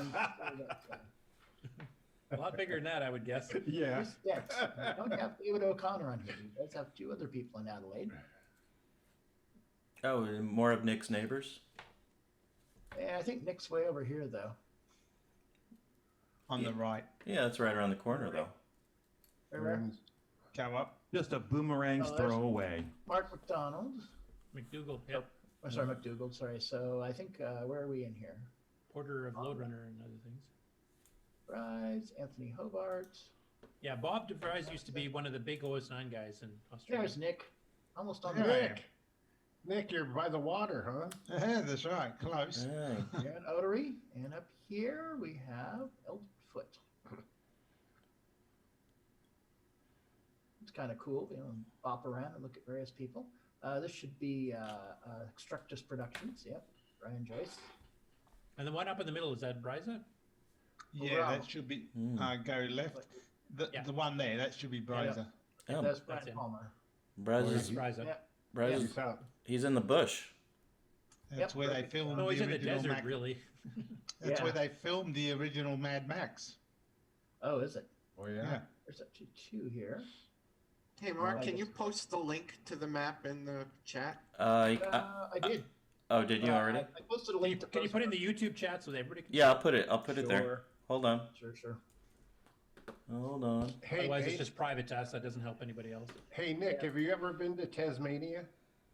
A lot bigger than that, I would guess.
Yeah.
Respect. We don't have David O'Connor on here. He does have 2 other people in Adelaide.
Oh, and more of Nick's neighbors?
Yeah, I think Nick's way over here, though.
On the right.
Yeah, that's right around the corner, though.
Where?
Go up.
Just a boomerang's
Oh,
throw away.
Mark McDonald.
McDougal, yep.
Oh, sorry, McDougal. Sorry. So I think, where are we in here?
Porter of Loadrunner and other things.
Rise, Anthony Hobart.
Yeah, Bob DeVries used to be one of the big OS9 guys in Australia.
There's Nick. Almost on the
Nick. Nick, you're by the water, huh?
Yeah, that's right. Close.
Yeah, and Otery. And up here we have Eldfoot. It's kind of cool, you know, bop around and look at various people. This should be Structus Productions. Yep, Brian Joyce.
And the one up in the middle, is that Bryza?
Yeah, that should be go left. The one there, that should be Brazer.
Yeah.
That's Brian Palmer.
Bryza's
Bryza.
He's in the bush.
That's where they filmed
No, he's
the
in the
original
desert,
Mac-
really.
That's where they filmed the original Mad Max.
Oh, is it?
Oh, yeah.
There's actually 2 here.
Hey, Mark, can you post the link to the map in the chat?
I did.
Oh, did you already?
I posted a link to
Can you put it in the YouTube chat so that everybody can
Yeah, I'll put it there.
Sure.
Hold on.
Sure.
Hold on.
Otherwise, it's just private to us. That doesn't help anybody else.
Hey, Nick, have you ever been to Tasmania?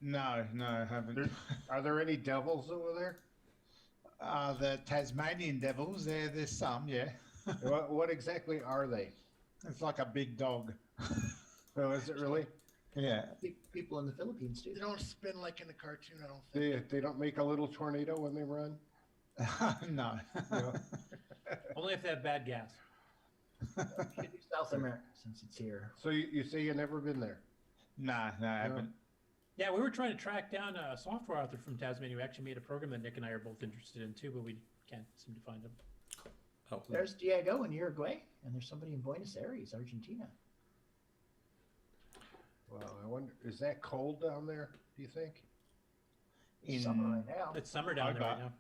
No, I haven't.
Are there any devils over there?
The Tasmanian devils, there's some, yeah.
What exactly are they?
It's like a big dog.
Oh, is it really?
Yeah.
People in the Philippines do.
They don't spin like in a cartoon, I don't think.
They don't make a little tornado when they run?
No.
No.
Only if they have bad gas.
Should do South America since it's here.
So you say you've never been there?
No, I haven't.
Yeah, we were trying to track down a software author from Tasmania who actually made a program that Nick and I are both interested in too, but we can't seem to find him.
Oh.
There's Diego in Uruguay, and there's somebody in Buenos Aires, Argentina.
Well, I wonder, is that cold down there, do you think?
It's summer right now.
It's summer down there right now.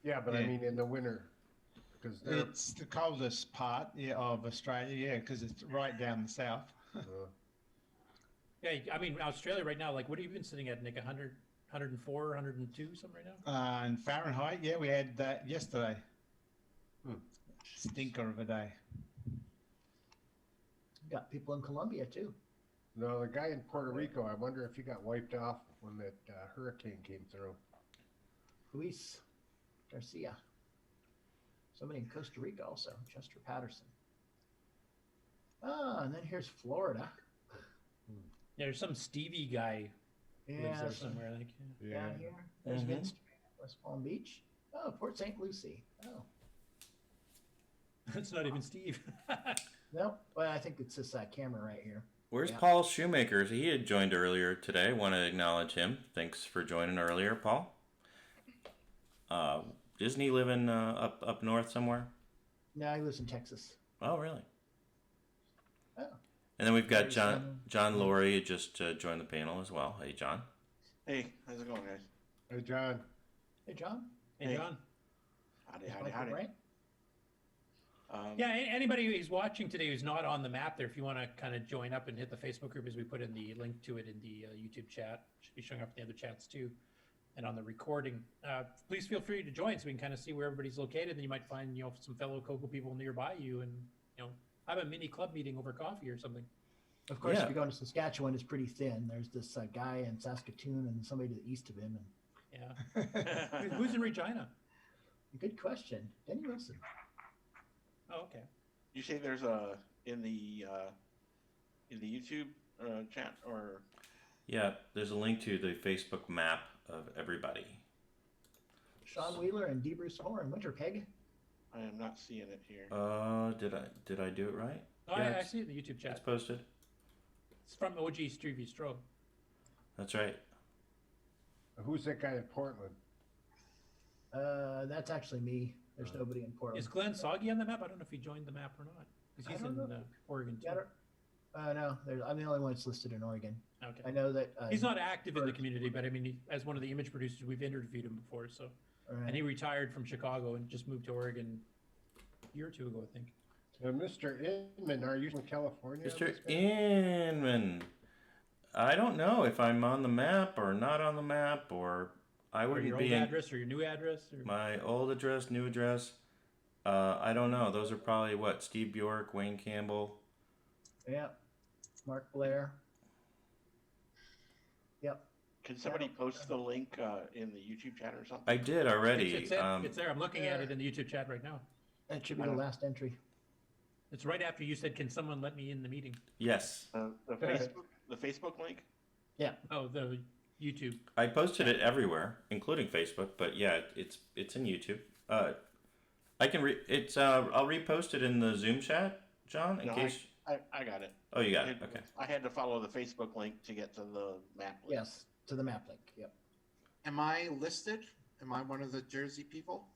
Yeah, but I mean in the winter. Because
It's the coldest part of Australia, because it's right down the south.
Yeah, I mean, Australia right now, like, what have you been sitting at, Nick? 100, 104, 102, something right now?
And Fahrenheit, yeah, we had that yesterday. Stinker of a day.
Got people in Colombia too.
No, the guy in Puerto Rico, I wonder if he got wiped off when that hurricane came through.
Luis Garcia. Somebody in Costa Rica also, Chester Patterson. Ah, and then here's Florida.
Yeah, there's some Stevie guy lives there
some-
somewhere, I think.
Down here. There's Vince, West Palm Beach. Oh, Port St. Lucie. Oh.
It's not even Steve.
No, well, I think it's this camera right here.
Where's
Yeah.
Paul Shoemaker? He had joined earlier today. Want to acknowledge him. Thanks for joining earlier, Paul. Isn't he living up north somewhere?
No, he lives in Texas.
Oh, really?
Oh.
And then we've got John Laurie just joined the panel as well. Hey, John.
Hey, how's it going, guys?
Hey, John.
Hey, John.
Hey, John.
Howdy.
Right?
Yeah, anybody who's watching today who's not on the map there, if you want to kind of join up and hit the Facebook group as we put in the link to it in the YouTube chat, should be showing up in the other chats too, and on the recording. Please feel free to join so we can kind of see where everybody's located. And you might find some fellow Coco people nearby you, and have a mini club meeting over coffee or something.
Of course, if you go to Saskatchewan, it's pretty thin. There's this guy in Saskatoon and somebody to the east of him. And
yeah, who's in Regina?
Good question, Denny Wilson.
Oh, okay.
You say there's in the YouTube chat or?
Yeah, there's a link to the Facebook map of everybody.
Sean Wheeler and D. Bruce Moore and Winterpeg.
I am not seeing it here.
Did I do it right?
Oh,
Yeah,
I
it's-
see it in the YouTube chat.
It's posted.
It's from OG Stevie Strobe.
That's right.
Who's that guy in Portland?
That's actually me. There's nobody in Portland.
Is Glenn Soggy on the map? I don't know if he joined the map or not. Because he's
I don't
in
know.
Oregon too.
Yeah, no, I'm the only one that's listed in Oregon.
Okay.
I know that
He's not active in the community, but I mean, as one of the image producers, we've interviewed him before. So,
Alright.
and he retired from Chicago and just moved to Oregon a year or two ago, I think.
Mr. Inman, are you from California?
Mr. Inman. I don't know if I'm on the map or not on the map, or I
Or
wouldn't
your
be
old
in
address or your new address? Or...
my old address, new address. I don't know. Those are probably what? Steve Bjork, Wayne Campbell.
Yeah. Mark Blair. Yep.
Can somebody post the link in the YouTube chat or something?
I did already.
It's there. I'm looking at it in the YouTube chat right now.
That should be the last entry.
It's right after you said, "Can someone let me in the meeting?"
Yes.
The Facebook link?
Yeah.
Oh, the YouTube.
I posted it everywhere, including Facebook. But yeah, it's in YouTube. I can I'll repost it in the Zoom chat, John, in
No,
case.
I got it.
Oh, you got it. Okay.
I had to follow the Facebook link to get to the map link.
Yes, to the map link. Yep.
Am I listed? Am I one of the Jersey people?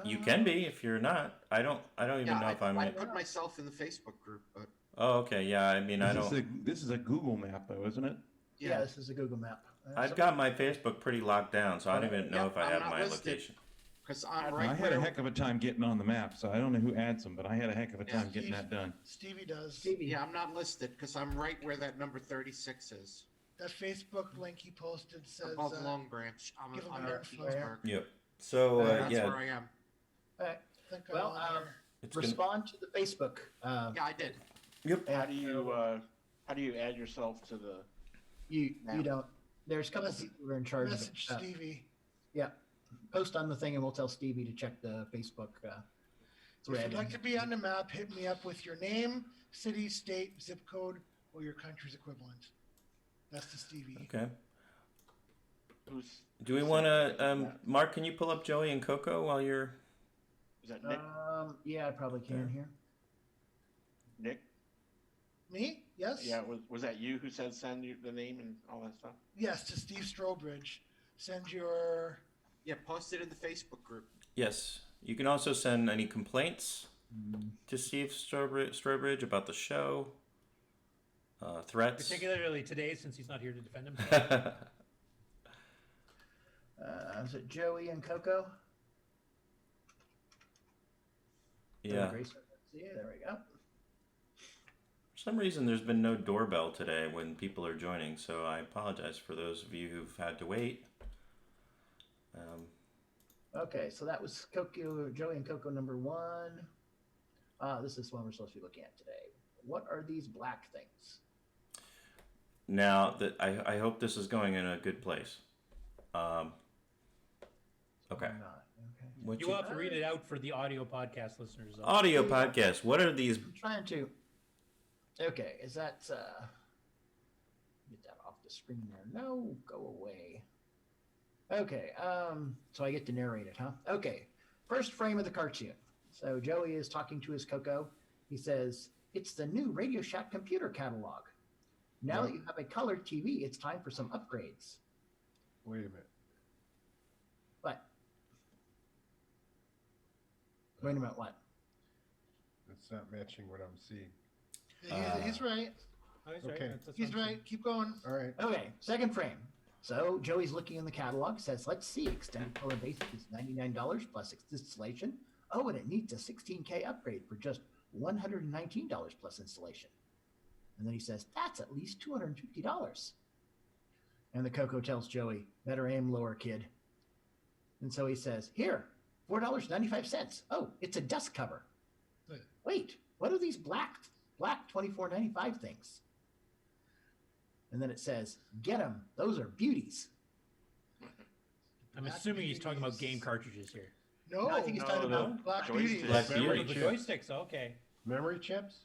You can be if you're not. I don't even know if I'm.
I put myself in the Facebook group, but
Oh, okay. Yeah. I mean, I don't.
This is a Google map, though, isn't it?
Yeah, this is a Google map.
I've got my Facebook pretty locked down, so I don't even know if I have my location.
because I'm
I
right
had a
where
heck of a time getting on the map, so I don't know who adds them, but I had a heck of a time getting that done.
Stevie does.
Stevie.
Yeah, I'm not listed because I'm right where that number 36 is.
That Facebook link he posted says
Above Long Branch. I'm
give him
in
their
Petersburg.
Yep. So
That's
yeah.
where I am.
All right.
think
Well,
It's gonna-
respond to the Facebook.
Yeah, I did.
Yep.
How do you add yourself to the?
You
map?
don't. There's a couple of people who are in charge
Message
of
Stevie.
Yeah. Post on the thing and we'll tell Stevie to check the Facebook
So if
thread.
you'd like to be on the map, hit me up with your name, city, state, zip code, or your country's equivalent. That's to Stevie.
Okay. Do we want to, Mark? Can you pull up Joey and Coco while you're?
Is that Nick?
Yeah, I probably can here.
Nick?
Me? Yes?
Yeah, was that you who said send you the name and all that stuff?
Yes, to Steve Strobridge. Send your...
Yeah, post it in the Facebook group.
Yes. You can also send any complaints to Steve Strobridge about the show. Threats.
Particularly today, since he's not here to defend himself.
Is it Joey and Coco?
Yeah.
Yeah, there we go.
For some reason, there's been no doorbell today when people are joining, so I apologize for those of you who've had to wait.
Okay, so that was Coco, Joey and Coco number 1. This is one we're supposed to be looking at today. What are these black things?
Now that I hope this is going in a good place. Okay. What
You will have to read it out for the audio podcast listeners. though.
Audio podcast. What are these?
I'm trying to. Okay, is that get that off the screen there? No, go away. Okay, so I get to narrate it, huh? Okay, first frame of the cartoon. So Joey is talking to his Coco. He says, "It's the new Radio Shack computer catalog. Now that you have a color TV, it's time for some upgrades."
Wait a minute.
What? Wait a minute, what?
That's not matching what I'm seeing.
He's right.
Oh, he's
Okay.
right. That's
He's right. Keep going.
All right.
Okay, second frame. So Joey's looking in the catalog, says, "Let's see, extended color basic is $99 plus installation. Oh, and it needs a 16K upgrade for just $119 plus installation." And then he says, "That's at least $250. And the Coco tells Joey, "Better aim lower, kid." And so he says, "Here, $4.95. Oh, it's a dust cover. Wait, what are these black $24.95 things?" And then it says, "Get them. Those are beauties."
I'm assuming he's talking about game cartridges here.
No,
I think he's talking about
Black Beauties.
Black
Memory
Beauty.
joysticks. Okay.
Memory chips?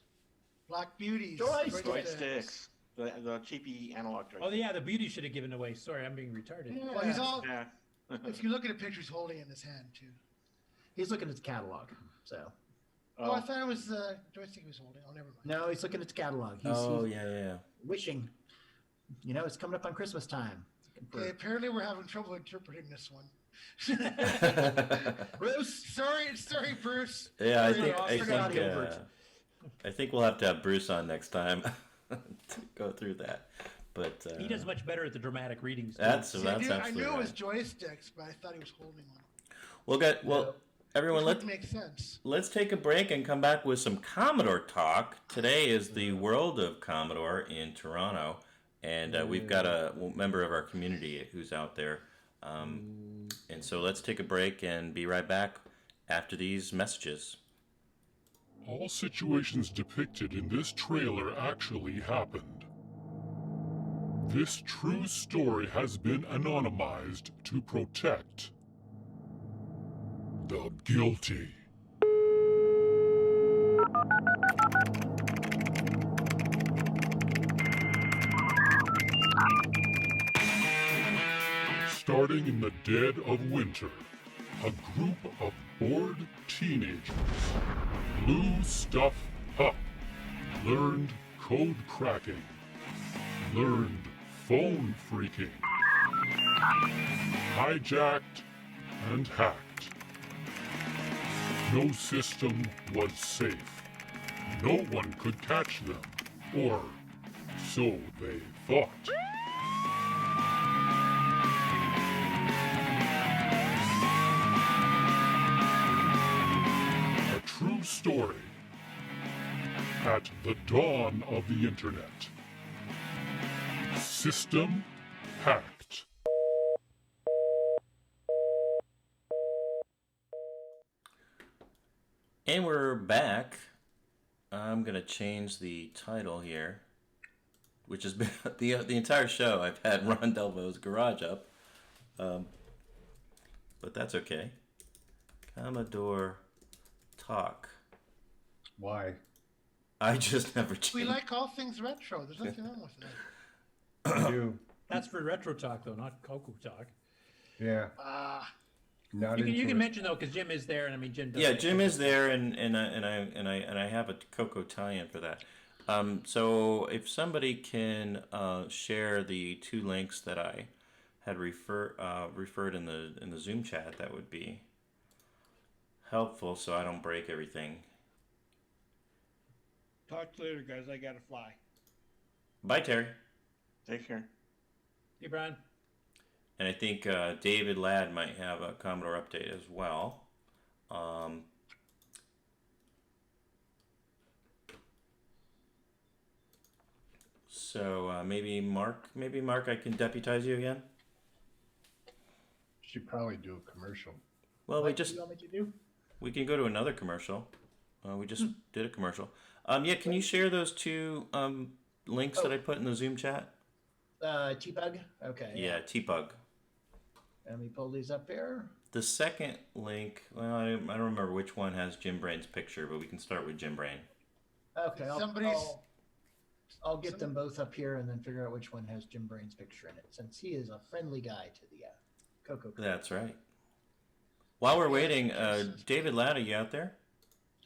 Black Beauties.
Joysticks. The cheapy analog joysticks.
Oh yeah, the beauty should have given away. Sorry, I'm being retarded.
Well, he's all.
Yeah.
If you look at a picture, he's holding it in his hand too.
He's looking at the catalog. So.
Oh, I thought it was the joystick he was holding. Oh, never mind.
No, he's looking at the catalog. He's
yeah.
wishing. It's coming up on Christmas time.
Okay, apparently we're having trouble interpreting this one. Bruce, sorry, Bruce.
Yeah,
Sorry,
I think we'll have to have Bruce on next time to go through that. But
he does much better at the dramatic readings.
That's absolutely
I knew it was
right.
joysticks, but I thought he was holding one.
Everyone,
Which would make sense.
let's take a break and come back with some Commodore talk. Today is the World of Commodore in Toronto, and we've got a member of our community who's out there. And so let's take a break and be right back after these messages.
All situations depicted in this trailer actually happened. This true story has been anonymized to protect the guilty. Starting in the dead of winter, a group of bored teenagers blew stuff up, learned code cracking, learned phone phreaking, hijacked and hacked. No system was safe. No one could catch them, or so they thought. A true story at the dawn of the internet. System hacked.
And we're back. I'm going to change the title here, which has been the entire show. I've had Ron Delvo's Garage up, but that's okay. Commodore Talk.
Why?
I just never changed.
We like all things retro. There's nothing wrong with that.
I do.
That's for Retro Talk, though, not CoCoTALK.
Yeah. Not
You
into
can
it.
mention though, because Jim is there, and I mean Jim. Does
Yeah,
like
Jim
CoCoTALK.
is there, and I have a Coco tie-in for that. So if somebody can share the two links that I had referred in the Zoom chat, that would be helpful, so I don't break everything.
Talk to you later, guys. I gotta fly.
Bye, Terry.
Take care.
Hey, Brian.
And I think David Ladd might have a Commodore update as well. So maybe Mark, I can deputize you again.
Should probably do a commercial.
Well,
What do you want me to do?
we can go to another commercial. We just did a commercial. Yeah, can you share those two links that I put in the Zoom chat?
TPUG? Okay.
Yeah, TPUG.
Let me pull these up here.
The second link, well, I don't remember which one has Jim Brain's picture, but we can start with Jim Brain.
Okay, I'll get them both up here and then figure out which one has Jim Brain's picture in it, since he is a friendly guy to the Coco.
That's right. While we're waiting, David Ladd, are you out there?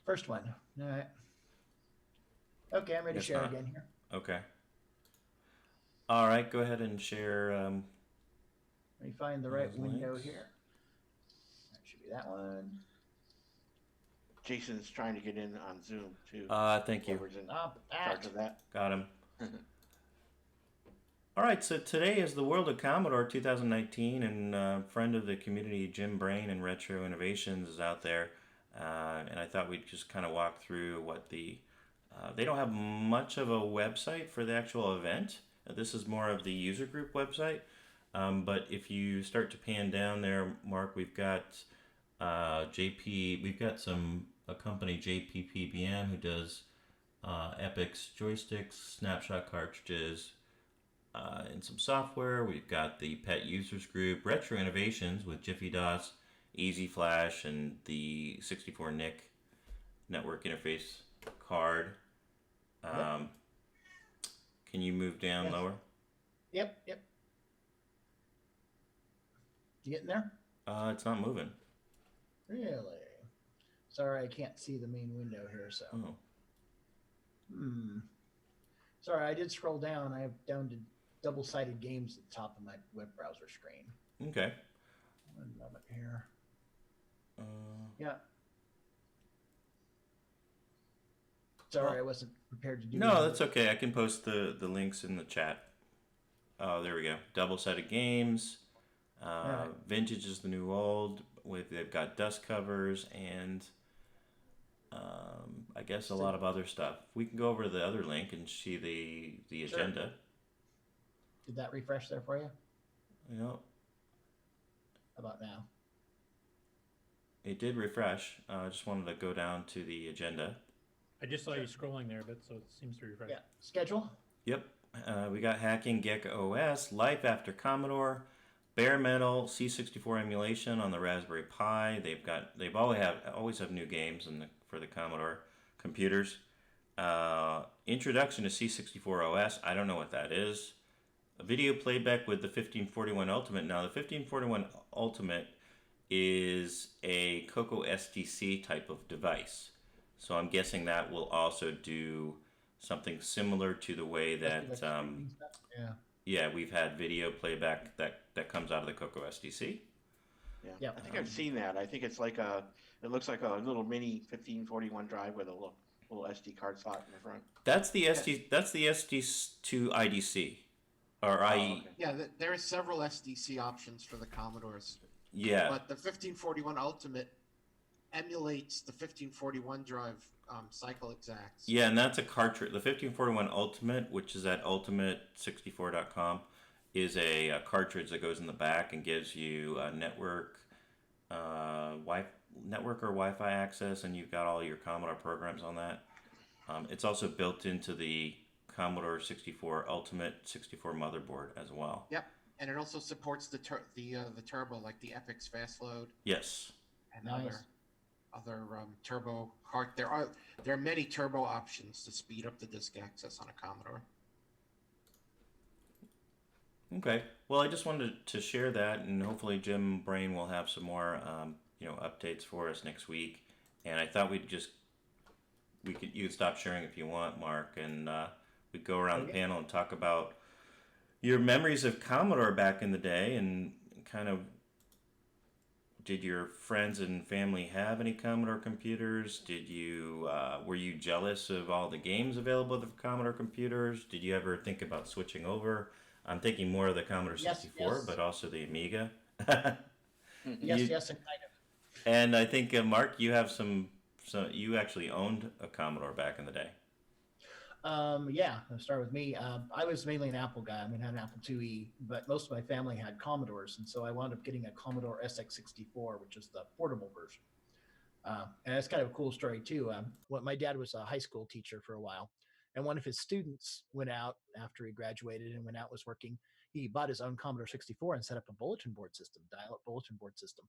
First one. All right. Okay, I'm ready to
Guess
share
not.
again here.
Okay. All right, go ahead and share.
Let me find the right
those
window
links.
here. That should be that one.
Jason's trying to get in on Zoom too.
Thank you.
Whoever's in charge of that.
Got him. All right, so today is the World of Commodore 2019, and friend of the community, Jim Brain and Retro Innovations, is out there. And I thought we'd just kind of walk through what the... they don't have much of a website for the actual event. This is more of the user group website. But if you start to pan down there, Mark, we've got we've got a company, JPPBM, who does Epic's joysticks, snapshot cartridges, and some software. We've got the Pet Users Group, Retro Innovations with Jiffy DOS, Easy Flash, and the 64 NIC network interface card. Can you move down lower?
Yep. You getting there?
It's not moving.
Really? Sorry, I can't see the main window here. So.
Oh.
Sorry, I did scroll down. I have down to double-sided games at the top of my web browser screen.
Okay.
One moment here.
Uh,
Yeah. Sorry, I wasn't prepared to do
No,
that.
that's okay. I can post the links in the chat. Oh, there we go. Double-sided games.
Alright.
Vintage is the new old. They've got dust covers and I guess a lot of other stuff. We can go over to the other link and see the
Sure.
agenda.
Did that refresh there for you?
You know,
How about now?
it did refresh. I just wanted to go down to the agenda.
I just saw you scrolling there a bit, so it seems to refresh.
Yeah. Schedule?
Yep. We got hacking Gecko OS, Life After Commodore, bare metal, C64 emulation on the Raspberry Pi. They've always have new games for the Commodore computers. Introduction to C64 OS. I don't know what that is. A video playback with the 1541 Ultimate. Now the 1541 Ultimate is a CoCoSTC type of device. So I'm guessing that will also do something similar to the way that yeah, we've had video playback that comes out of the CoCoSTC.
Yeah, I think I've seen that. I think it's like it looks like a little mini 1541 drive with a little SD card slot in the front.
That's the SD2 IDC or IE.
Okay. Yeah, there are several SDC options for the Commodores.
Yeah.
But the 1541 Ultimate emulates the 1541 drive cycle exacts.
Yeah, and that's a cartridge. The 1541 Ultimate, which is at ultimate64.com, is a cartridge that goes in the back and gives you a network or Wi-Fi access, and you've got all your Commodore programs on that. It's also built into the Commodore 64 Ultimate 64 motherboard as well.
Yep, and it also supports the turbo, like the Epix Fast Load.
Yes.
And other turbo card. There are many turbo options to speed up the disk access on a Commodore.
Okay. Well, I just wanted to share that, and hopefully Jim Brain will have some more, updates for us next week. And I thought you could stop sharing if you want, Mark, and we'd go around the panel and talk about your memories of Commodore back in the day, and kind of, did your friends and family have any Commodore computers? Were you jealous of all the games available with Commodore computers? Did you ever think about switching over? I'm thinking more of the Commodore 64,
yes.
but also the Amiga.
Yes, and kind of.
And I think, Mark, you have you actually owned a Commodore back in the day.
Yeah, I'll start with me. I was mainly an Apple guy. I mean, I had an Apple IIe, but most of my family had Commodores, and so I wound up getting a Commodore SX64, which is the portable version. And it's kind of a cool story too. My dad was a high school teacher for a while, and one of his students went out after he graduated and went out, was working. He bought his own Commodore 64 and set up a bulletin board system, dial-up bulletin board system.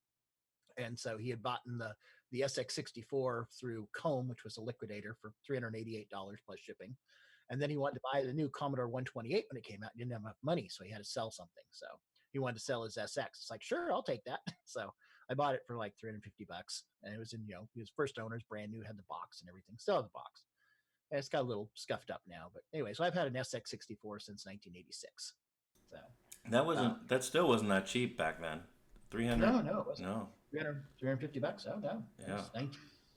And so he had bought the SX64 through Comb, which was a liquidator, for $388 plus shipping. And then he wanted to buy the new Commodore 128 when it came out. He didn't have enough money, so he had to sell something. So he wanted to sell his SX. It's like, sure, I'll take that. So I bought it for like $350, and it was in, his first owner's brand new, had the box and everything. Still have the box. And it's got a little scuffed up now, but anyway. So I've had an SX64 since 1986. So
that still wasn't that cheap back then. 300.
No, it wasn't.
No.
$350. Oh no,
Yeah.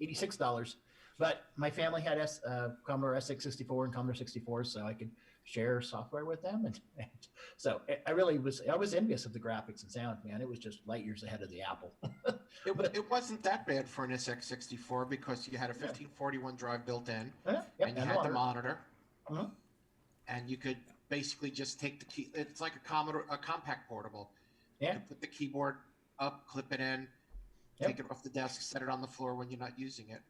$86. But my family had Commodore SX64 and Commodore 64, so I could share software with them, and so I was envious of the graphics and sound. Man, it was just light years ahead of the Apple.
It wasn't that bad for an SX64 because you had a 1541 drive built in, and you had the monitor, and you could basically just take the key. It's like a compact portable.
Yeah.
You put the keyboard up, clip it in, take it off the desk, set it on the floor when you're not using it.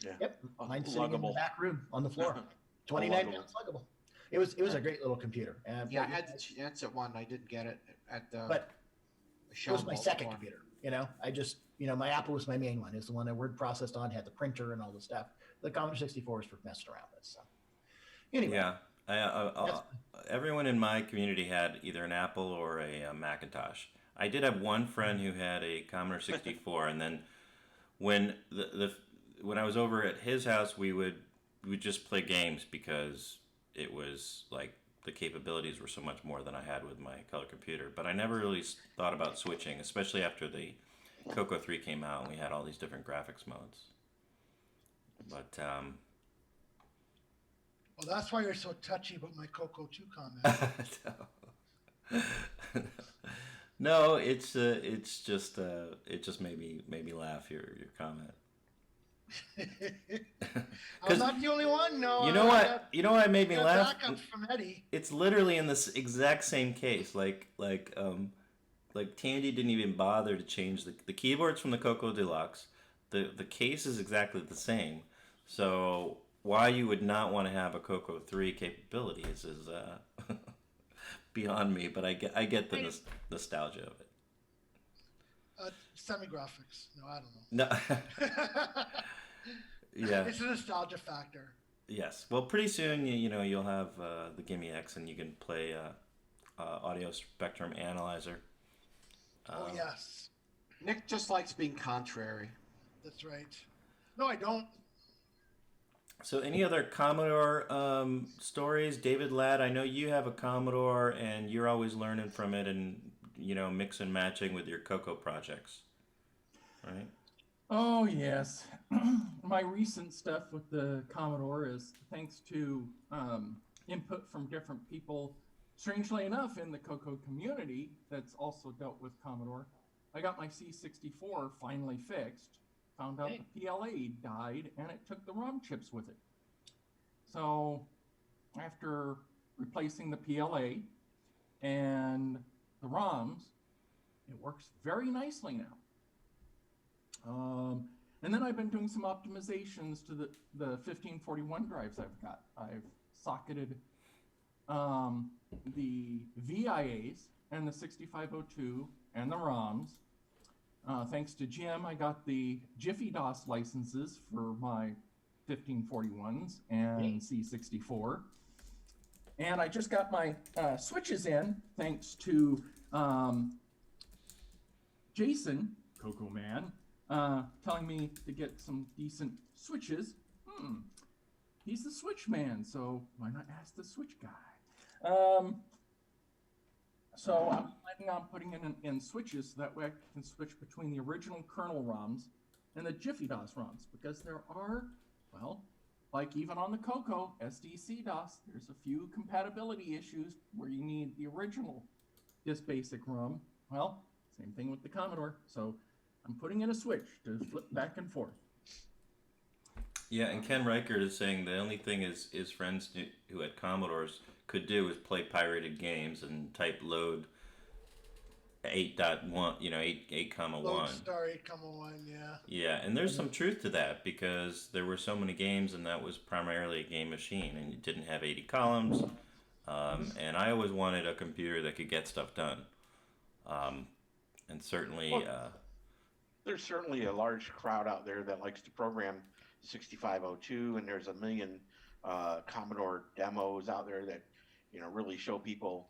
Yeah.
Yep. Mine's sitting in the back room on the floor. 29 pounds luggable. It was a great little computer.
Yeah, I had the chance at one. I didn't get it at the.
But it was my second computer. I just my Apple was my main one. It's the one I word processed on, had the printer and all the stuff. The Commodore 64 is for messing around with. So anyway.
Yeah. Everyone in my community had either an Apple or a Macintosh. I did have one friend who had a Commodore 64, and then when when I was over at his house, we would just play games because it was like the capabilities were so much more than I had with my color computer. But I never really thought about switching, especially after the Coco 3 came out and we had all these different graphics modes. But
Well, that's why you're so touchy about my Coco 2 comment.
No, it's just it just made me laugh, your comment.
I'm not the only one. No.
You know what? You know what made me laugh?
Backups from Eddie.
It's literally in this exact same case. Like Tandy didn't even bother to change the keyboards from the Coco Deluxe. The case is exactly the same. So why you would not want to have a Coco 3 capability is beyond me. But I get the nostalgia of it.
Semi-graphics. No, I don't know.
No. Yeah.
It's a nostalgia factor.
Yes. Well, pretty soon you'll have the Gimme X and you can play audio spectrum analyzer.
Oh yes.
Nick just likes being contrary.
That's right. No, I don't.
So, any other Commodore stories, David Ladd? I know you have a Commodore, and you're always learning from it, and mix and matching with your Coco projects, right?
Oh yes, my recent stuff with the Commodore is thanks to input from different people. Strangely enough, in the Coco community that's also dealt with Commodore, I got my C64 finally fixed. Found out the PLA died, and it took the ROM chips with it. So after replacing the PLA and the ROMs, it works very nicely now. And then I've been doing some optimizations to the 1541 drives I've got. I've socketed the VIAs and the 6502 and the ROMs. Thanks to Jim, I got the Jiffy DOS licenses for my 1541s and C64. And I just got my switches in thanks to Jason, Coco Man, telling me to get some decent switches. He's the switch man, so why not ask the switch guy? So I'm planning on putting in switches so that way I can switch between the original kernel ROMs and the Jiffy DOS ROMs, because there are, well, like even on the Coco SDC DOS, there's a few compatibility issues where you need the original disk basic ROM. Well, same thing with the Commodore. So I'm putting in a switch to flip back and forth.
Yeah, and Ken Reichert is saying the only thing his friends who had Commodores could do is play pirated games and type load 8.1, 8.1.
Lodestar 8.1, yeah.
Yeah, and there's some truth to that because there were so many games and that was primarily a game machine and you didn't have 80 columns. And I always wanted a computer that could get stuff done. And certainly...
there's certainly a large crowd out there that likes to program 6502, and there's a million Commodore demos out there that really show people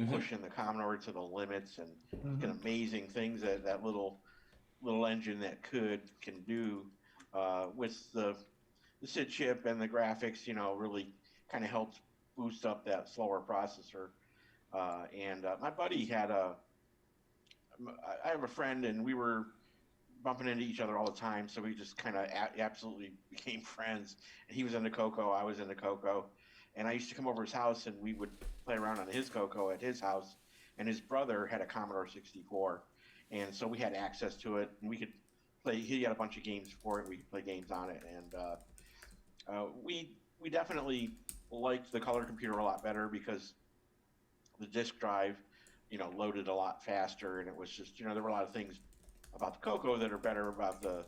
pushing the Commodore to the limits and amazing things that little engine that can do with the SID chip and the graphics. Really kind of helps boost up that slower processor. And my buddy had I have a friend, and we were bumping into each other all the time, so we just kind of absolutely became friends. And he was into Coco, I was into Coco, and I used to come over his house and we would play around on his Coco at his house. And his brother had a Commodore 64, and so we had access to it, and we could play. He had a bunch of games for it. We could play games on it, and we definitely liked the color computer a lot better because the disk drive, loaded a lot faster, and it was just there were a lot of things about the Coco that are better about the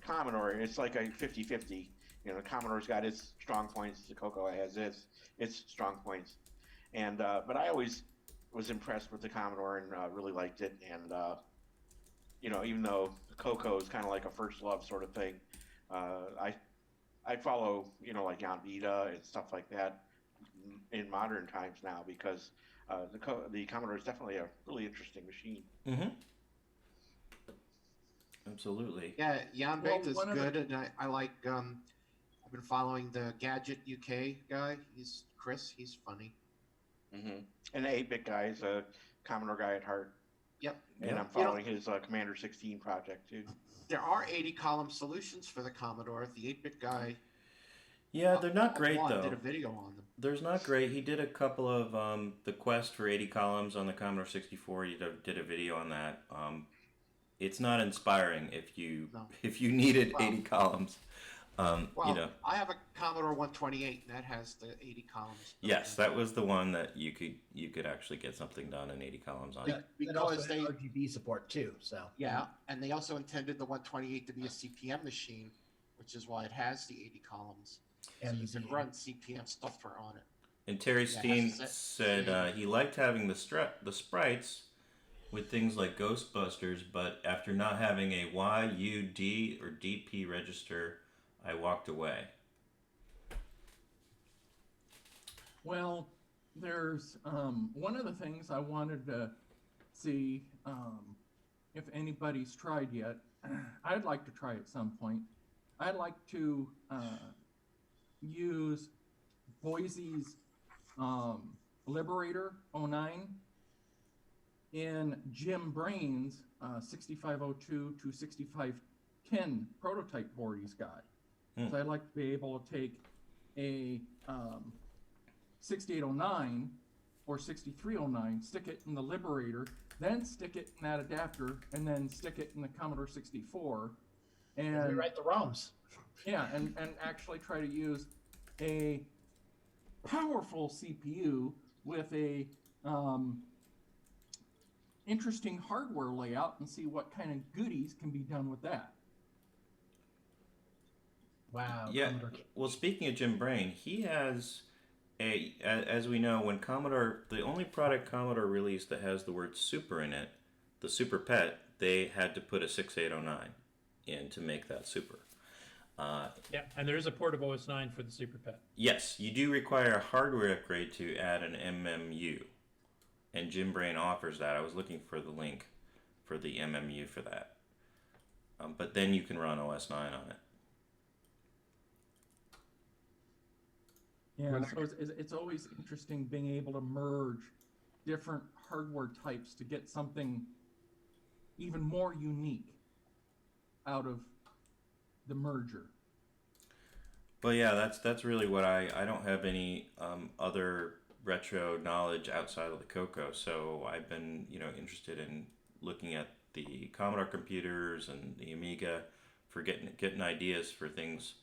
Commodore. It's like a 50-50. The Commodore's got its strong points. The Coco has its strong points. And but I always was impressed with the Commodore and really liked it. And even though the Coco is kind of like a first love sort of thing, I follow like Jan Vita and stuff like that in modern times now because the Commodore is definitely a really interesting machine.
Absolutely.
Yeah, Jan
Well,
Baked is
one of the-
good, and I like. I've been following the Gadget UK guy. He's Chris. He's funny.
And the 8-bit guy is a Commodore guy at heart.
Yep.
And I'm following his Commander 16 project too.
There are 80-column solutions for the Commodore. The 8-bit guy.
Yeah, they're not great
Juan
though.
did a video on them.
There's not great. He did a couple of the quest for 80 columns on the Commodore 64. He did a video on that. It's not inspiring if you needed 80 columns.
Well,
you know.
I have a Commodore 128, and that has the 80 columns.
Yes, that was the one that you could actually get something done in 80 columns on.
Because they
RGB support too. So
yeah, and they also intended the 128 to be a CPM machine, which is why it has the 80 columns.
And
you can run CPM software on it.
And Terry
Yeah,
Steen
it has a
said he liked having the sprites with things like Ghostbusters, but after not having a YUD or DP register, I walked away.
Well, there's one of the things I wanted to see if anybody's tried yet. I'd like to try at some point. I'd like to use Boise's Liberator 09 in Jim Brain's 6502 to 6510 prototype board he's got. So I'd like to be able to take a 6809 or 6309, stick it in the Liberator, then stick it in that adapter, and then stick it in the Commodore 64. And
rewrite the ROMs.
Yeah, and actually try to use a powerful CPU with a interesting hardware layout and see what kind of goodies can be done with that.
Wow.
Yeah. Well, speaking of Jim Brain, he has as we know, when the only product Commodore released that has the word Super in it, the Super Pet, they had to put a 6809 in to make that Super.
Yeah, and there is a port of OS 9 for the Super Pet.
Yes, you do require a hardware upgrade to add an MMU, and Jim Brain offers that. I was looking for the link for the MMU for that. But then you can run OS 9 on it.
Yeah, so it's always interesting being able to merge different hardware types to get something even more unique out of the merger.
Well, yeah, that's really what I don't have any other retro knowledge outside of the Coco, so I've been interested in looking at the Commodore computers and the Amiga for getting ideas for things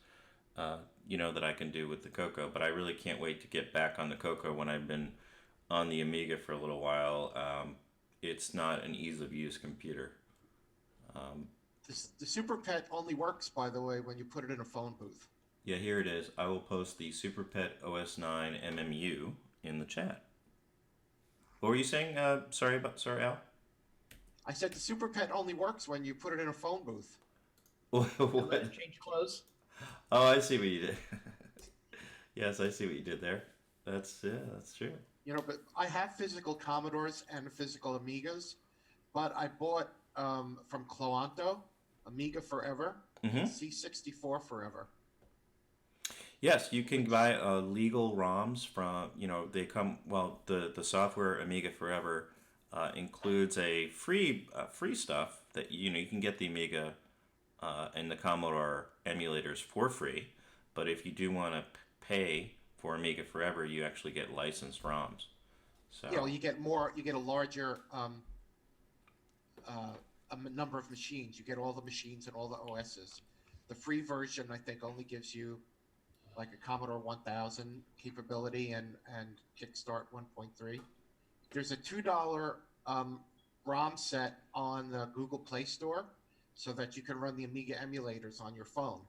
that I can do with the Coco. But I really can't wait to get back on the Coco when I've been on the Amiga for a little while. It's not an ease of use computer.
The Super Pet only works, by the way, when you put it in a phone booth.
Yeah, here it is. I will post the Super Pet OS 9 MMU in the chat. What were you saying? Sorry, Al?
I said the Super Pet only works when you put it in a phone booth.
What?
Let it change clothes.
Oh, I see what you did. Yes, I see what you did there. That's true.
But I have physical Commodores and physical Amigas, but I bought from Cloanto, Amiga Forever, and C64 Forever.
Yes, you can buy legal ROMs from, they come, the software Amiga Forever includes a free stuff that, you can get the Amiga and the Commodore emulators for free. But if you do want to pay for Amiga Forever, you actually get licensed ROMs. So
Yeah, well, you get a larger a number of machines. You get all the machines and all the OSs. The free version, I think, only gives you like a Commodore 1000 capability and Kickstart 1.3. There's a $2 ROM set on the Google Play Store so that you can run the Amiga emulators on your phone.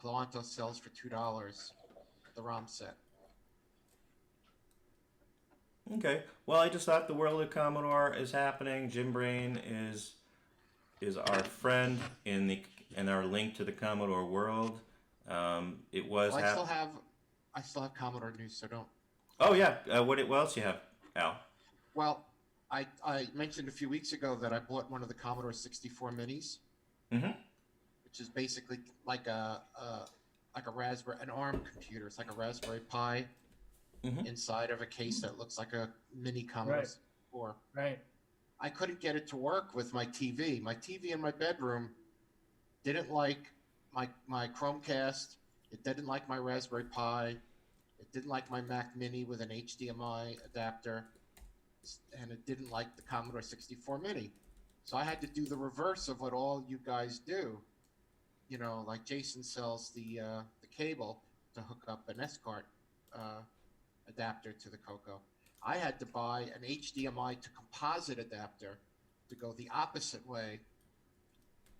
Cloanto sells for $2 the ROM set.
Okay. Well, I just thought the world of Commodore is happening. Jim Brain is our friend in our link to the Commodore world. It was.
Well, I still have Commodore news, so don't.
Oh yeah. What else you have, Al?
Well, I mentioned a few weeks ago that I bought one of the Commodore 64 minis,
Mm-hmm.
which is basically like a Raspberry, an ARM computer. It's like a Raspberry Pi inside of a case that looks like a mini Commodore 64.
Right.
I couldn't get it to work with my TV. My TV in my bedroom didn't like my Chromecast. It didn't like my Raspberry Pi. It didn't like my Mac Mini with an HDMI adapter. And it didn't like the Commodore 64 Mini. So I had to do the reverse of what all you guys do. You know, like Jason sells the cable to hook up an S-cart adapter to the CoCo. I had to buy an HDMI to composite adapter to go the opposite way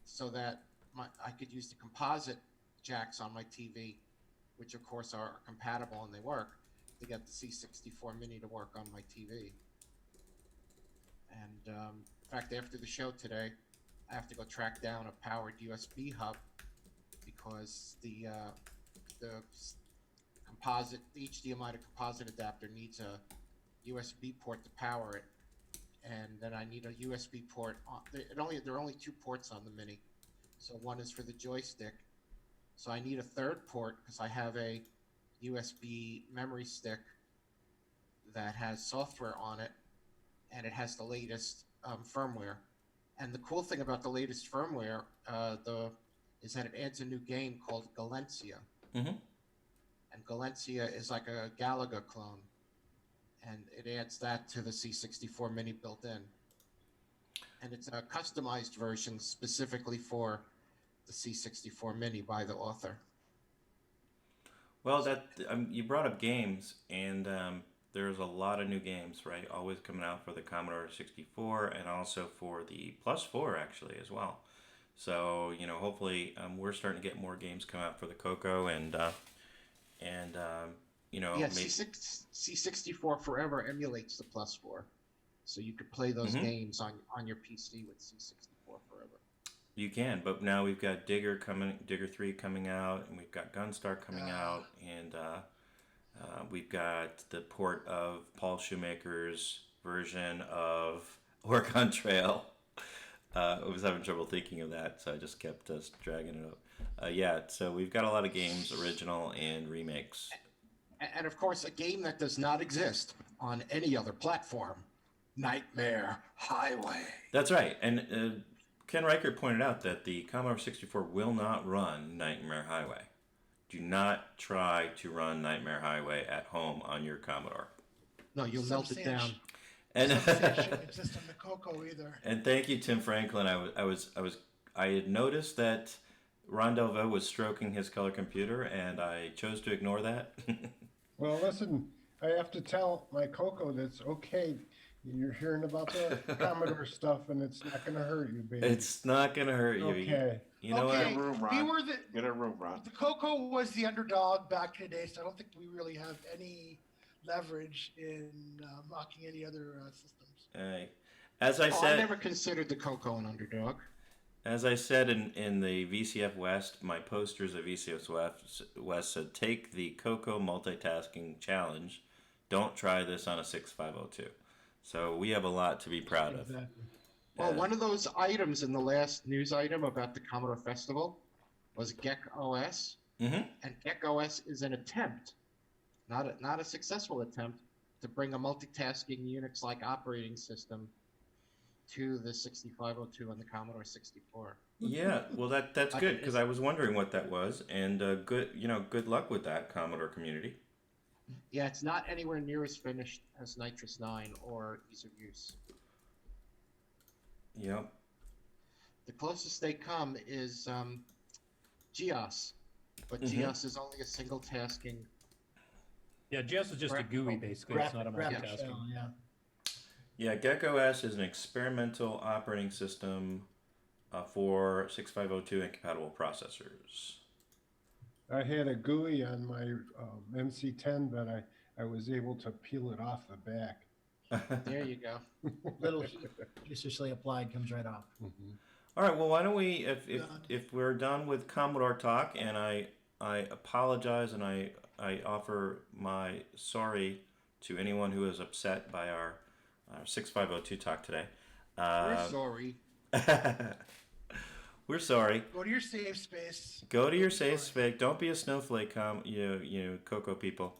so that I could use the composite jacks on my TV, which of course are compatible and they work, to get the C64 Mini to work on my TV. And in fact, after the show today, I have to go track down a powered USB hub because the HDMI to composite adapter needs a USB port to power it, and then I need a USB port. There are only 2 ports on the Mini, so one is for the joystick. So I need a third port because I have a USB memory stick that has software on it, and it has the latest firmware. And the cool thing about the latest firmware is that it adds a new game called Galencia.
Mm-hmm.
And Galencia is like a Galaga clone. And it adds that to the C64 Mini built in. And it's a customized version specifically for the C64 Mini by the author.
Well, you brought up games, and there's a lot of new games, right? Always coming out for the Commodore 64 and also for the Plus 4, actually, as well. So, you know, hopefully we're starting to get more games come out for the CoCo, and you know,
yeah, C64 Forever emulates the Plus 4, so you could play those games on your PC with C64 Forever.
You can, but now we've got Digger 3 coming out, and we've got Gunstar coming out, and we've got the port of Paul Shoemaker's version of Oregon Trail. I was having trouble thinking of that, so I just kept dragging it up. Yeah, so we've got a lot of games, original and remakes.
And of course, a game that does not exist on any other platform, Nightmare Highway.
That's right, and Ken Reichert pointed out that the Commodore 64 will not run Nightmare Highway. Do not try to run Nightmare Highway at home on your Commodore.
No, you'll melt it down.
And
it shouldn't exist on the CoCo either.
And thank you, Tim Franklin. I had noticed that Ron Delvaux was stroking his color computer, and I chose to ignore that.
Well, listen, I have to tell my CoCo that's okay. You're hearing about the Commodore stuff, and it's not going to hurt you, baby.
It's not going to hurt you.
Okay.
You know
Okay,
what?
we were
Get a room, Ron.
The CoCo was the underdog back in the day, so I don't think we really have any leverage in mocking any other systems.
As I said,
I never considered the CoCo an underdog.
As I said in the VCF West, my posters of VCF West said, take the CoCo multitasking challenge. Don't try this on a 6502. So we have a lot to be proud of.
Exactly. Well, one of those items in the last news item about the Commodore Festival was GEC OS.
Mm-hmm.
And GEC OS is an attempt, not a successful attempt, to bring a multitasking Unix-like operating system to the 6502 on the Commodore 64.
Yeah, well that's good, because I was wondering what that was, and good luck with that, Commodore community.
Yeah, it's not anywhere near as finished as Nitrous 9 or Ease of Use.
Yep.
The closest they come is GEOS, but GEOS is only a single tasking.
Yeah, GEOS is just a GUI basically. It's not a multitasking.
Yeah, GEC-OS is an experimental operating system for 6502 and compatible processors.
I had a GUI on my MC10, but I was able to peel it off the back.
There you go.
Little heat judiciously applied comes right off.
Mm-hmm.
All right, well, why don't we, if we're done with Commodore talk, and I apologize and I offer my sorry to anyone who is upset by our 6502 talk today.
We're sorry.
We're sorry.
Go to your safe space.
Go to your safe space. Don't be a snowflake, you Coco people.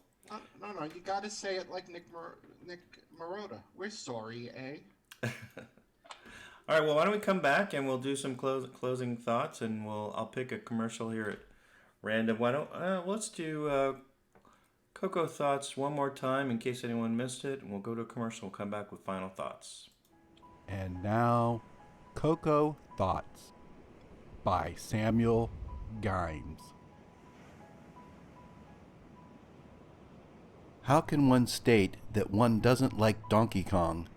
No, you got to say it like Nick Marotta. We're sorry, eh?
All right, well, why don't we come back and we'll do some closing thoughts, and I'll pick a commercial here at random. Let's do Coco Thoughts one more time in case anyone missed it, and we'll go to a commercial. We'll come back with final thoughts.
And now, Coco Thoughts by Samuel Gimes. How can one state that one doesn't like Donkey Kong,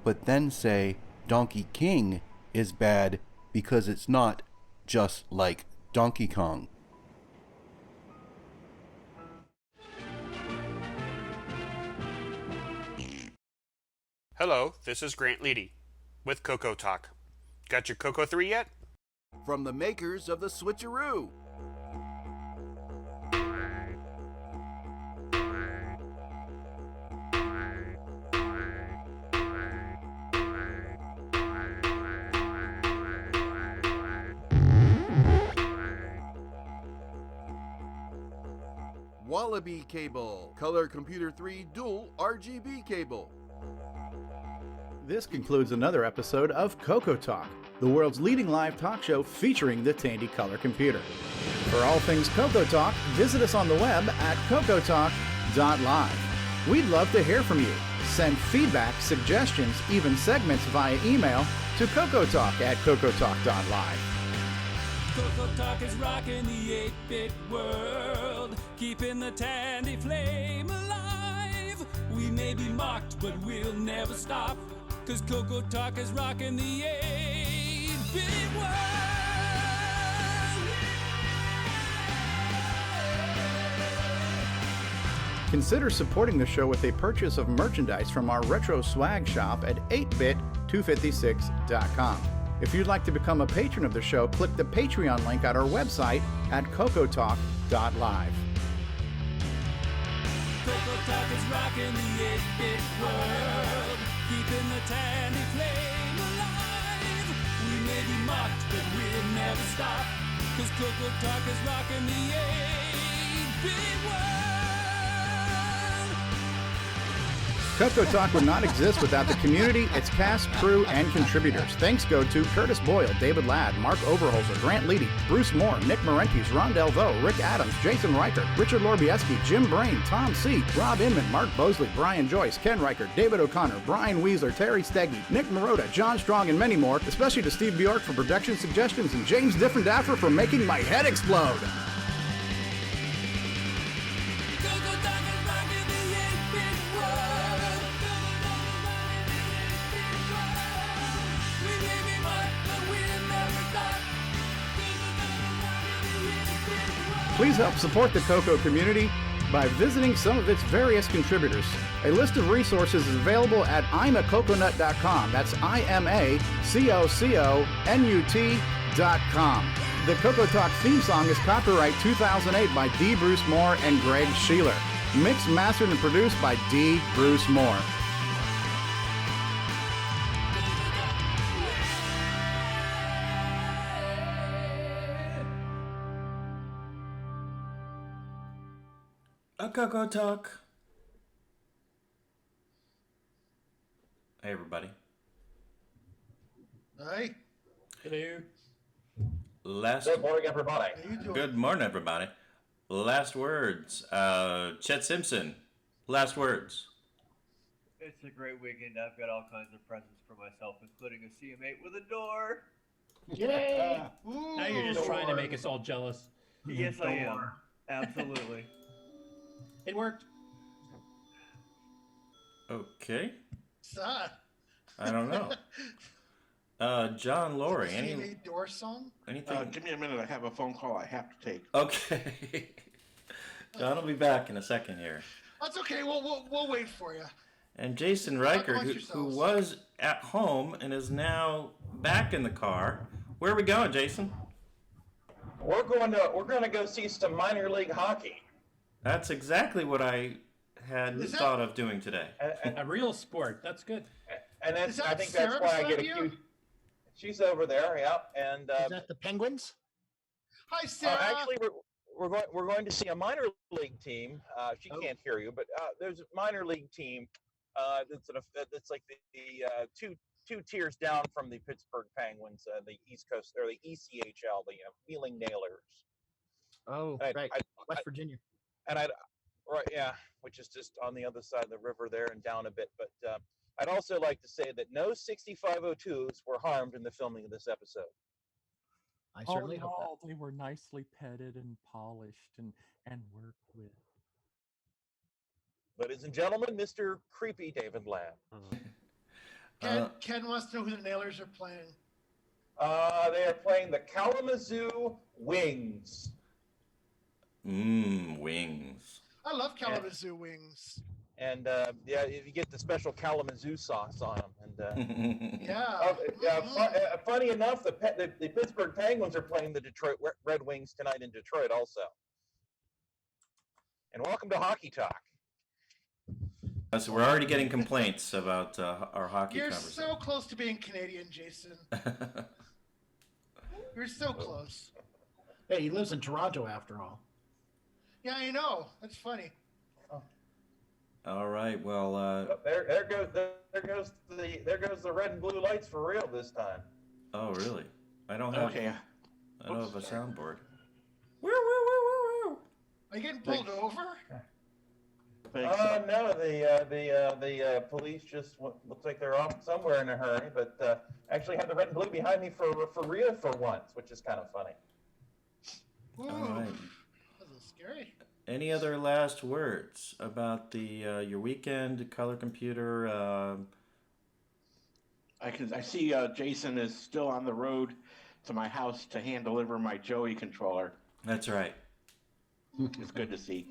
but then say Donkey King is bad because it's not just like Donkey Kong?
Hello, this is Grant Leedy with CoCoTALK. Got your Coco 3 yet?
From the makers of the Switcheroo. Wallaby Cable, Color Computer 3 Dual RGB Cable.
This concludes another episode of CoCoTALK, the world's leading live talk show featuring the Tandy Color Computer. For all things CoCoTALK, visit us on the web at CoCoTalk.live. We'd love to hear from you. Send feedback, suggestions, even segments via email to CoCoTalk at CoCoTalk.live.
CoCoTALK is rocking the 8-bit world, keeping the Tandy flame alive. We may be mocked, but we'll never stop, 'cause CoCoTALK is rocking the 8-bit world.
Consider supporting the show with a purchase of merchandise from our retro swag shop at 8bit256.com. If you'd like to become a patron of the show, click the Patreon link at our website at CoCoTalk.live.
CoCoTALK is rocking the 8-bit world, keeping the Tandy flame alive. We may be mocked, but we'll never stop, 'cause CoCoTALK is rocking the 8-bit world.
CoCoTALK would not exist without the community, its cast, crew, and contributors. Thanks go to Curtis Boyle, David Ladd, Mark Overholzer, Grant Leedy, Bruce Moore, Nick Marentes, Ron Delvaux, Rick Adams, Jason Reichert, Richard Lorbieski, Jim Brain, Tom C., Rob Inman, Mark Bosley, Brian Joyce, Ken Reichert, David O'Connor, Brian Weasler, Terry Steggy, Nick Marotta, John Strong, and many more, especially to Steve Bjork for production suggestions and James Different-Daffer for making my head explode. Please help support the CoCo community by visiting some of its various contributors. A list of resources is available at imacoconut.com. That's IMACOCONUT.com. The CoCoTALK theme song is copyright 2008 by D. Bruce Moore and Greg Sheeler. Mixed, mastered, and produced by D. Bruce Moore.
CoCoTALK. Hey, everybody.
Hi.
Hello.
Good morning, everybody. Good morning, everybody. Last words. Chet Simpson. Last words.
It's a great weekend. I've got all kinds of presents for myself, including a CM8 with a door.
Yay! Now you're just trying to make us all jealous.
Yes, I am. Absolutely.
It worked.
Okay.
Son.
I don't know. John Laurie.
CM8 door song?
Anything?
Give me a minute. I have a phone call I have to take.
Okay. John will be back in a second here.
That's okay. We'll wait for you.
And Jason Reichert, who was at home and is now back in the car. Where are we going, Jason?
We're going to go see some minor league hockey.
That's exactly what I had
Is that-
thought of doing today.
A real sport. That's good.
And
Is
that's, I
that
think that's
Sarah
why I get
beside you?
accused. She's over there, yeah. And
Is that the Penguins?
Hi, Sarah.
actually, we're going to see a minor league team. She can't hear you, but there's a minor league team that's like the two tiers down from the Pittsburgh Penguins, the East Coast or the ECHL, the Wheeling Nailers.
Oh, right, West Virginia.
And right, yeah, which is just on the other side of the river there and down a bit. But I'd also like to say that no 6502s were harmed in the filming of this episode.
I certainly hope that.
Oh, they were nicely petted and polished and worked with.
Ladies and gentlemen, Mr. Creepy David Lamb.
Ken wants to know who the Nailers are playing.
They are playing the Kalamazoo Wings.
Wings.
I love Kalamazoo wings.
And yeah, you get the special Kalamazoo sauce on them. And
yeah.
Funny enough, the Pittsburgh Penguins are playing the Detroit Red Wings tonight in Detroit also. And welcome to Hockey Talk.
So we're already getting complaints about our hockey
You're
conversation.
so close to being Canadian, Jason. You're so close.
Hey, he lives in Toronto after all.
Yeah, I know. That's funny.
All right. Well.
There goes the red and blue lights for real this time.
Oh, really? I don't have.
Okay.
I don't have a soundboard.
Are you getting pulled over?
No, the police just looks like they're off somewhere in a hurry, but actually have the red and blue behind me for real for once, which is kind of funny.
Ooh,
All right.
that was scary.
Any other last words about the your weekend color computer?
I see Jason is still on the road to my house to hand deliver my Joey controller.
That's right.
It's good to see.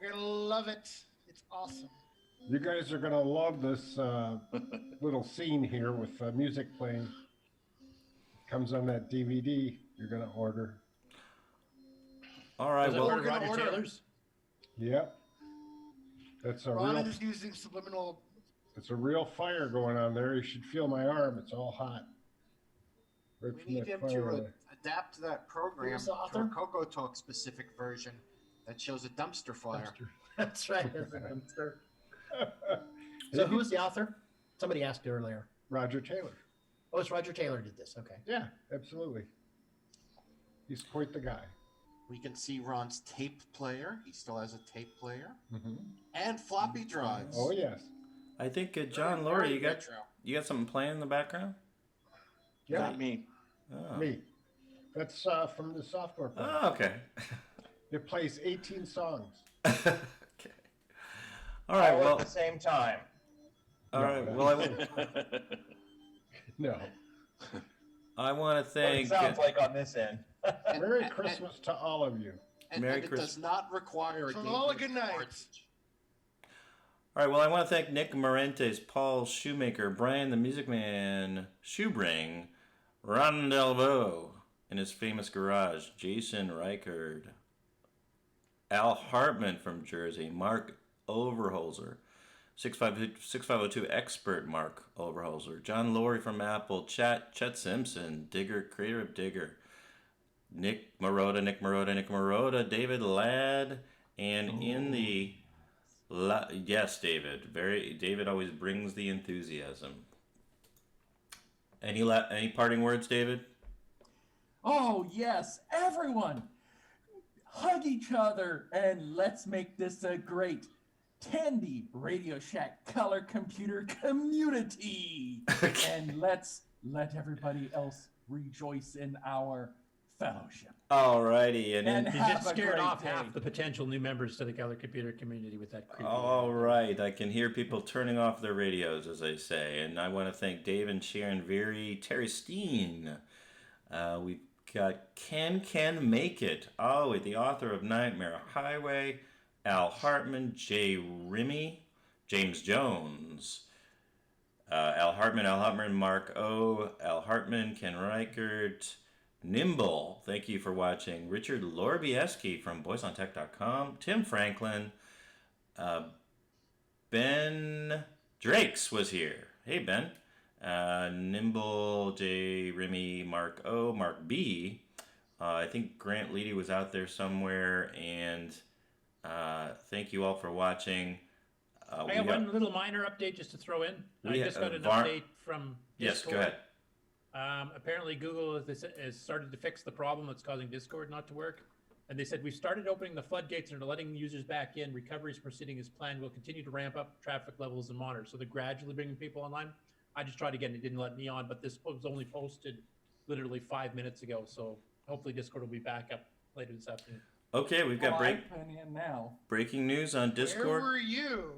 You're gonna love it. It's awesome.
You guys are gonna love this little scene here with music playing. Comes on that DVD you're gonna order.
All right.
Was it part of Roger Taylor's?
Yep. That's a
Ron
real.
is using subliminal.
It's a real fire going on there. You should feel my arm. It's all hot. Right
We
from
need
that
him
fire
to
there.
adapt that program
Who's the
to a
author?
CoCoTALk specific version that shows a dumpster fire.
That's right. That's a dumpster. So who's the author? Somebody asked earlier.
Roger Taylor.
Oh, it's Roger Taylor did this. Okay.
Yeah, absolutely. He's quite the guy.
We can see Ron's tape player. He still has a tape player.
Mm-hmm.
And floppy drives.
Oh yes.
I think John Laurie, you got
retro.
something playing in the background?
Yeah.
Not me.
Oh.
Me. That's from the software player.
Oh, okay.
It plays 18 songs.
Okay. All right.
All
Well.
at the same time.
All
No,
right.
no.
Well,
No.
I want to
What
thank.
it sounds like on this end.
Merry Christmas to all of you.
And,
Merry
and it
Christmas.
does not require a
From
game
all a
of
good night.
cards.
All right. Well, I want to thank Nick Marentes, Paul Shoemaker, Brian the Music Man, Shoebring, Ron Delvaux in his famous garage, Jason Reichard, Al Hartman from Jersey, Mark Overholzer, 6502 expert Mark Overholzer, John Laurie from Apple, Chet Simpson, Digger, creator of Digger, Nick Marotta, David Ladd, and in the yes, David. David always brings the enthusiasm. Any parting words, David?
Oh, yes, everyone! Hug each other and let's make this a great Tandy Radio Shack color computer community. And let's let everybody else rejoice in our fellowship.
Alrighty, and
You
have
just
a
scared
great
off
day.
half the potential new members to the color computer community with that creepy.
all right, I can hear people turning off their radios, as I say, and I want to thank Dave and Sharon Veery, Terry Steen. We've got Can Make It, the author of Nightmare Highway, Al Hartman, Jay Rimmy, James Jones, Al Hartman, Mark O, Al Hartman, Ken Reichert, Nimble, thank you for watching, Richard Lorbieski from boysontech.com, Tim Franklin, Ben Drakes was here. Hey, Ben. Nimble, J, Remy, Mark O, Mark B. I think Grant Leedy was out there somewhere, and thank you all for watching.
I got one little minor update just to throw in. I just got an update from
Yes,
Discord.
go ahead.
Apparently, Google has started to fix the problem that's causing Discord not to work. And they said, we've started opening the floodgates and are letting users back in. Recovery is proceeding as planned. We'll continue to ramp up traffic levels and monitor. So they're gradually bringing people online. I just tried again. It didn't let me on, but this was only posted literally 5 minutes ago. So hopefully Discord will be back up later this afternoon.
Okay, we've got breaking news on Discord.
Where were you?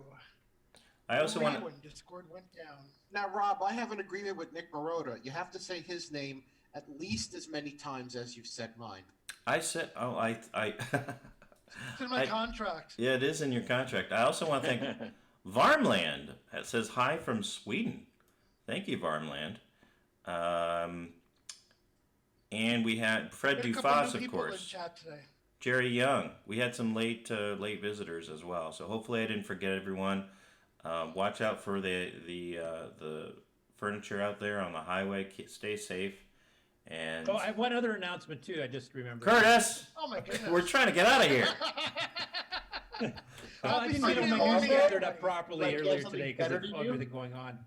I also want
when Discord went down.
Now, Rob, I have an agreement with Nick Marotta. You have to say his name at least as many times as you've said mine.
I said,
It's in my contract.
Yeah, it is in your contract. I also want to thank Varmland. It says hi from Sweden. Thank you, Varmland. And we had Fred Dufas, of course.
In chat today.
Jerry Young. We had some late visitors as well. So hopefully I didn't forget everyone. Watch out for the furniture out there on the highway. Stay safe. And
I have one other announcement too. I just remembered.
Curtis!
Oh my goodness.
We're trying to get out of here.
I didn't get my news gathered up properly earlier today because of everything going on.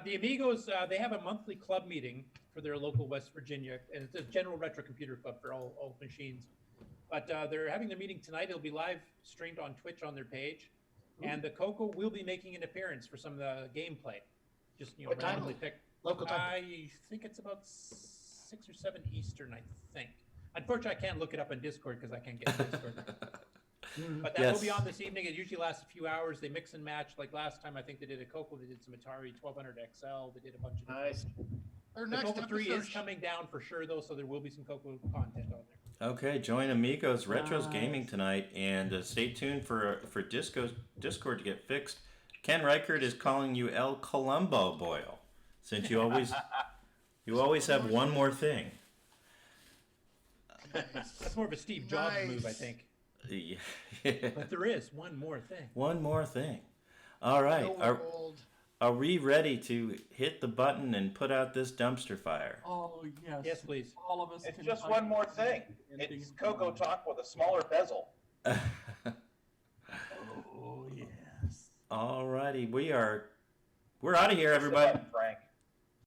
The Amigos, they have a monthly club meeting for their local West Virginia, and it's a general retro computer club for all machines. But they're having their meeting tonight. It'll be live streamed on Twitch on their page. And the Coco will be making an appearance for some of the gameplay. Just, randomly picked.
Local time.
I think it's about 6 or 7 Eastern, I think. Unfortunately, I can't look it up on Discord because I can't get to Discord. But that will be on this evening. It usually lasts a few hours. They mix and match. Like last time, I think they did a Coco. They did some Atari 1200 XL. They did a bunch of
nice.
The Coco 3 is coming down for sure, though, so there will be some Coco content on there.
Okay, join Amigos Retros Gaming tonight, and stay tuned for Discord to get fixed. Ken Reichert is calling you El Colombo Boyle, since you always have one more thing.
That's more of a Steve Jobs move, I think.
Yeah.
But there is one more thing.
One more thing. All right. Are we ready to hit the button and put out this dumpster fire?
Oh, yes.
Yes, please.
All of us.
It's just one more thing. It's CoCoTALK with a smaller bezel.
Oh, yes.
All righty. We're out of here, everybody.
Frank.